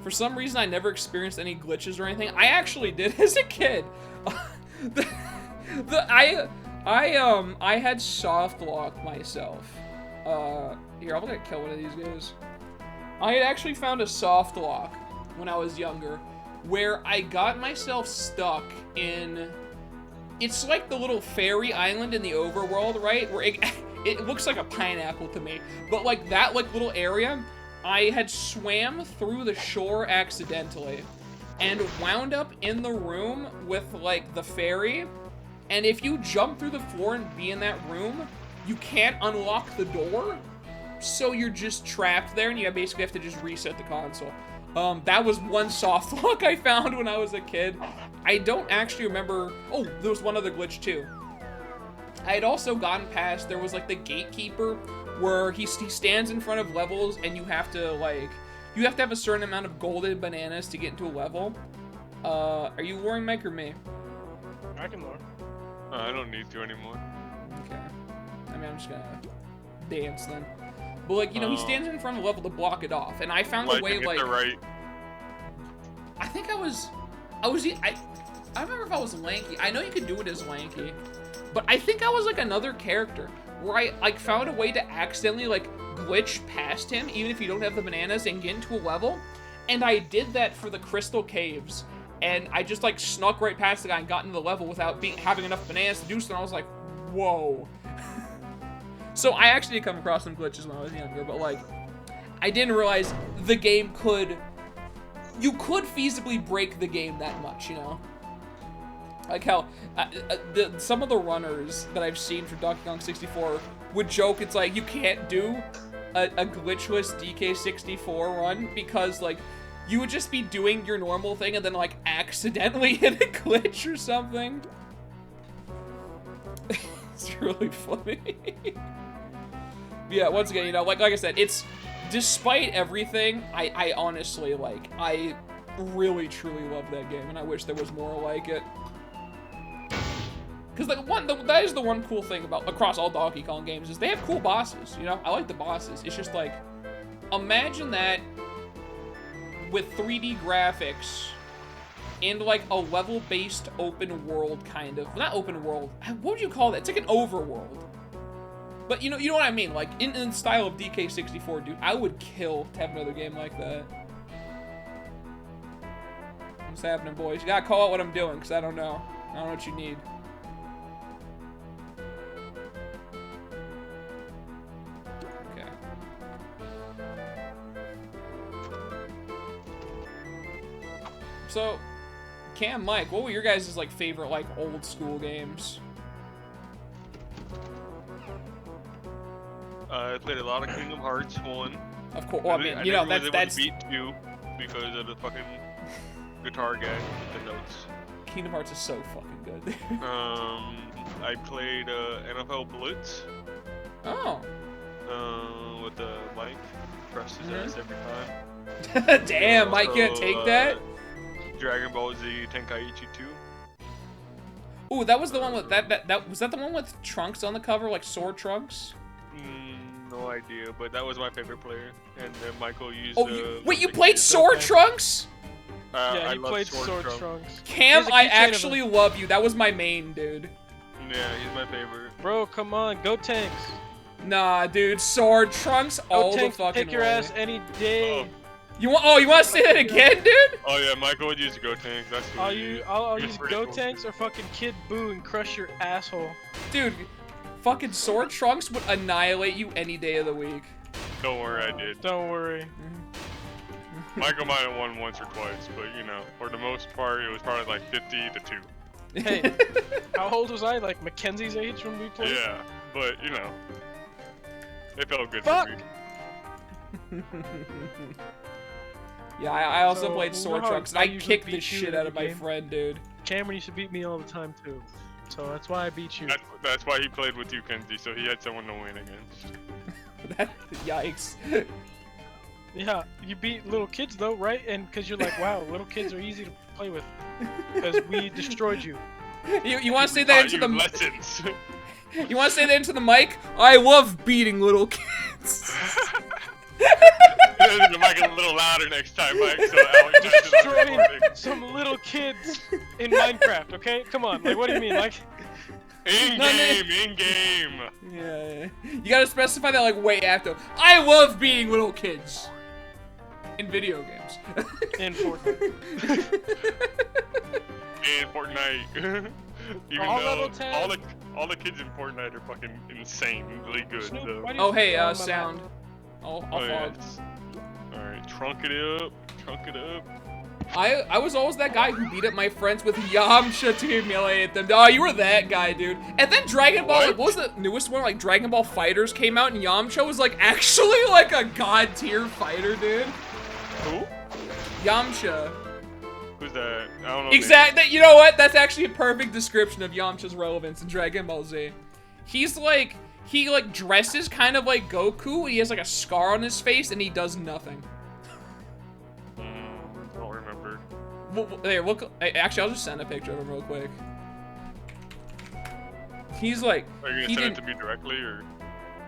For some reason, I never experienced any glitches or anything. I actually did as a kid. I had soft lock myself. Here, I'm gonna kill one of these guys. I had actually found a soft lock when I was younger, where I got myself stuck in. It's like the little fairy island in the overworld, right? Where it looks like a pineapple to me, but like that, like little area. I had swam through the shore accidentally and wound up in the room with, like, the fairy. And if you jump through the floor and be in that room, you can't unlock the door. So you're just trapped there, and you basically have to just reset the console. That was one soft lock I found when I was a kid. I don't actually remember. Oh, there was one other glitch too. I had also gotten past, there was, like, the gatekeeper, where he stands in front of levels, and you have to, like, you have to have a certain amount of golden bananas to get into a level. Are you luring Mike or me? I can lure. I don't need to anymore. Okay. I mean, I'm just gonna dance then. But, like, you know, he stands in front of the level to block it off, and I found a way, like... Right. I think I remember if I was Lanky. I know you could do it as Lanky. But I think I was, like, another character, where I, like, found a way to accidentally, like, glitch past him, even if you don't have the bananas, and get into a level. And I did that for the Crystal Caves. And I just, like, snuck right past the guy and got into the level without having enough bananas to do so. And I was like, whoa. So I actually did come across some glitches when I was younger, but, like, I didn't realize the game you could feasibly break the game that much, you know? Like how some of the runners that I've seen for Donkey Kong 64 would joke it's like you can't do a glitchless DK64 run because, like, you would just be doing your normal thing and then, like, accidentally hit a glitch or something. It's really funny. Yeah, once again, you know, like I said, it's, despite everything, I honestly, like, I really truly love that game, and I wish there was more like it. Because that is the one cool thing about across all Donkey Kong games is they have cool bosses. You know, I like the bosses. It's just like, imagine that with 3D graphics and like a level-based open world kind of, not open world. What would you call that? It's like an overworld. But you know what I mean? Like in the style of DK64, dude. I would kill to have another game like that. What's happening, boys? You gotta call out what I'm doing, because I don't know. I don't know what you need. Okay. So, Cam, Mike, what were your guys' like favorite like old school games? I played a lot of Kingdom Hearts 1. Of course, well, I mean, you know, that's beat 2 because of the fucking guitar guy with the notes. Kingdom Hearts is so fucking good. I played NFL Blitz. Oh. With the mic. Pressed his ass every time. Damn, Mike can't take that? Dragon Ball Z Tenkaichi 2. Ooh, that was the one with that was that the one with Trunks on the cover, like Sword Trunks? No idea, but that was my favorite player. And then Michael used. Oh, wait, you played Sword Trunks? Yeah, he I played Sword Trunks. Cam, I actually love you. That was my main, dude. Yeah, he's my favorite. Bro, come on, go Tanks. Nah, dude, Sword Trunks all the fucking Take your way. ass any day. Oh. You want to say that again, dude? Oh yeah, Michael would use Go Tanks. That's who I'll he use used. I'll He's use pretty Go cool. Tanks or fucking Kid Boo and crush your asshole. Dude, fucking Sword Trunks would annihilate you any day of the week. Don't worry, I did. Don't worry. Michael might have won once or twice, but you know, for the most part, it was probably like 50 to 2. Hey, how old was I? Like Mackenzie's age when we played? Yeah, but you know, it felt good Fuck! for me. Yeah, I also So, played you Sword know how Trunks, and I I usually kicked the beat you shit in out the of my game? friend, dude. Cameron used to beat me all the time too. So that's why I beat you. That's why he played with you, Kenzie, so he had someone to win against. Yikes. Yeah, you beat little kids though, right? And because you're like, wow, little kids are easy to play with. Because we destroyed you. You want to say that into the lessons. You want to say that into the mic? I love beating little kids. The mic a little louder next time, Mike. So Alex Destroying some little kids in Minecraft, okay? Come on, like what do you mean, like? In game. Yeah. You gotta specify that like way after. I love beating little kids. In video games. In Fortnite. In Fortnite. Even All though level 10. all the kids in Fortnite are fucking insanely good. Snoop, So. why do you Oh hey, fall on my sound. lap? I'll Oh, fog. yes. Alright, trunk it up. I was always that guy who beat up my friends with Yamcha to humiliate them. Oh, you were that guy, dude. And then Dragon Ball, like, what was the newest one? Like Dragon Ball Fighters came out, and Yamcha was like actually like a god tier fighter, dude. Who? Yamcha. Who's that? I don't know. Exactly. You know what? That's actually a perfect description of Yamcha's relevance in Dragon Ball Z. He's like, he like dresses kind of like Goku. He has like a scar on his face, and he does nothing. I don't remember. Here, look. Actually, I'll just send a picture of him real quick. He's like. Are you he gonna send it didn't- to me directly or?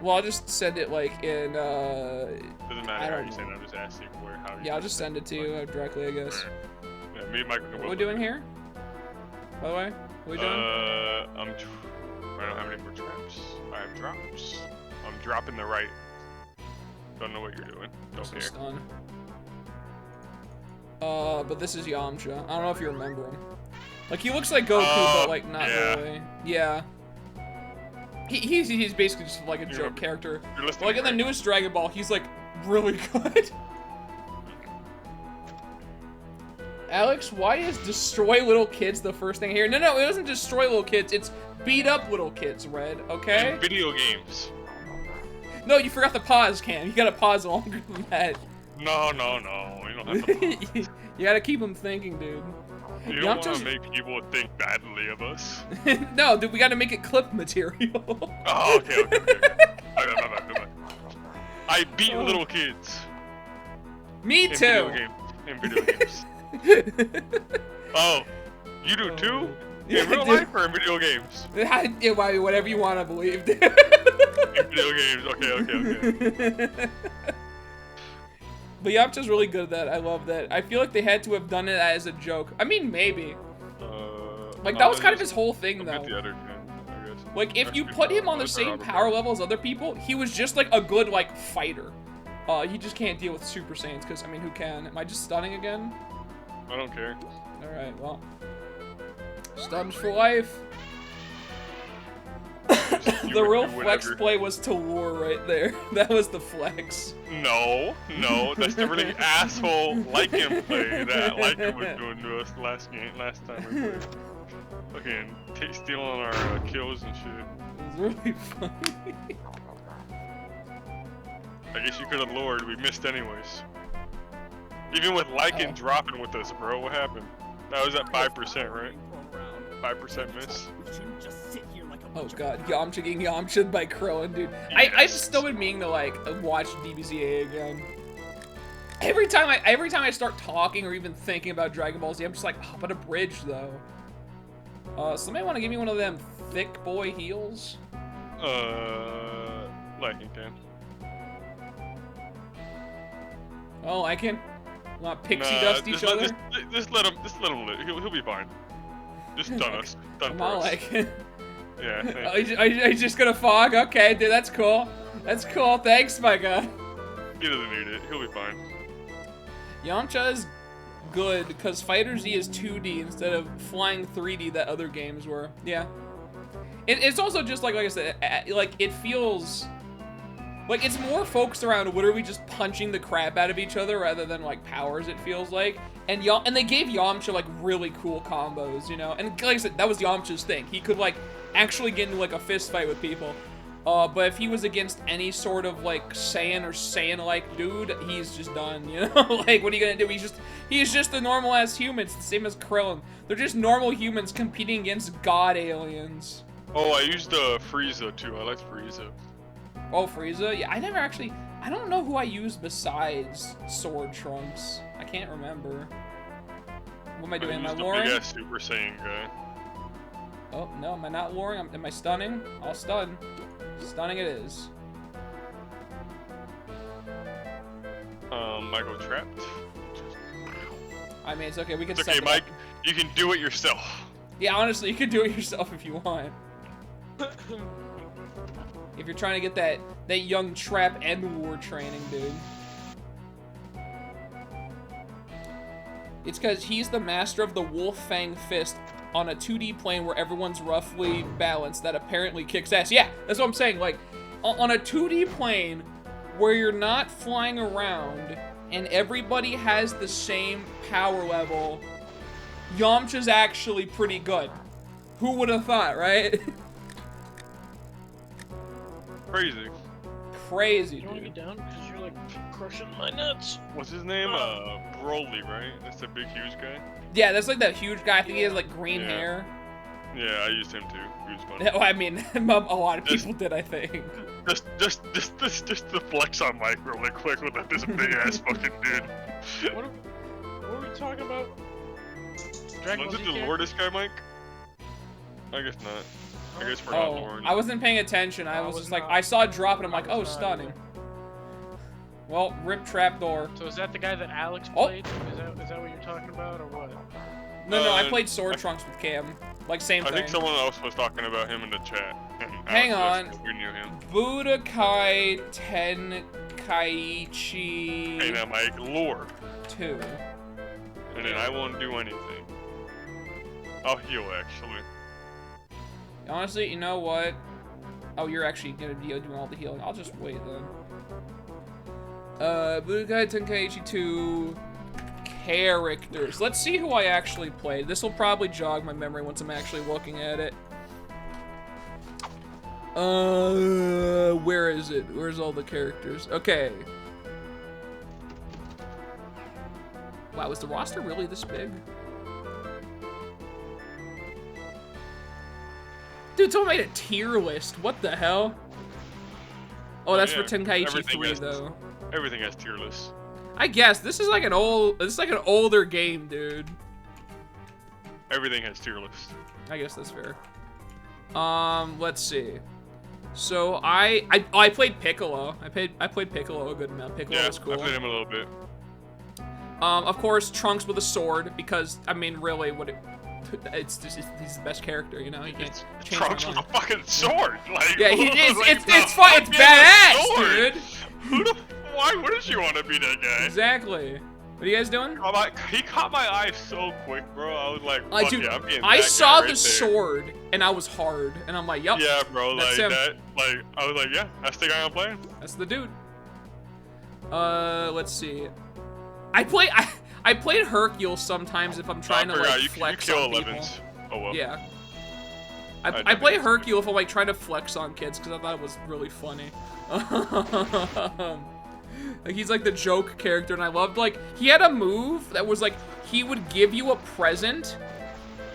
Well, I'll just send it like in. Doesn't matter I how don't you know. send it. I'm just asking where how. Yeah, I'll just send it to you directly, I guess. Yeah, me and Michael can What both are we look doing at it. here? By the way, what are we doing? I don't have any more traps. I have drops. I'm dropping the right. Don't know what you're doing. Don't Some care. stun. But this is Yamcha. I don't know if you remember him. Like he looks like Goku, but like not yeah. really. Yeah. He's basically just like a You're- joke character. You're listening. But like in the right? newest Dragon Ball, he's like really good. Alex, why is destroy little kids the first thing here? No, it doesn't destroy little kids. It's beat up little kids, Red. Okay? In video games. No, you forgot the pause, Cam. You gotta pause longer than that. No. You don't have to. You gotta keep them thinking, dude. You don't want Yamcha's- to make people think badly of us. No, dude, we gotta make it clip material. Oh, okay. Okay. I beat little kids. Me In too. Video games. Oh, you do too? In real life or in video games? Yeah, whatever you want to believe, dude. In video games. Okay. But Yamcha's really good at that. I love that. I feel like they had to have done it as a joke. I mean, maybe. Like, that was kind of his whole thing, though. The other thing, I guess. Like, if you put him on the same power level as other people, he was just, like, a good, like, fighter. He just can't deal with Super Saiyans, because, I mean, who can? Am I just stunning again? I don't care. Alright, well. Stuns for life. The real flex play was to lure right there. That was the flex. No, that's the really asshole Lycan play that Lycan was doing to us last time we played. Fucking stealing our kills and shit. It was really funny. I guess you could have lured, we missed anyways. Even with Lycan dropping with us, bro, what happened? That was at 5%, right? 5% miss. Oh god, Yamcha getting Yamcha'd by Krillin, dude. Yes. I've still been meaning to like watch DBZA again. Every time I start talking or even thinking about Dragon Ball Z, I'm just like, hop on a bridge though. Somebody want to give me one of them thick boy heals? Lycan can. Oh, I can. Want pixie dust each other? Just let him live. He'll be fine. Just done us. Done for us. Like. Yeah. Are you just gonna fog? Okay, dude, that's cool. That's cool. Thanks, my guy. He doesn't need it. He'll be fine. Yamcha is good because Fighter Z is 2D instead of flying 3D that other games were. Yeah. It's also just like I said, like it feels like it's more focused around literally just punching the crap out of each other rather than like powers. It feels like, and they gave Yamcha like really cool combos, you know. And like I said, that was Yamcha's thing. He could like actually get into like a fist fight with people. But if he was against any sort of like Saiyan or Saiyan-like dude, he's just done, you know? Like, what are you gonna do? He's just a normal ass human. It's the same as Krillin. They're just normal humans competing against god aliens. Oh, I used Frieza too. I like Frieza. Oh, Frieza? Yeah, I don't know who I used besides Sword Trunks. I can't remember. What am I doing? Am I luring? Big ass Super Saiyan guy. Oh, no, am I not luring? Am I stunning? I'll stun. Stunning it is. I go trapped. I mean, it's okay. We can It's okay, Mike. You can do it yourself. Yeah, honestly, you can do it yourself if you want. If you're trying to get that young trap and war training, dude. It's because he's the master of the Wolf Fang Fist on a 2D plane where everyone's roughly balanced that apparently kicks ass. Yeah, that's what I'm saying. Like, on a 2D plane where you're not flying around and everybody has the same power level, Yamcha's actually pretty good. Who would have thought, right? Crazy. Crazy, You don't want dude. me down because you're like crushing my nuts. What's his name? Broly, right? That's the big, huge guy. Yeah, that's like that huge guy. I think he has like green hair. Yeah, I used him too. He was funny. Yeah, well, I mean, a lot of people did, I think. Just the flex on Mike really quick with this big ass fucking dude. What are we talking about? Dragon Ball Was it Z the Lourdes guy, Mike? I guess not. I guess we're not Oh, luring. I wasn't paying attention. I was just like, I saw it drop and I'm like, oh, stunning. Well, rip trapdoor. So is that the guy that Alex Oh. played? Is that what you're talking about, or what? No, I played Sword Trunks with Cam. Like, same I thing. think someone else was talking about him in the chat. Hang Alex, on. We knew him. Budokai Tenkaichi Hey, now Mike, lure. 2. And then I won't do anything. I'll heal, actually. Honestly, you know what? Oh, you're actually gonna be doing all the healing. I'll just wait then. Budokai Tenkaichi 2 characters. Let's see who I actually played. This will probably jog my memory once I'm actually looking at it. Where is it? Where's all the characters? Okay. Wow, is the roster really this big? Dude, someone made a tier list. What the hell? Oh, that's for Tenkaichi Everything 3 has- though. Everything has tier lists. I guess this is like an older game, dude. everything has tier lists. I guess that's fair. Let's see. So I played Piccolo. I played Piccolo a good amount. Piccolo was cool. I played him a little bit. Of course, Trunks with a sword, because I mean, really, it's just he's the best character, you know. You can't change Trunks with a fucking sword. Like, yeah, he is. like, It's fun. It's badass, dude. Why wouldn't you want to be that guy? Exactly. What are you guys doing? He caught my eye so quick, bro. I was like, fuck dude, yeah, I'm being I that saw guy the right there. sword and I was hard, and I'm like, yup. Yeah, bro. That's Like him. that. Like I was like, yeah, that's the guy I'm playing. That's the dude. Let's see. I played Hercule sometimes if I'm trying to like flex you kill on people. 11s. Oh well. Yeah. I play Hercule if I'm like trying to flex on kids because I thought it was really funny. Like he's like the joke character, and I loved like he had a move that was like he would give you a present,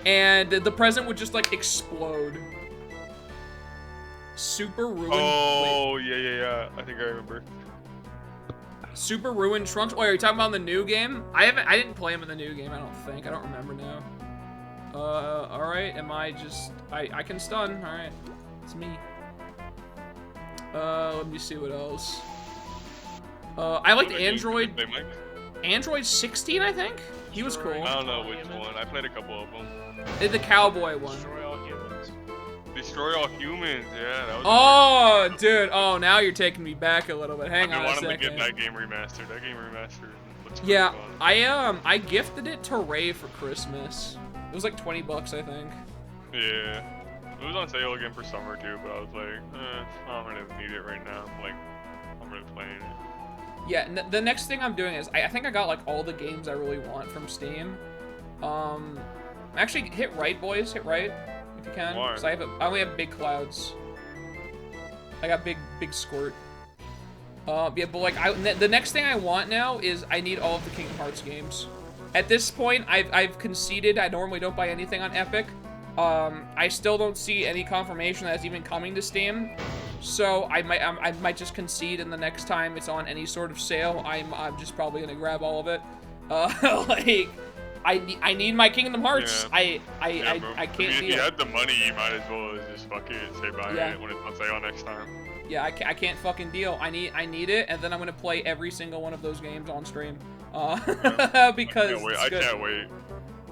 and the present would just like explode. Super Ruin. Oh yeah. I think I remember. Super Ruin Trunks. Oh, are you talking about the new game? I didn't play him in the new game. I don't think. I don't remember now. All right. Am I just? I can stun. All right. It's me. Let me see what else. I liked Android. Android 16, I think. He was cool. I don't know which one. I played a couple of them. The cowboy one. Destroy all humans. Destroy all humans. Yeah, that was. Oh, dude. Oh, now you're taking me back a little bit. Hang on a I wanted to second. get that game remastered. That game remastered. Looks pretty Yeah, fun. I gifted it to Ray for Christmas. It was like 20 bucks, I think. Yeah. It was on sale again for summer too, but I was like, I don't really need it right now. Like, I'm really playing it. Yeah, the next thing I'm doing is I think I got like all the games I really want from Steam. Actually, hit right, boys. Hit right if you can. Why? 'Cause I only have big clouds. I got big squirt. Yeah, but like the next thing I want now is I need all of the Kingdom Hearts games. At this point, I've conceded. I normally don't buy anything on Epic. I still don't see any confirmation that it's even coming to Steam. So I might just concede, and the next time it's on any sort of sale, I'm just probably gonna grab all of it. Like I need my Kingdom Hearts. Yeah. I can't If deal. you had the money, you might as well just fuck it, say buy Yeah. it when it's on sale next time. Yeah, I can't fucking deal. I need it, and then I'm gonna play every single one of those games on stream. Because I can't wait.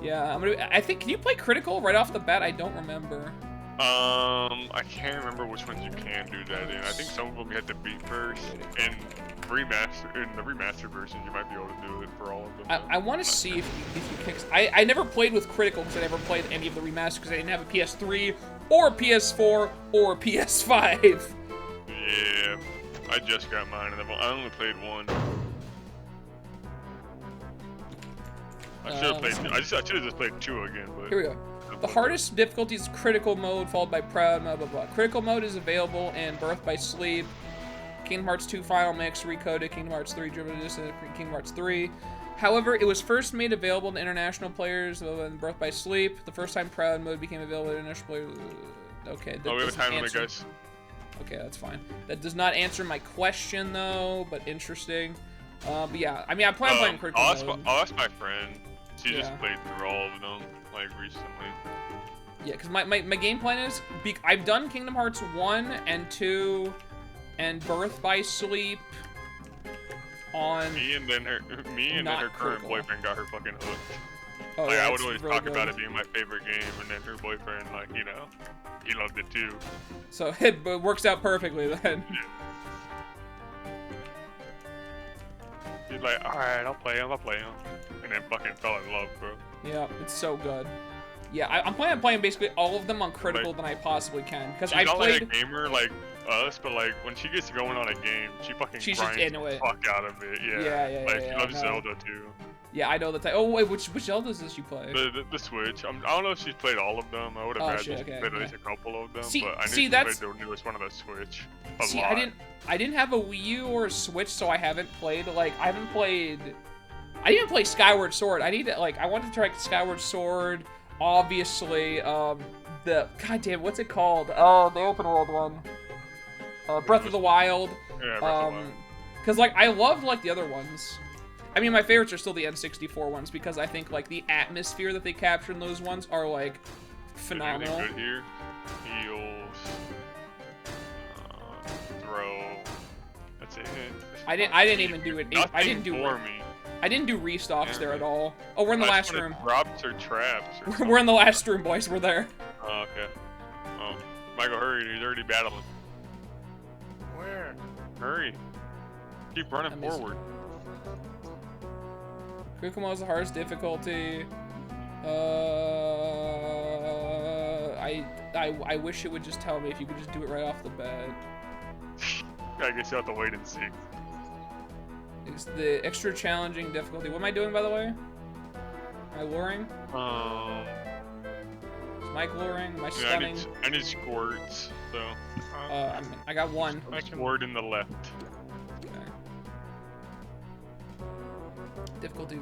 Yeah, I think, can you play Critical right off the bat? I don't remember. I can't remember which ones you can do that in. I think some of them you have to beat first, and in the remastered versions you might be able to do it for all of them. I want to see if you kick. I never played with Critical because I never played any of the remasters because I didn't have a PS3 or a PS4 or a PS5. Yeah, I just got mine, and I only played one. I should have played. I should have just played 2 again, but. Here we go. The hardest difficulty is Critical Mode, followed by Proud, blah, blah, blah. Critical Mode is available in Birth by Sleep, Kingdom Hearts 2 Final Mix, Recoded, Kingdom Hearts 3, Driven Edition, Kingdom Hearts 3. However, it was first made available to international players in Birth by Sleep. The first time Proud Mode became available to international players. Okay, that Oh, we have a doesn't time limit, answer. guys. Okay, that's fine. That does not answer my question, though, but interesting. But yeah, I mean, I plan on playing Critical Mode. I'll ask my friend. She just Yeah. played through all of them, like, recently. Yeah, because my game plan is, I've done Kingdom Hearts 1 and 2 and Birth by Sleep on... Me and then her current Critical. boyfriend got her fucking hooked. Oh, Like, yeah, I would it's always real talk good. about it being my favorite game, and then her boyfriend, like, you know, he loved it too. So it works out perfectly then. He's like, alright, I'll play him, and then fucking fell in love, bro. Yeah, it's so good. Yeah, I'm planning on playing basically all of them on Critical than I possibly can. Because I She's not played... like a gamer like us, but like when she gets going on a game, she fucking She's just grinds into the it. fuck out of it. Yeah, Yeah, like she yeah, loves no. Zelda too. Yeah, I know the type. Oh, wait, which Zeldas does she play? The Switch. I don't know if she's played all of them. I would Oh, imagine shit, she's okay, played at yeah. least a couple of them. See- but I knew see, she that's- played the newest one of the Switch. A See, lot. I didn't have a Wii U or a Switch, so I haven't played, like, I didn't even play Skyward Sword. I wanted to try Skyward Sword, obviously, goddamn, what's it called? Oh, the open world one. Breath of the Wild. Yeah, Breath of the Wild. Cause, like, I loved, like, the other ones. I mean, my favorites are still the N64 ones because I think like the atmosphere that they capture in those ones are like phenomenal. Good here. Heals. Throw. That's it. I didn't even do it. I didn't do for me. I didn't do restocks there at all. Oh, we're in the last room. Drops or traps. Or We're in the last room, boys. We're there. Oh, okay. Oh, Michael, hurry! He's already battling. Where? Hurry! Keep running forward. Kukumo is the hardest difficulty. I wish it would just tell me if you could just do it right off the bat. I guess you have to wait and see. It's the extra challenging difficulty. What am I doing, by the way? Am I luring? Is Mike luring? Am I stunning? I need squirts, so. I got one. Squirt in the left. Okay. Difficulty.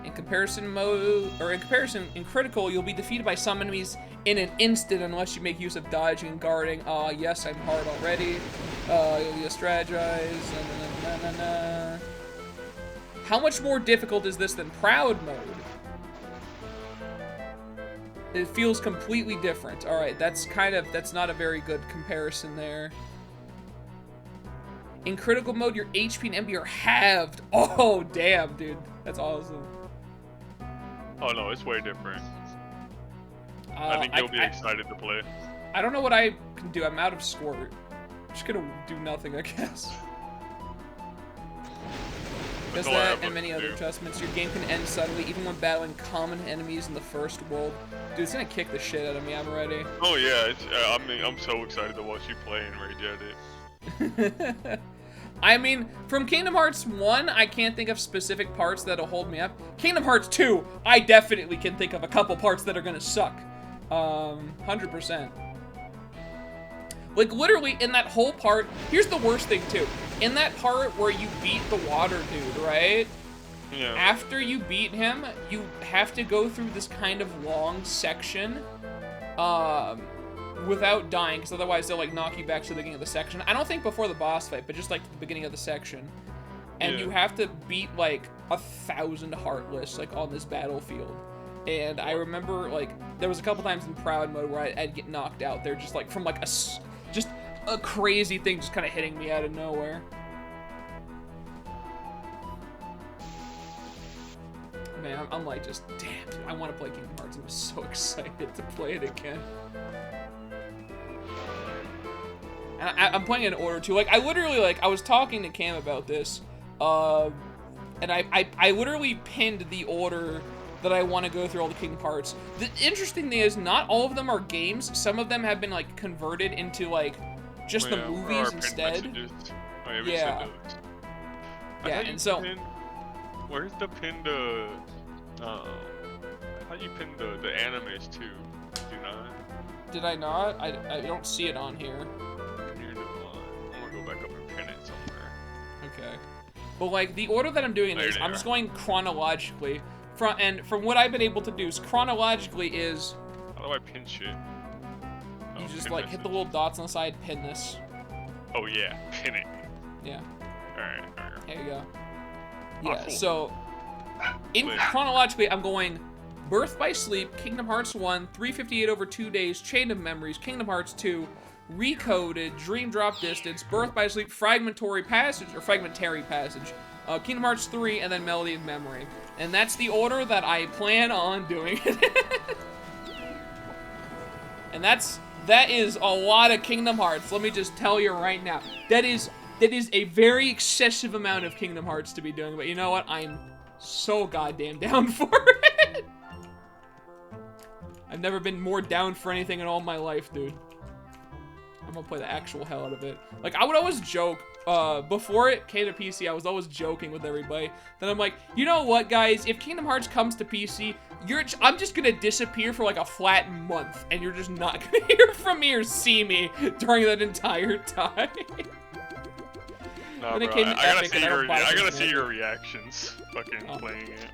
In comparison mode, or in comparison, in critical, you'll be defeated by some enemies in an instant unless you make use of dodging and guarding. Yes, I'm hard already. You'll strategize. How much more difficult is this than Proud mode? It feels completely different. All right, that's not a very good comparison there. In critical mode, your HP and MP are halved. Oh, damn, dude. That's awesome. Oh no, it's way different. I think you'll be excited to play. I don't know what I can do. I'm out of squirt. I'm just gonna do nothing, I guess. Does that and many other adjustments. Your game can end suddenly, even when battling common enemies in the first world. Dude, it's gonna kick the shit out of me. I'm ready. Oh yeah, I'm so excited to watch you play and rage at it. I mean, from Kingdom Hearts 1, I can't think of specific parts that'll hold me up. Kingdom Hearts 2, I definitely can think of a couple parts that are gonna suck. 100%. Like, literally, in that whole part, here's the worst thing, too. In that part where you beat the water dude, right? Yeah. After you beat him, you have to go through this kind of long section, without dying, because otherwise they'll, like, knock you back to the beginning of the section. I don't think before the boss fight, but just, like, the beginning of the section. And you have to beat, like, 1,000 Heartless, like, on this battlefield. And I remember, like, there was a couple times in Proud mode where I'd get knocked out there just, like, from, like, just a crazy thing just kind of hitting me out of nowhere. Man, I'm like, just, damn, dude, I want to play Kingdom Hearts. I'm so excited to play it again. And I'm playing in order, too. Like, I literally, like, I was talking to Cam about this, and I literally pinned the order that I want to go through all the Kingdom Hearts. The interesting thing is, not all of them are games. Some of them have been, like, converted into, like, just the movies instead. Yeah. Yeah, and so... Where's the pinned, how you pinned the animes too? Did you not? Did I not? I don't see it on here. I'm gonna go back up and pin it somewhere. Okay. But, like, the order that I'm doing this, I'm just going chronologically. From what I've been able to do, chronologically is... How do I pin shit? You just, like, hit the little dots on the side, pin this. Oh, yeah. Pin it. Yeah. Alright. There you go. Yeah, cool. So... chronologically, I'm going Birth by Sleep, Kingdom Hearts 1, 358 over 2 days, Chain of Memories, Kingdom Hearts 2, Recoded, Dream Drop Distance, Birth by Sleep, Fragmentary Passage, Kingdom Hearts 3, and then Melody of Memory. And that's the order that I plan on doing it. And that is a lot of Kingdom Hearts, let me just tell you right now. That is a very excessive amount of Kingdom Hearts to be doing, but you know what? I'm so goddamn down for it. I've never been more down for anything in all my life, dude. I'm gonna play the actual hell out of it. Like, I would always joke, before it came to PC, I was always joking with everybody. Then I'm like, you know what, guys? If Kingdom Hearts comes to PC, I'm just gonna disappear for like a flat month, and you're just not gonna hear from me or see me during that entire time. No, bro, I gotta see your reactions fucking playing it.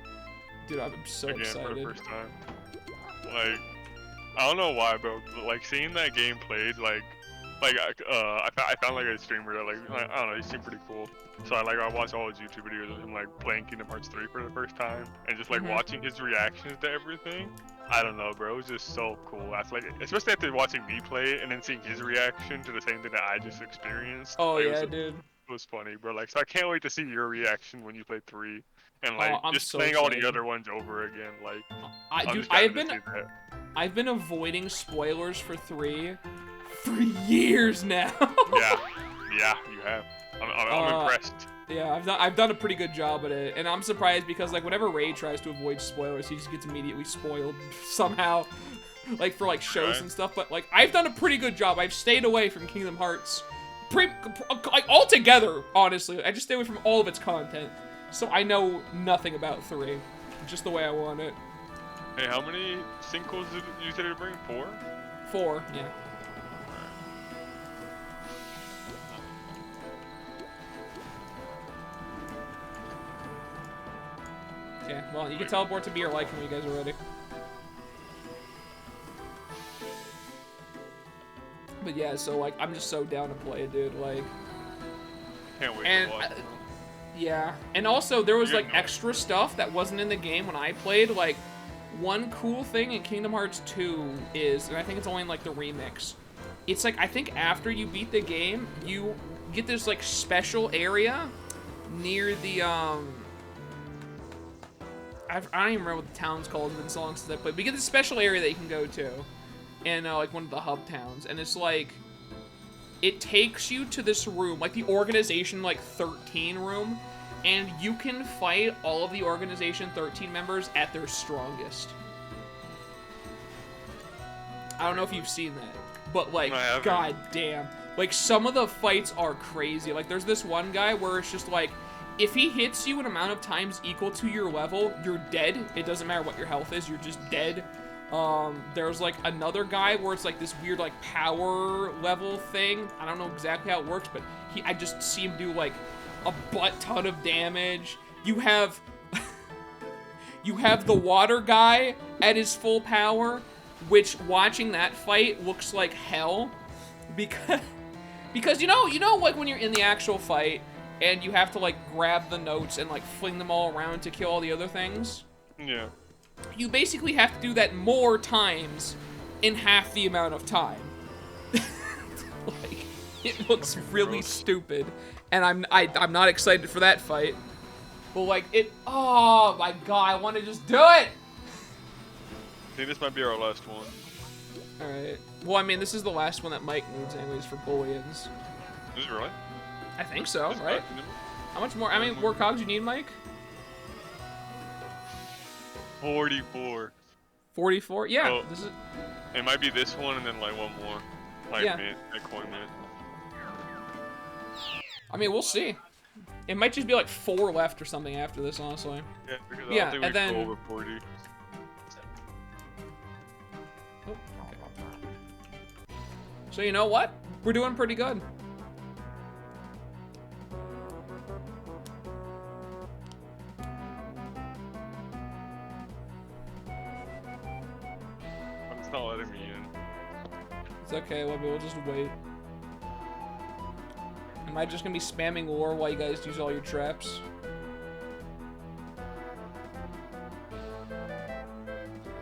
Dude, I'm so excited. For the first time. Like, I don't know why, bro. Like, seeing that game played, like, like I found like a streamer that like I don't know, he seemed pretty cool. So I watched all his YouTube videos of him like playing Kingdom Hearts 3 for the first time and just like watching his reactions to everything. I don't know, bro. It was just so cool. After, like, especially after watching me play it and then seeing his reaction to the same thing that I just experienced. Oh like, yeah, dude. It was funny, bro. Like, so I can't wait to see your reaction when you play 3 and like I'm just so playing all excited. the other ones over again. Like, I've been avoiding spoilers for 3 for years now. yeah, you have. I'm impressed. Yeah, I've done a pretty good job at it, and I'm surprised because like whenever Ray tries to avoid spoilers, he just gets immediately spoiled somehow, like for like shows and stuff. But like I've done a pretty good job. I've stayed away from Kingdom Hearts, like altogether. Honestly, I just stay away from all of its content, so I know nothing about 3, just the way I want it. Hey, how many sinkholes did you say to bring? 4? 4, yeah. Okay, well, you can teleport to me or like when you guys are ready. But yeah, so like, I'm just so down to play it, dude. Like, Can't wait and to watch it. yeah, and also there was like extra stuff that wasn't in the game when I played. Like, one cool thing in Kingdom Hearts 2 is, and I think it's only in like the remix, it's like I think after you beat the game, you get this like special area near the I don't even remember what the town's called. It's been so long since I played. But you get this special area that you can go to in like one of the hub towns, and it's like it takes you to this room, like the Organization like 13 room, and you can fight all of the Organization 13 members at their strongest. I don't know if you've seen that, but like, god damn, like some of the fights are crazy. Like there's this one guy where it's just like, if he hits you an amount of times equal to your level, you're dead. It doesn't matter what your health is, you're just dead. There's like another guy where it's like this weird like power level thing. I don't know exactly how it works, but I just see him do like a butt ton of damage. You have you have the water guy at his full power, which watching that fight looks like hell because you know like when you're in the actual fight and you have to like grab the notes and like fling them all around to kill all the other things. Yeah. You basically have to do that more times in half the amount of time. Like, it looks really stupid, and I'm not excited for that fight. But like oh my god, I want to just do it. I think this might be our last one. All right. Well, I mean, this is the last one that Mike needs anyways for bullions. Is it really? I think so, right? How much more? I mean, more cogs you need, Mike? 44. 44? Yeah. Oh, this is... It might be this one and then like one more. Like mint, like coin mint. I mean, we'll see. It might just be like 4 left or something after this, honestly. Yeah, because I don't think we can go over 40. Oh, okay. So you know what? We're doing pretty good. It's not letting me in. It's okay, we'll just wait. Am I just gonna be spamming lore while you guys use all your traps?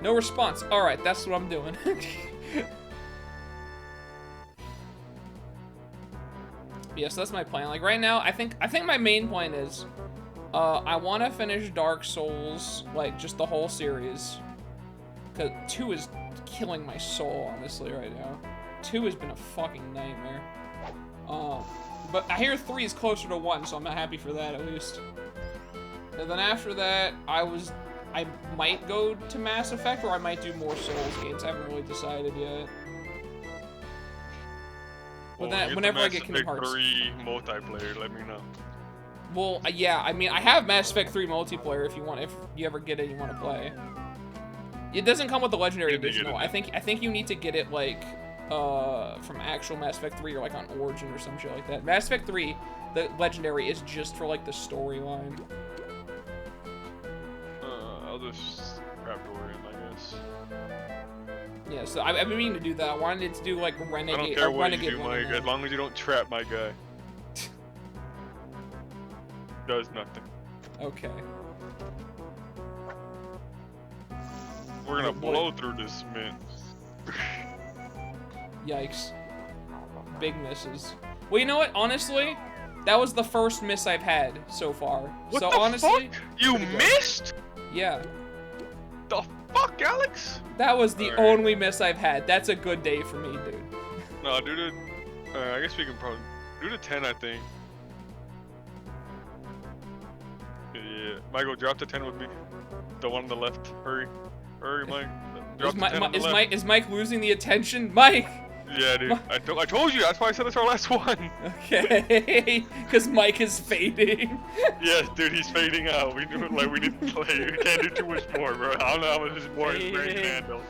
No response. Alright, that's what I'm doing. Yes, that's my plan. Like right now, I think my main plan is I want to finish Dark Souls, like just the whole series. Cause 2 is killing my soul, honestly, right now. 2 has been a fucking nightmare. But I hear 3 is closer to 1, so I'm not happy for that, at least. And then after that, I might go to Mass Effect, or I might do more Souls games. I haven't really decided yet. But then, whenever I get Kingdom Hearts 3 multiplayer, let me know. Well, yeah, I mean, I have Mass Effect 3 multiplayer if you ever get it and you want to play. It doesn't come with the Legendary Edition, though. I think you need to get it, like, from actual Mass Effect 3 or, like, on Origin or some shit like that. Mass Effect 3, the Legendary, is just for, like, the storyline. I'll just grab Dorian, I guess. Yeah, So I've been meaning to do that. I wanted to do like renegade. I don't care what renegade you do, Mike, as long as you don't trap my guy. Does nothing. Okay. We're gonna Oh, boy. blow through this mint. Yikes. Big misses. Well, you know what? Honestly, that was the first miss I've had so far. What So the honestly, fuck? You pretty good. missed? Yeah. The fuck, Alex? That was the Alright. only miss I've had. That's a good day for me, dude. No, do the. I guess we can probably do the 10. I think. Yeah, Michael, drop the 10 with me. The one on the left. Hurry, hurry, Mike. Drop the 10 on the left. Is Mike losing the attention? Mike! Yeah, dude. I told you. That's why I said it's our last one. Okay. Because Mike is fading. Yes, dude, he's fading out. We need to play. We can't do too much more, bro. I don't know how much more his brain can handle.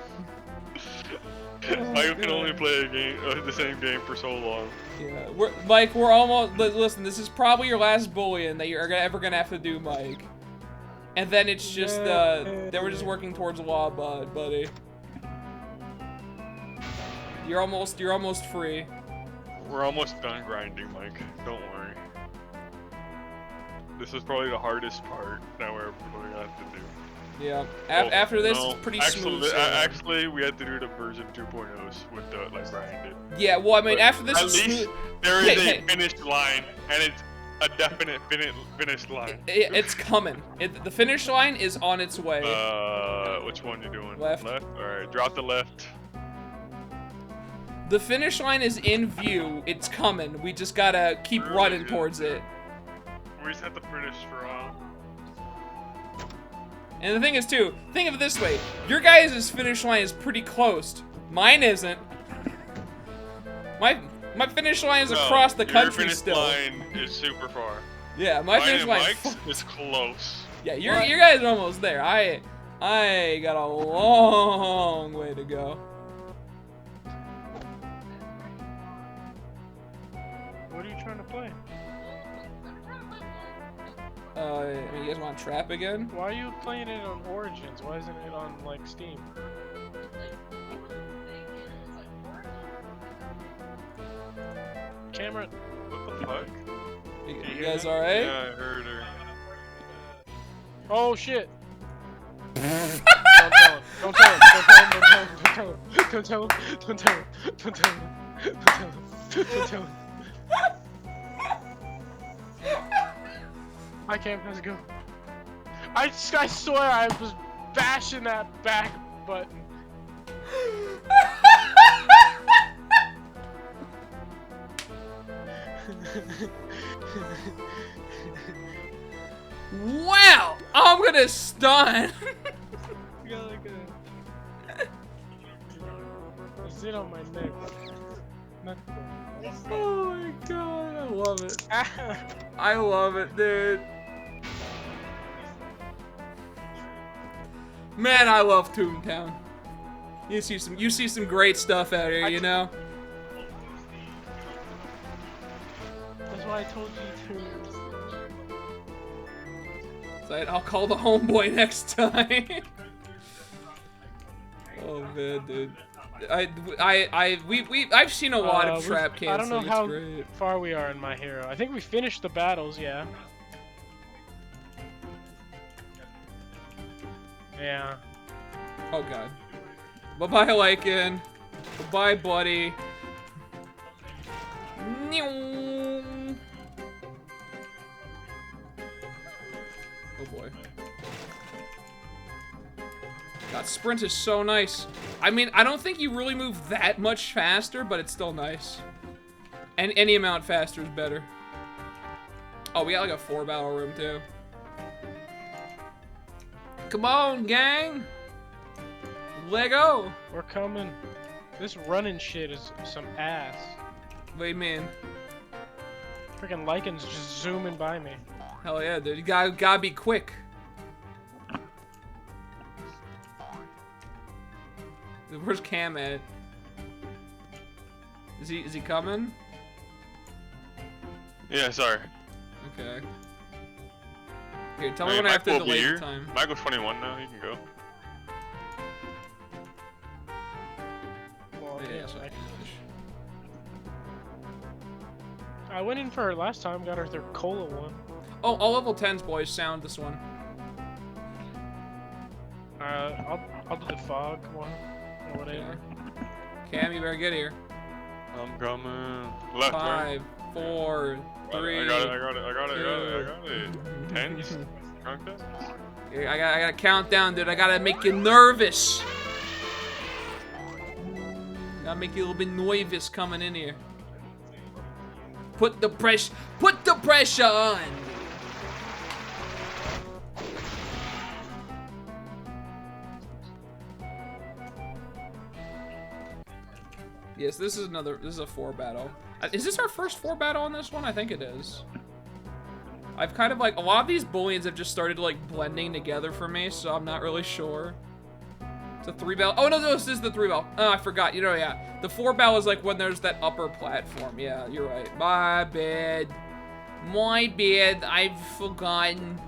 Michael can only play a game, the same game for so long. Yeah, Mike, we're almost. Listen, this is probably your last bullion that you're ever gonna have to do, Mike. And then it's just then we're just working towards law, buddy. You're almost free. We're almost done grinding, Mike. Don't worry. This is probably the hardest part that we're going to have to do. Yeah. Well, After this, no, it's pretty actually, smooth. Actually, we had to do the version 2.0s with the like grinded. Yeah. Well, I mean, But after this, at it's least smooth. there is Hey. a finish line, and it's a definite finish line. It's coming. The finish line is on its way. Which one you doing? Left. Left. All right, drop the left. The finish line is in view. It's coming. We just gotta keep Really running good. towards it. We just have to finish strong. And the thing is, too, think of it this way. Your guys' finish line is pretty close. Mine isn't. My finish line is across the country your finish still. line is super far. Yeah, my Mine finish and line. Mike's is close. Yeah, your guys are almost there. I got a long way to go. What are you trying to play? I mean, you guys want trap again? Why are you playing it on Origins? Why isn't it on like Steam? Cameron, What the fuck? You guys alright? Yeah, I heard her. oh shit! Don't tell him. Don't tell him. Don't tell him. Don't tell him. Don't tell him. Don't tell him. Don't tell him. Hi Cam, how's it going? I swear I was bashing that back button. Wow! I'm gonna stun! You got like a zit on my neck. Oh my god, I love it. I love it, dude. Man, I love Toontown. You see some great stuff out here, you know? That's why I told you to. So I'll call the homeboy next time. Oh man, dude. I've seen a lot of trap canceling. I don't know it's how great. far we are in My Hero. I think we finished the battles, yeah. Yeah. Oh god. Bye-bye, Lycan. Bye-bye, buddy. Oh boy. God, sprint is so nice. I mean, I don't think you really move that much faster, but it's still nice. And any amount faster is better. Oh, we got like a 4 battle room too. Come on, gang. Lego. We're coming. This running shit is some ass. What do you mean? Freaking Lycan's just zooming by me. Hell yeah, dude. You gotta be quick. Where's Cam at? Is he coming? Yeah, sorry. Okay. Here, tell I me mean, when I have to Mike will be delay the here. time. Michael's 21 now, he can go. I went in for her last time, got her their cola one. Oh, all level 10s, boys. Sound this one. I'll do the fog one or whatever. Cam, you better get here. I'm coming. Left, right. 5, 4, 3. I got it. 10? Drunk that? I gotta count down, dude. I gotta make you nervous. Gotta make you a little bit nervous coming in here. Put the pressure on. Yes, this is a 4 battle. Is this our first 4 battle on this one? I think it is. I've kind of like, a lot of these booleans have just started like blending together for me, so I'm not really sure. It's a 3 battle. Oh no, this is the 3 battle. Oh, I forgot. You know, yeah. The 4 battle is like when there's that upper platform. Yeah, you're right. My bad. My bad. I've forgotten.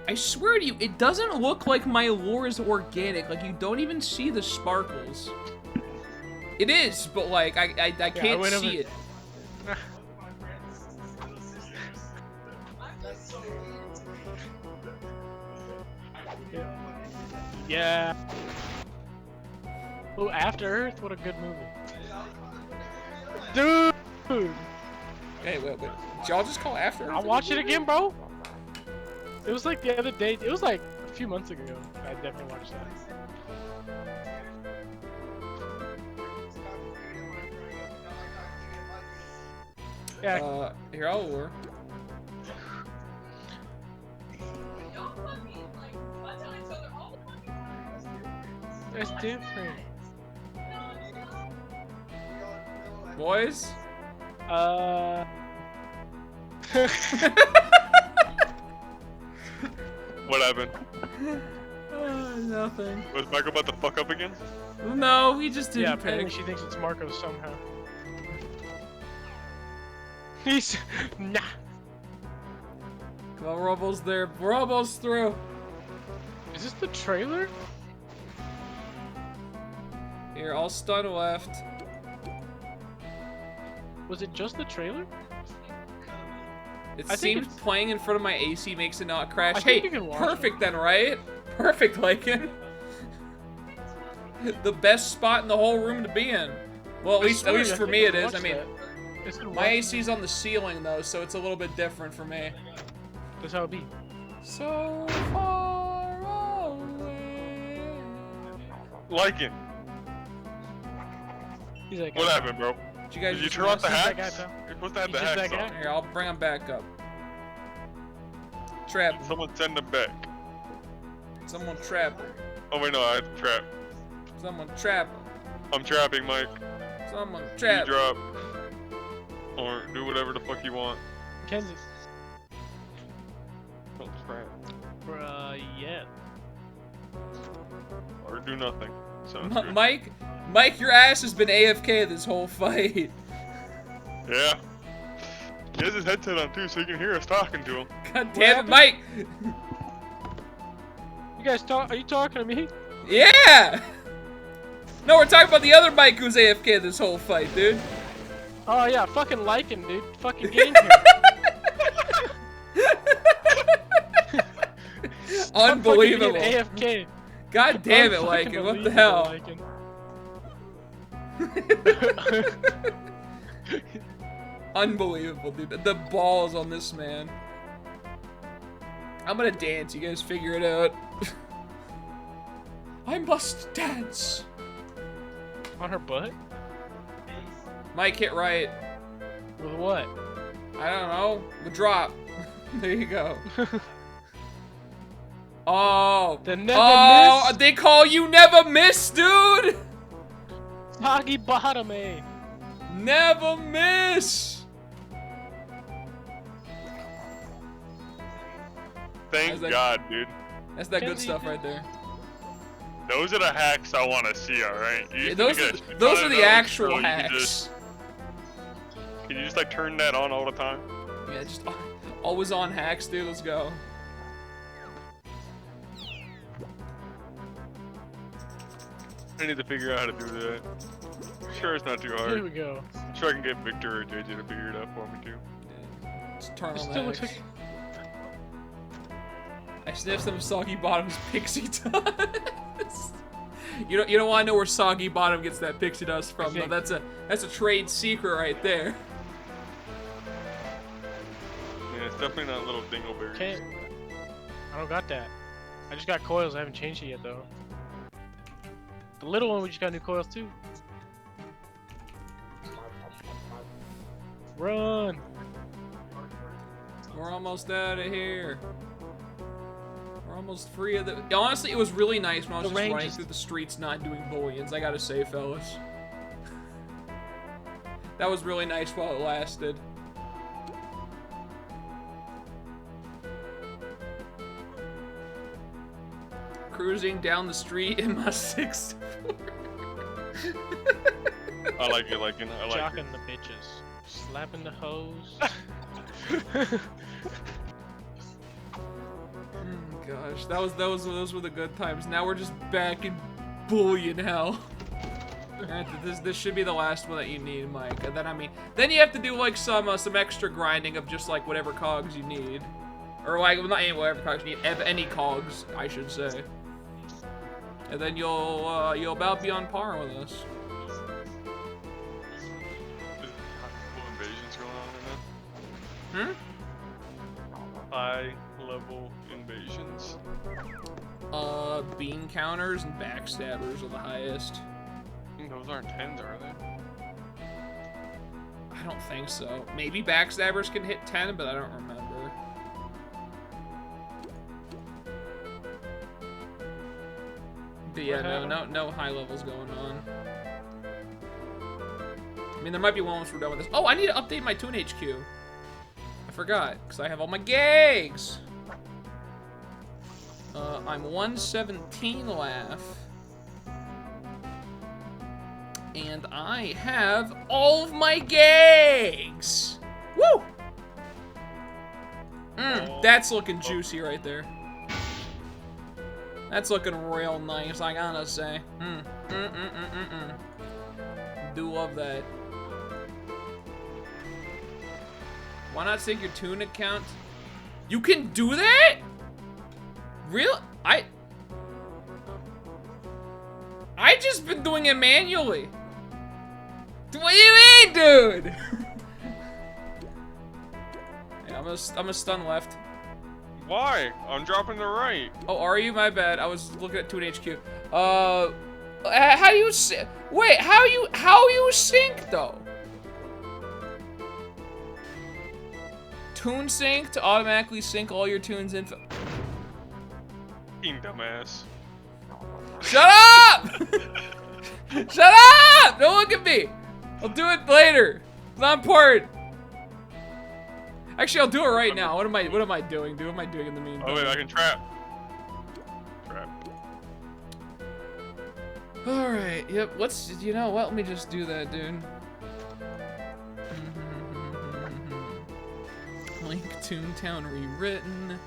I swear to you, it doesn't look like my lore is organic. Like, you don't even see the sparkles. It is, but like, I can't see it. Yeah. Oh, After Earth? What a good movie. Dude! Hey, wait. Did y'all just call After Earth? I'll watch it again, bro. It was like the other day. It was like a few months ago. I definitely watched that. Yeah. Here, I'll lure. It's different. Boys? What happened? Nothing. Was Michael about to fuck up again? No, he just didn't Yeah, pick. apparently she thinks it's Marco somehow. He's nah. Come on, we're almost there. We're almost through. Is this the trailer? Here, I'll stun left. Was it just the trailer? It I think seems it's- playing in front of my AC makes it not crash. I Hey, think you can watch perfect then, right? Perfect, Lycan. The best spot in the whole room to be in. Well, at least for me it is. I mean, my AC's on the ceiling though, so it's a little bit different for me. That's how it be. So far away. Lycan. He's like, What happened, bro? Did you guys Did you just turn off the miss? that guy, hacks? pal. You're supposed to have He's the just hacks that on. guy. Here, I'll bring him back up. Trap him. Someone send him back. Someone trap him. Oh wait, no, I had to trap. Someone trap him. I'm trapping, Mike. Someone You trap him. drop. Or do whatever the fuck you want. Kansas. Don't trap. Yeah. Or do nothing. Sounds good. Mike, your ass has been AFK this whole fight. Yeah. He has his headset on too, so you can hear us talking to him. God damn it, Mike! You guys are you talking to me? Yeah! No, we're talking about the other Mike who's AFK this whole fight, dude. Oh yeah, fucking Lycan, dude. Fucking get in here. Unbelievable. I'm fucking AFK. God damn it, Lycan, what the hell? Unbelievable, dude. The balls on this man. I'm gonna dance, you guys figure it out. I must dance. On her butt? Mike, hit right. With what? I don't know. The drop. There you go. Oh. The never miss? They call you never miss, dude. Soggy bottom, eh? Never miss. Thank How's that- God, dude. That's that good Kenzie, stuff right there. Those are the hacks I want to see, alright? Yeah, those are the actual hacks. Can you just like turn that on all the time? Yeah, just always on hacks, dude. Let's go. I need to figure out how to do that. sure it's not too Here hard. we go. I'm sure I can get Victor or JJ to figure it out for me too. It's turn It on still looks that. like I sniffed some Soggy Bottom's pixie dust. You don't want to know where Soggy Bottom gets that pixie dust from, though. think- That's a trade secret right there. Yeah, it's definitely not little dingleberries. can't. I don't got that. I just got coils. I haven't changed it yet though. The little one, we just got new coils too. Run! We're almost out of here. We're almost free of the. Honestly, it was really nice when I was The just range running is- through the streets, not doing bullions. I gotta say, fellas, that was really nice while it lasted. Cruising down the street in my 6. I like it, like it. I like it. Jocking the bitches. Slapping the hoes. Gosh, those were the good times. Now we're just back in bullion hell. Alright, this should be the last one that you need, Mike. And then then you have to do like some extra grinding of just like whatever cogs you need, or like not any whatever cogs you need, any cogs I should say. And then you'll about be on par with us. Cool invasions going on right now. High level invasions. Bean counters and backstabbers are the highest. Those aren't 10s, are they? I don't think so. Maybe backstabbers can hit 10, but I don't remember. But yeah, no high levels going on. I mean, there might be one once we're done with this. Oh, I need to update my Toon HQ. I forgot, because I have all my gigs. I'm 117 laugh. And I have all of my gigs. Woo! That's looking juicy right there. That's looking real nice, I gotta say. Do love that. Why not sync your Toon account? You can do that? Real? I just been doing it manually. What do you mean, dude? Yeah, I'm a stun left. Why? I'm dropping the right. Oh, are you? My bad. I was looking at Toon HQ. How do you wait? How you sync though? Toon sync to automatically sync all your Toon's info. Fucking dumbass. Shut up! Shut up! Don't look at me. I'll do it later. It's not important. Actually, I'll do it right now. What am I doing, dude? What am I doing in the meantime? Oh wait, I can trap. Trap. All right. Yep. You know what? Let me just do that, dude. Link Toontown rewritten.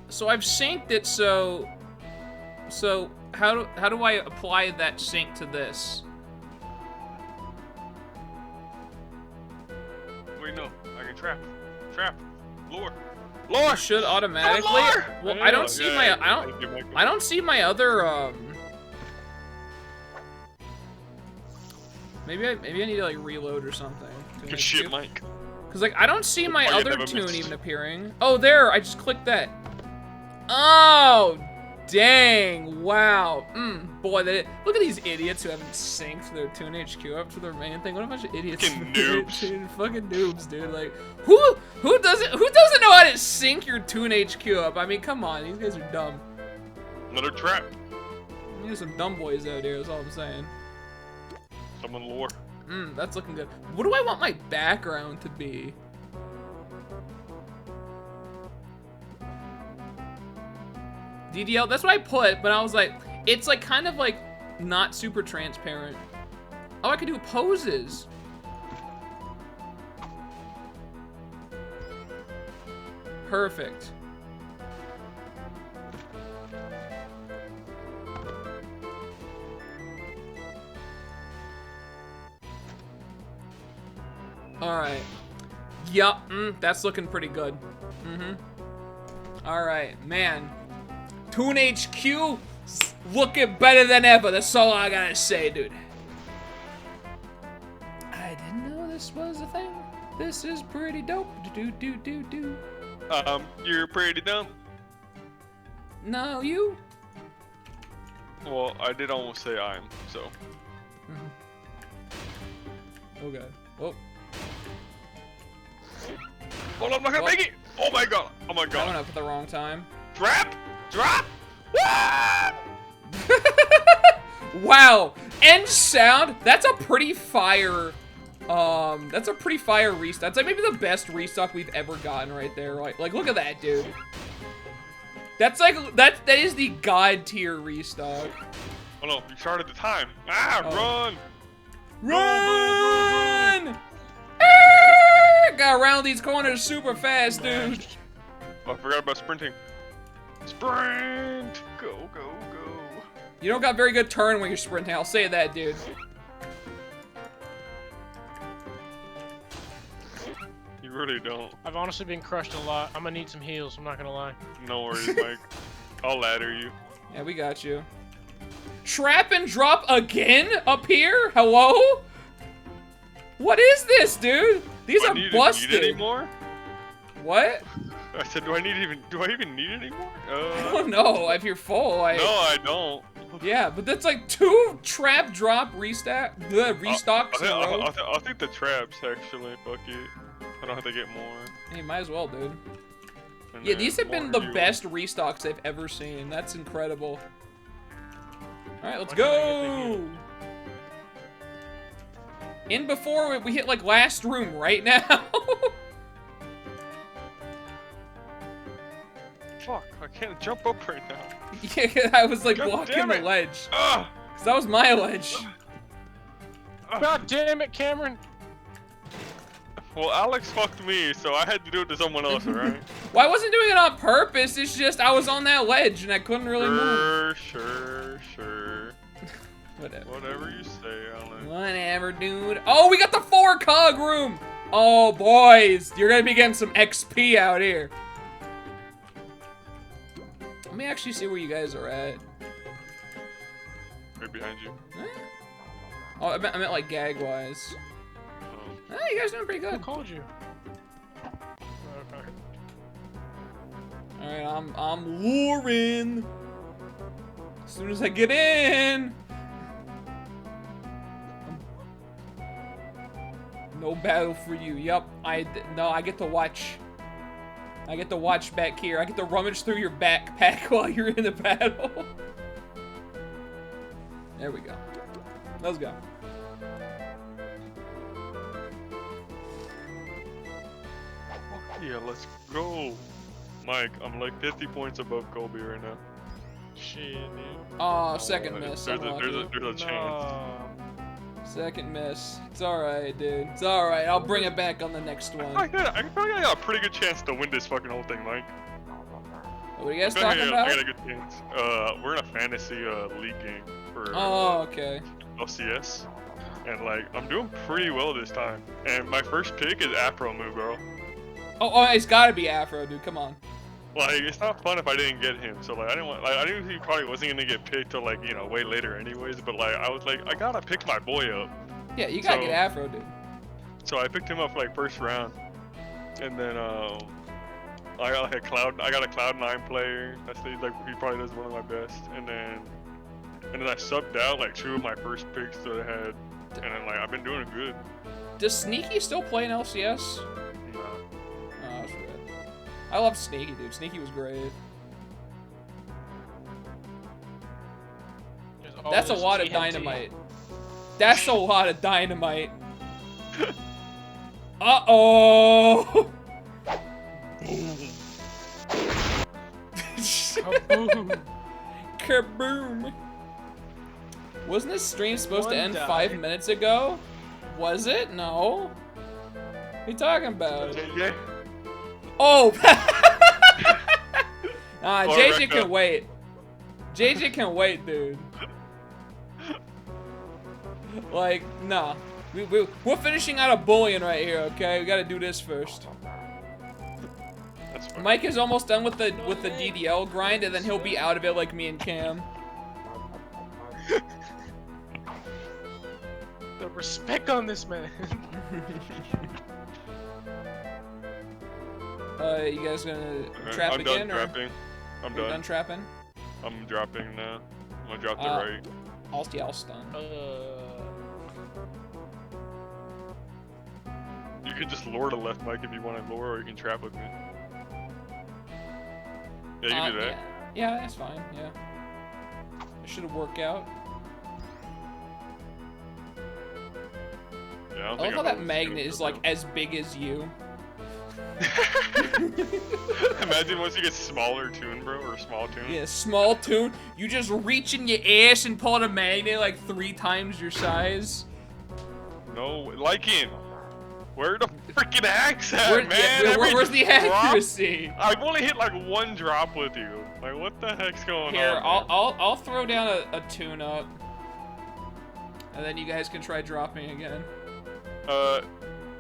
So I've synced it, so how do I apply that sync to this? Wait, no. I can trap. Trap. Lure. It Lure. should automatically. Lure! Well, I don't see my I don't see my other Maybe I need to like reload or something. Good shit, Mike. Cause like I don't see my Oh, you other never Toon missed. even appearing. Oh, there! I just clicked that. Oh, dang, wow. Boy, look at these idiots who haven't synced their Toon HQ up to their main thing. What a bunch of idiots. Fucking noobs. Dude, fucking noobs, dude. Like, who doesn't know how to sync your Toon HQ up? I mean, come on, these guys are dumb. Another trap. There's some dumb boys out here, that's all I'm saying. Someone lore. That's looking good. What do I want my background to be? DDL, that's what I put, but I was like, it's like kind of like not super transparent. Oh, I could do poses. Perfect. Alright. Yup, that's looking pretty good. Alright, man. Toon HQ looking better than ever. That's all I gotta say, dude. I didn't know this was a thing. This is pretty dope. Do. You're pretty dumb. No, you? Well, I did almost say I'm, so. Oh god. Oh. Hold on, I'm not gonna make it! Oh my god! Oh my I went god! up at the wrong time. Trap! Drop! Wah! Wow! End sound. That's a pretty fire. That's a pretty fire restock. That's like maybe the best restock we've ever gotten right there. Like look at that, dude. That's like that is the god tier restock. Oh no, you started the time. Ah, Oh. run! Run! Ah! Got around these corners super fast, dude. Oh, I forgot about sprinting. Sprint! Go, go, go. You don't got very good turn when you're sprinting. I'll say that, dude. You really don't. I've honestly been crushed a lot. I'm gonna need some heals, I'm not gonna lie. No worries, Mike. I'll ladder you. Yeah, we got you. Trap and drop again up here? Hello? What is this, dude? These are busted. Need anymore? What? I said, do I even need anymore? I don't know. If you're full, No, I don't. Yeah, but that's like 2 trap drop restocks in a row. I'll take the traps actually. Fuck it. I don't have to get more. Hey, might as well, dude. And Yeah, then these have been more the heals. best restocks I've ever seen. That's incredible. All right, let's Why can't I get the go. In before we hit like last room right now. Fuck! I can't jump up right now. Yeah, I was like God blocking damn the it. ledge. Ah! Cause that was my ledge. God damn it, Cameron! Well, Alex fucked me, so I had to do it to someone else, alright? Well, I wasn't doing it on purpose. It's just I was on that ledge and I couldn't really move. Sure. Whatever. Whatever you say, Alex. Whatever, dude. Oh, we got the 4 cog room. Oh, boys, you're gonna be getting some XP out here. Let me actually see where you guys are at. Right behind you. Eh? Oh, I meant like gag-wise. Oh. You guys doing pretty Who good. called you? Okay. All right, I'm luring. As soon as I get in. No battle for you. Yup, I get to watch. I get to watch back here. I get to rummage through your backpack while you're in the battle. There we go. Let's go. Yeah, let's go. Mike, I'm like 50 points above Colby right now. Shit, dude. Oh, second miss. There's Unlucky. a chance. No. Second miss. It's alright, dude. It's alright. I'll bring it back on the next one. I probably got a pretty good chance to win this fucking whole thing, Mike. What are you guys I talking about? got a good chance. We're in a fantasy league game for Oh, okay. LCS. And like, I'm doing pretty well this time. And my first pick is Afro Move, bro. Oh, it's gotta be Afro, dude. Come on. Like, it's not fun if I didn't get him. So like, I knew he probably wasn't gonna get picked till like, you know, way later anyways. But like, I was like, I gotta pick my boy up. Yeah, you gotta So- get Afro, dude. So I picked him up like first round. And then I got like a Cloud9 player. That's like he probably does one of my best. And then I subbed out like 2 of my first picks that I had, and then like I've been doing good. Does Sneaky still play in LCS? No. Oh, that's right. I love Sneaky, dude. Sneaky was great. That's a lot of dynamite. That's a lot of dynamite. Uh-oh! Kaboom. Kaboom! Wasn't this stream supposed to One end died. 5 minutes ago? Was it? No. What are you talking about? JJ? Oh! Nah, Or JJ Rekka. can wait. JJ can wait, dude. Like, nah. We're finishing out a bullion right here, okay? We gotta do this first. That's fine. Mike is almost done with the DDL grind, and then he'll be out of it like me and Cam. The respect on this man. You guys gonna Okay, trap I'm again, done or trapping. I'm you're done. done trapping? I'm dropping now. I'm gonna drop the right. I'll stun. You can just lure to left, Mike, if you want to lure, or you can trap with me. Yeah, you can do that. Yeah, that's fine. Yeah, it should work out. Yeah, I I don't love think how I that know magnet this is like as big as you. Imagine once you get smaller tune, bro, or small tune. Yeah, small tune. You just reach in your ass and pull out a magnet like 3 times your size. No, Lycan. Where the freaking hacks at, Where- man? yeah, Every where's the drop- accuracy? I've only hit like 1 drop with you. Like, what the heck's going Here, on? I'll throw down a tune up, and then you guys can try dropping again.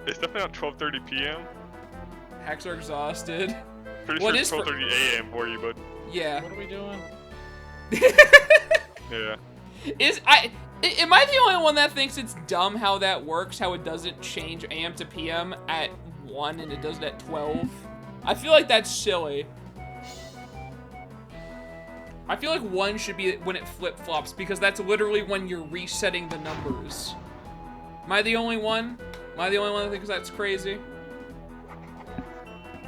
It's definitely not 12:30 p.m. Hacks are exhausted. Pretty What sure is it's for- 12:30 a.m. for you, but Yeah. What are we doing? yeah. Am I the only one that thinks it's dumb how that works? How it doesn't change AM to PM at 1 and it does it at 12? I feel like that's silly. I feel like 1 should be when it flip-flops because that's literally when you're resetting the numbers. Am I the only one? Am I the only one that thinks that's crazy?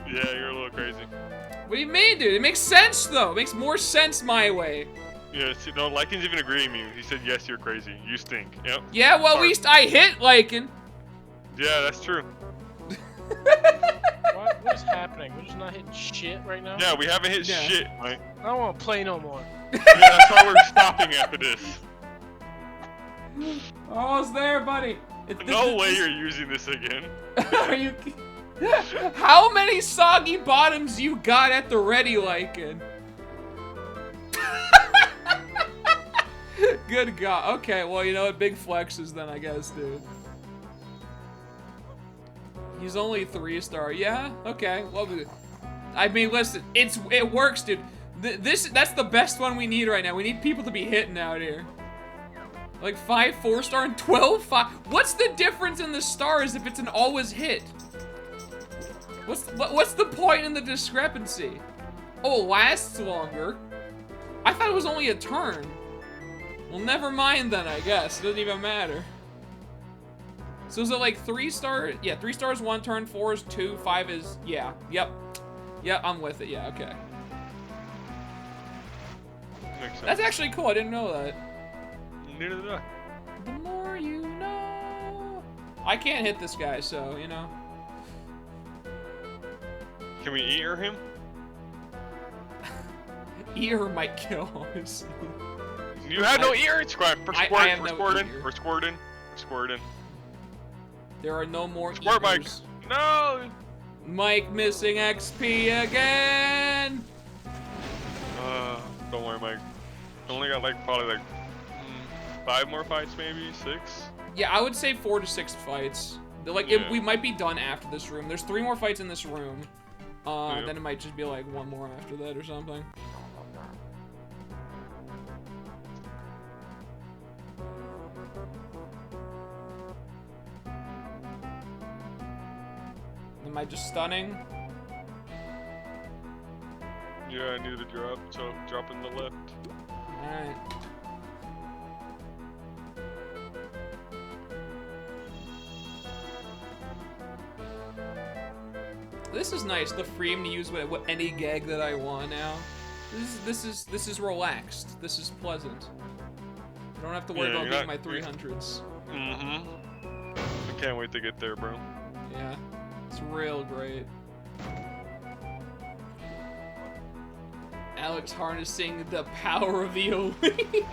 Yeah, you're a little crazy. What do you mean, dude? It makes sense, though. It makes more sense my way. Yeah, see, no, Lycan's even agreeing with me. He said, yes, you're crazy. You stink. Yep. Yeah, well, at Sorry. least I hit Lycan. Yeah, that's true. What is happening? We're just not hitting shit right now? Yeah, we haven't hit Yeah. shit, Mike. I don't want to play no more. Yeah, that's why we're stopping after this. Almost there, buddy. No way you're using this again. Are you? How many soggy bottoms you got at the ready, Lycan? Good God. Okay, well, you know what? Big flexes then, I guess, dude. He's only 3-star. Yeah. Okay. Well, I mean, listen, it works, dude. That's the best one we need right now. We need people to be hitting out here. Like 5 4-star and 12 5. What's the difference in the stars if it's an always hit? What's the point in the discrepancy? Oh, it lasts longer. I thought it was only a turn. Well, never mind then, I guess. It doesn't even matter. So is it like 3 stars? Yeah, 3 stars 1 turn, 4 is 2, 5 is, yeah, yep. Yeah, I'm with it, yeah, okay. Makes sense. That's actually cool, I didn't know that. Neither did I. The more you know. I can't hit this guy, so, you know. Can we ear him? Ear might kill, honestly. You have no ear! Squirt, I have we're no squirting, ear. we're squirting, we're squirting. There are no more Squirt, Mike. ears. No! Mike missing XP again! Don't worry, Mike. I only got like probably like 5 more fights, maybe 6. Yeah, I would say 4 to 6 fights. Like, Yeah. we might be done after this room. There's 3 more fights in this room. Yeah. Then it might just be like 1 more after that or something. Am I just stunning? Yeah, I need to drop, so drop in the left. Alright. This is nice, the freedom to use any gag that I want now. This is relaxed. This is pleasant. I don't have to worry about getting my 300s. Mm-hmm. I can't wait to get there, bro. Yeah, it's real great. Alex harnessing the power of the elite.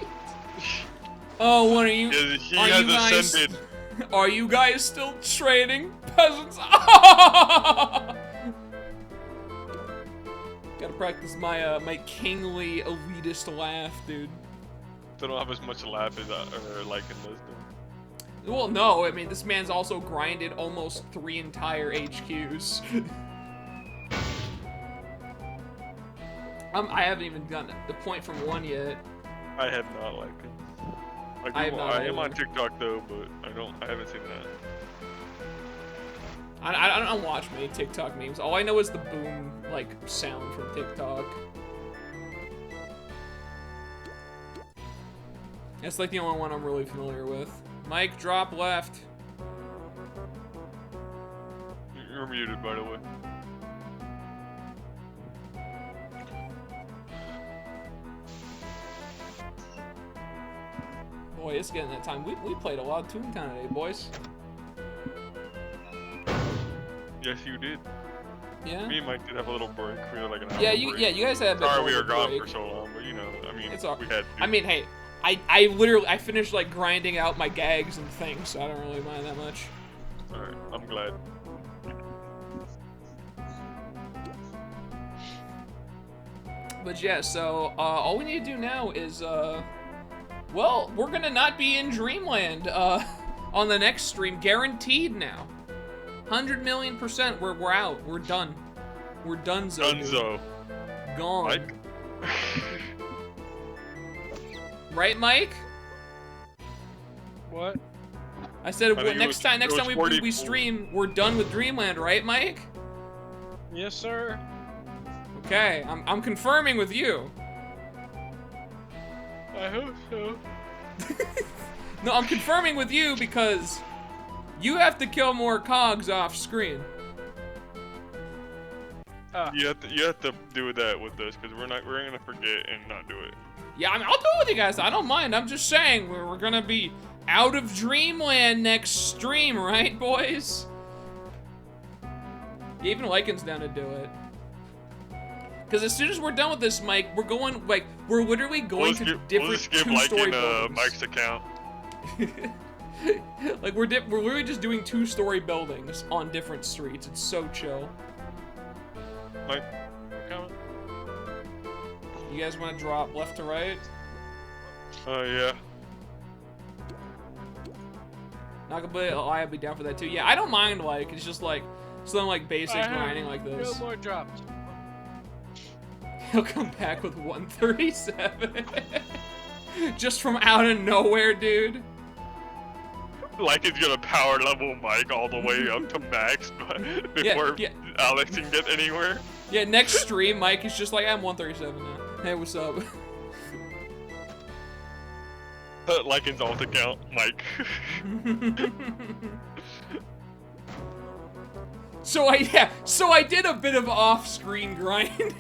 Oh, what are you? He has ascended. Are you guys still trading, peasants? Gotta practice my my kingly elitist laugh, dude. They don't have as much laugh as like in this. Well, no, I mean this man's also grinded almost 3 entire HQs. I haven't even gotten the point from 1 yet. I have not like it. I am on TikTok though, but I haven't seen that. I don't watch many TikTok memes. All I know is the boom like sound from TikTok. It's like the only one I'm really familiar with. Mike, drop left. You're muted, by the way. Boy, it's getting that time. We played a lot of Toontown today, boys. Yes, you did. Yeah. Me and Mike did have a little break. We had like an hour Yeah, you guys had a bit Sorry more we were of a gone break. for so long, but you know, I mean, It's all. we had. I mean, hey, I literally finished like grinding out my gags and things, so I don't really mind that much. All right, I'm glad. But yeah, so all we need to do now is well, we're gonna not be in Dreamland on the next stream, guaranteed now. 100 million%. We're out. We're done. We're donezo. Dunzo. Gone. Mike. Right, Mike? What? I said I think next time we 44. stream, we're done with Dreamland, right, Mike? Yes, sir. Okay, I'm confirming with you. I hope so. No, I'm confirming with you because you have to kill more cogs off screen. You have to do that with us because we're gonna forget and not do it. Yeah, I mean, I'll do it with you guys. I don't mind. I'm just saying we're gonna be out of Dreamland next stream, right, boys? Yeah, even Lycan's down to do it. Because as soon as we're done with this, Mike, we're going, like, we're literally going to different two-story buildings. Mike's account. Like, we're literally just doing two-story buildings on different streets. It's so chill. Mike. Coming. You guys want to drop left to right? Yeah. I'll be down for that too. Yeah, I don't mind, like, it's just like something like basic grinding like this. No more drops. He'll come back with 137. Just from out of nowhere, dude. Like it's gonna power level Mike all the way up to max before Alex can get anywhere. Yeah, next stream, Mike is just like, I'm 137 now. Hey, what's up? Like his alt account, Mike. So I did a bit of off-screen grinding.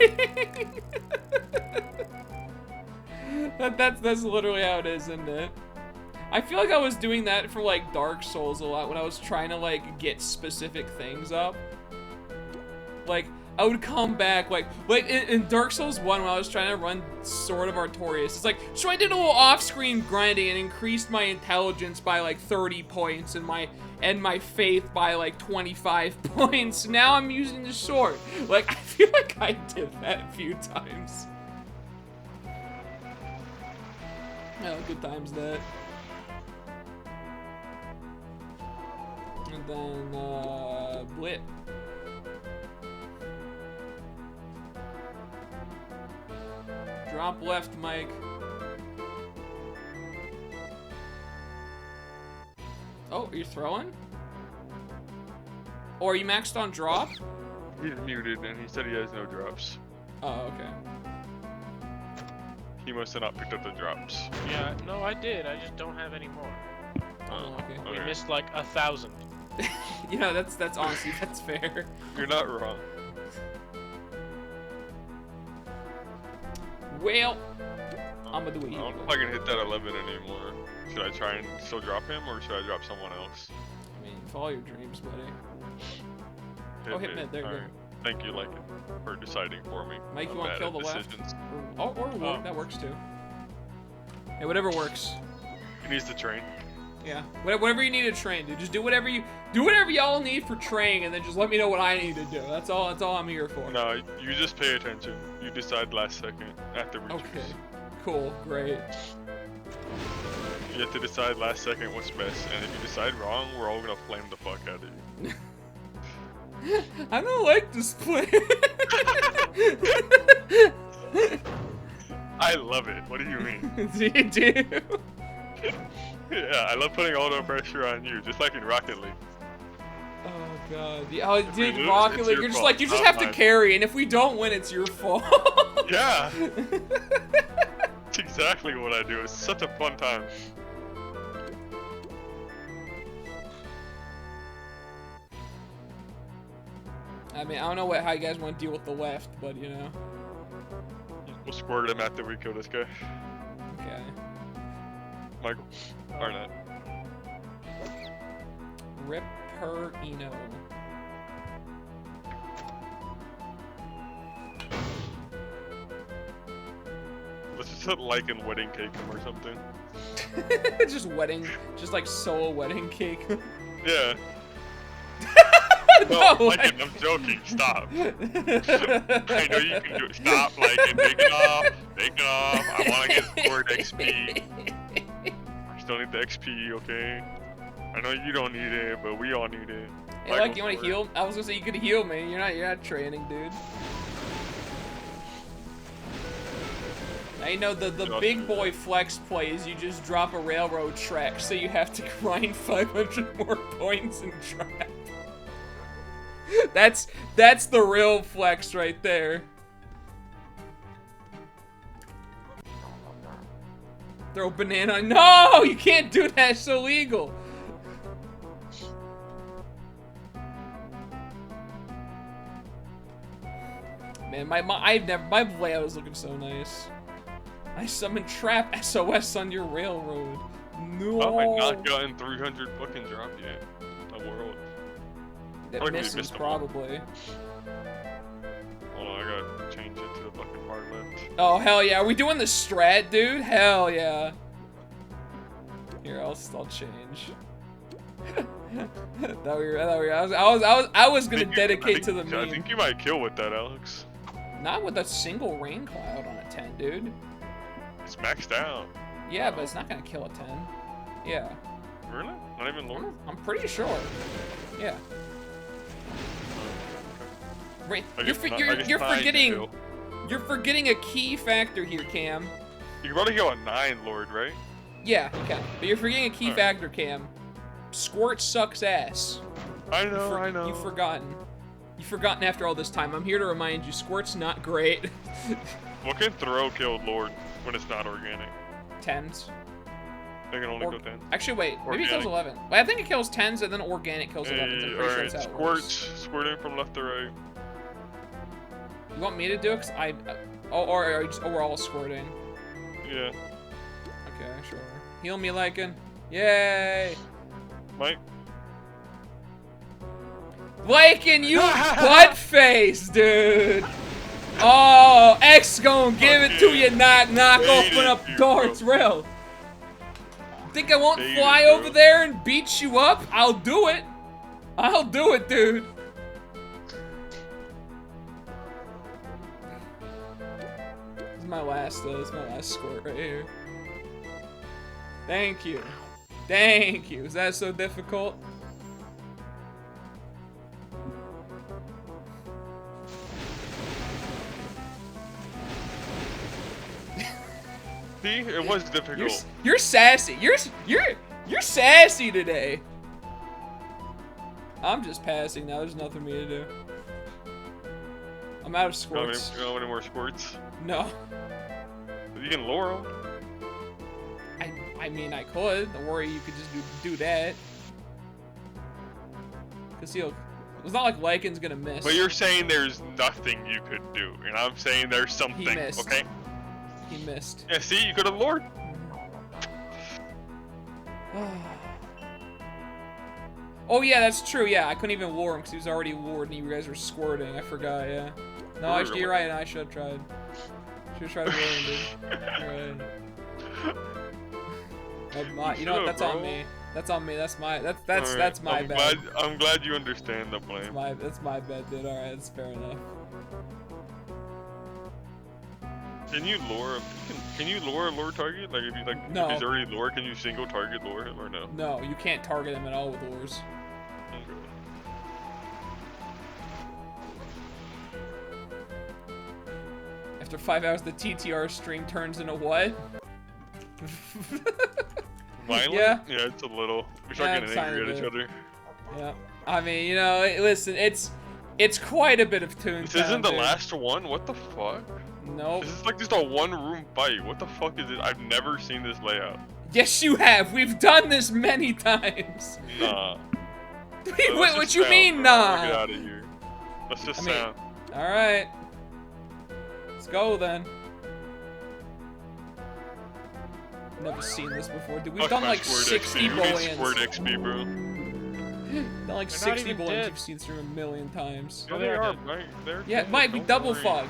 That's literally how it is, isn't it? I feel like I was doing that for like Dark Souls a lot when I was trying to like get specific things up. Like I would come back like in Dark Souls 1 when I was trying to run Sword of Artorias. It's like, so I did a little off-screen grinding and increased my intelligence by like 30 points and my faith by like 25 points. Now I'm using the sword. Like I feel like I did that a few times. Oh, good times that. And then Blip. Drop left, Mike. Oh, are you throwing? Or are you maxed on drop? He's muted and he said he has no drops. Oh, okay. He must have not picked up the drops. Yeah, no, I did. I just don't have any more. Oh, okay. We Okay. missed like 1,000. Yeah, that's honestly, that's fair. You're not wrong. Well, I'm gonna do it. I don't know if I can hit that 11 anymore. Should I try and still drop him, or should I drop someone else? I mean, follow your dreams, buddy. Hit mid, there you go. Alright. Thank you, like, for deciding for me. Mike, you I'm want to bad kill at the left? decisions. Or that works too. Hey, whatever works. He needs to train. Yeah, whatever you need to train, dude. Just do whatever y'all need for training, and then just let me know what I need to do. That's all I'm here for. No, you just pay attention. You decide last second after we Okay. choose. Cool. Great. You have to decide last second what's best, and if you decide wrong, we're all gonna flame the fuck out of you. I don't like this play. I love it. What do you mean? Do you do? Yeah, I love putting all the pressure on you, just like in Rocket League. Oh god. Yeah, oh, we dude, lose, Rocket it's League, your you're just fault, like, you just not have to mine. carry, and if we don't win, it's your fault. Yeah, that's exactly what I do. It's such a fun time. I mean, I don't know how you guys want to deal with the left, but you know. We'll squirt him after we kill this guy. Okay. Michael, Arnett. Rip her Eno. Let's just put like in wedding cake him or something. Just wedding, just like solo wedding cake. Yeah. No No, way. like it, I'm joking. Stop. I know you can do it. Stop, like it. Take it off. Take it off. I want to get scored XP. I still need the XP, okay? I know you don't need it, but we all need it. Hey, like, you want to heal? I was gonna say you could heal me. You're not training, dude. I know the big boy flex play is you just drop a railroad track, so you have to grind 500 more points and trap. That's the real flex right there. Throw banana. No, you can't do that. It's illegal. Man, my layout is looking so nice. I summoned Trap SOS on your railroad. No. Oh, I've not gotten 300 fucking drop yet. The world. That Probably misses missed one. probably. Hold on, I gotta change it to the fucking bar left. Oh hell yeah! Are we doing the strat, dude? Hell yeah! Here, I'll change. I was gonna dedicate to the I meme. think you might kill with that, Alex. Not with a single rain cloud on a 10, dude. It's maxed out. Yeah, but it's not gonna kill a 10. Yeah. Really? Not even Lord? I'm pretty sure. Yeah. Right. I You're guess not- I guess you're 9 forgetting. kill. You're forgetting a key factor here, Cam. You can probably go a 9 Lord, right? Yeah, you can. But you're forgetting a key Alright. factor, Cam. Squirt sucks ass. I know, I know. You've forgotten. You've forgotten after all this time. I'm here to remind you, Squirt's not great. What can throw kill Lord when it's not organic? 10s. They can only Or- go 10. Actually, wait. Maybe it kills Organic. 11. Well, I think it kills 10s and then organic kills 11s. I'm Hey, pretty sure alright, that's how it works. squirting from left to right. You want me to do it? 'Cause or we're all squirting. Yeah. Okay, sure. Heal me, Lycan. Yay! Mike? Lycan, you butt face, dude! Oh, X gon' give it to you, knock, Baited open up you, Dart's bro. rail. Think I won't Baited, fly bro. over there and beat you up? I'll do it. I'll do it, dude. This is my last squirt right here. Thank you. Thank you. Is that so difficult? See? It was difficult. You're sassy. You're sassy today. I'm just passing now. There's nothing for me to do. I'm out of You don't squirts. have any more squirts? No. You can lure them. I mean, I could. Don't worry, you could just do that. Cause it's not like Lycan's gonna miss. But you're saying there's nothing you could do, and I'm saying there's something, missed. okay? He missed. Yeah, see, you could have lured. Oh yeah, that's true. Yeah, I couldn't even lure him because he was already lured and you guys were squirting. I forgot. Yeah. No, actually, you're right. I should have tried. Should have tried luring, dude. You're right. You know what? That's on me. That's on me. That's my bad. I'm glad you understand the blame. That's my bad, dude. All right, that's fair enough. Can you lure? Can you lure a lure target? Like if you No. if he's already lured, can you single target lure him or no? No, you can't target him at all with lures. Okay. After 5 hours, the TTR stream turns into what? Violent? Yeah. Yeah, it's a little. We start Yeah, getting it's angry kinda at each other. Yeah. I mean, you know, listen, it's quite a bit of Toontown. This isn't the dude. last one. What the fuck? Nope. This is like just a one-room fight. What the fuck is it? I've never seen this layout. Yes, you have. We've done this many times. Nah. Wait, Let's what just you sound, mean, bro. nah? Get out of here. Let's just I mean- sound. All right. Let's go then. Never seen this before. Dude, we've Fuck done my like squirt 60 XP. We need bullions. squirt XP, bro. Done like They're not 60 even bullions. dead. You've seen through a million times. Yeah, they they are are, dead. Mike. They're Yeah, dead, Mike, we don't double worry. fogged.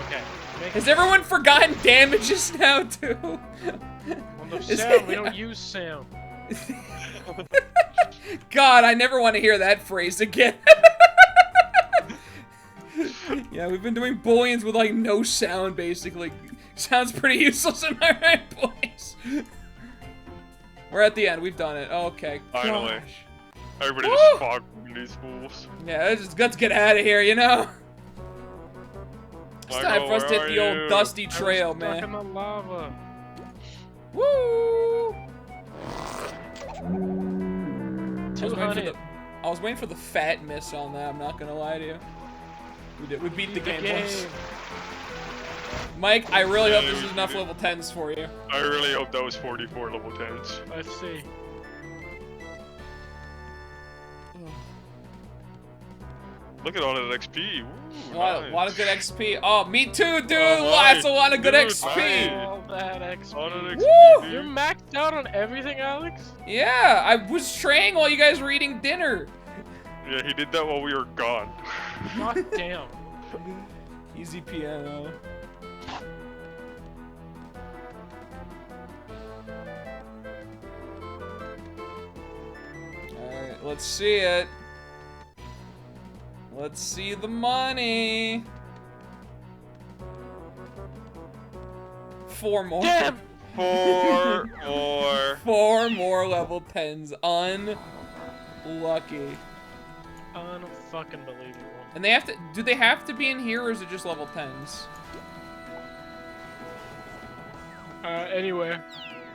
Okay. Has everyone forgotten damages now too? On the Is sound, it- we don't use sound. God, I never want to hear that phrase again. Yeah, we've been doing bullions with like no sound basically. Sounds pretty useless, am I right, boys? We're at the end. We've done it. Okay. Finally. Gosh. Everybody Woo! just fogged these fools. Yeah, let's get out of here, you know? It's time for us to hit the old dusty trail, I was stuck in man. the lava. Woo! I was waiting for the fat miss on that, I'm not gonna lie to you. We beat the game once. Mike, I really hope this is enough level 10s for you. I really hope that was 44 level 10s. Let's see. Look at all that XP. Woo, A lot of good nice. XP. Oh, me too, dude. Oh, That's a nice. lot of good Dude, XP. nice. All that XP. All that XP, Woo! You're dude. maxed out on everything, Alex? Yeah, I was training while you guys were eating dinner. Yeah, he did that while we were gone. God damn. Easy piano. Alright, let's see it. Let's see the money. 4 more. Damn! 4 more. 4 more level 10s. Unlucky. Unfucking believable. And they have to, do they have to be in here or is it just level 10s? Anywhere.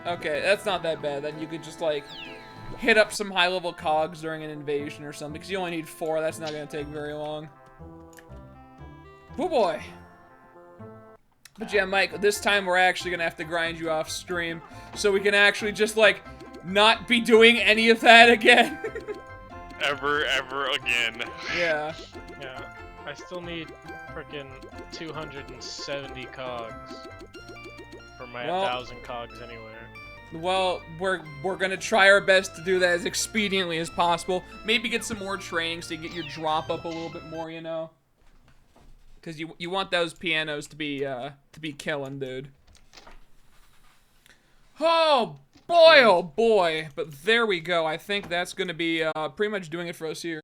Okay, that's not that bad. Then you could just like hit up some high level cogs during an invasion or something because you only need 4. That's not gonna take very long. Oh boy. But yeah, Mike, this time we're actually gonna have to grind you off stream so we can actually just like not be doing any of that again. Ever again. Yeah. Yeah. I still need frickin' 270 cogs. For my Well- 1,000 cogs anywhere. Well, we're gonna try our best to do that as expediently as possible. Maybe get some more training so you get your drop up a little bit more, you know. Cause you want those pianos to be killing, dude. Oh boy, oh boy! But there we go. I think that's gonna be pretty much doing it for us here.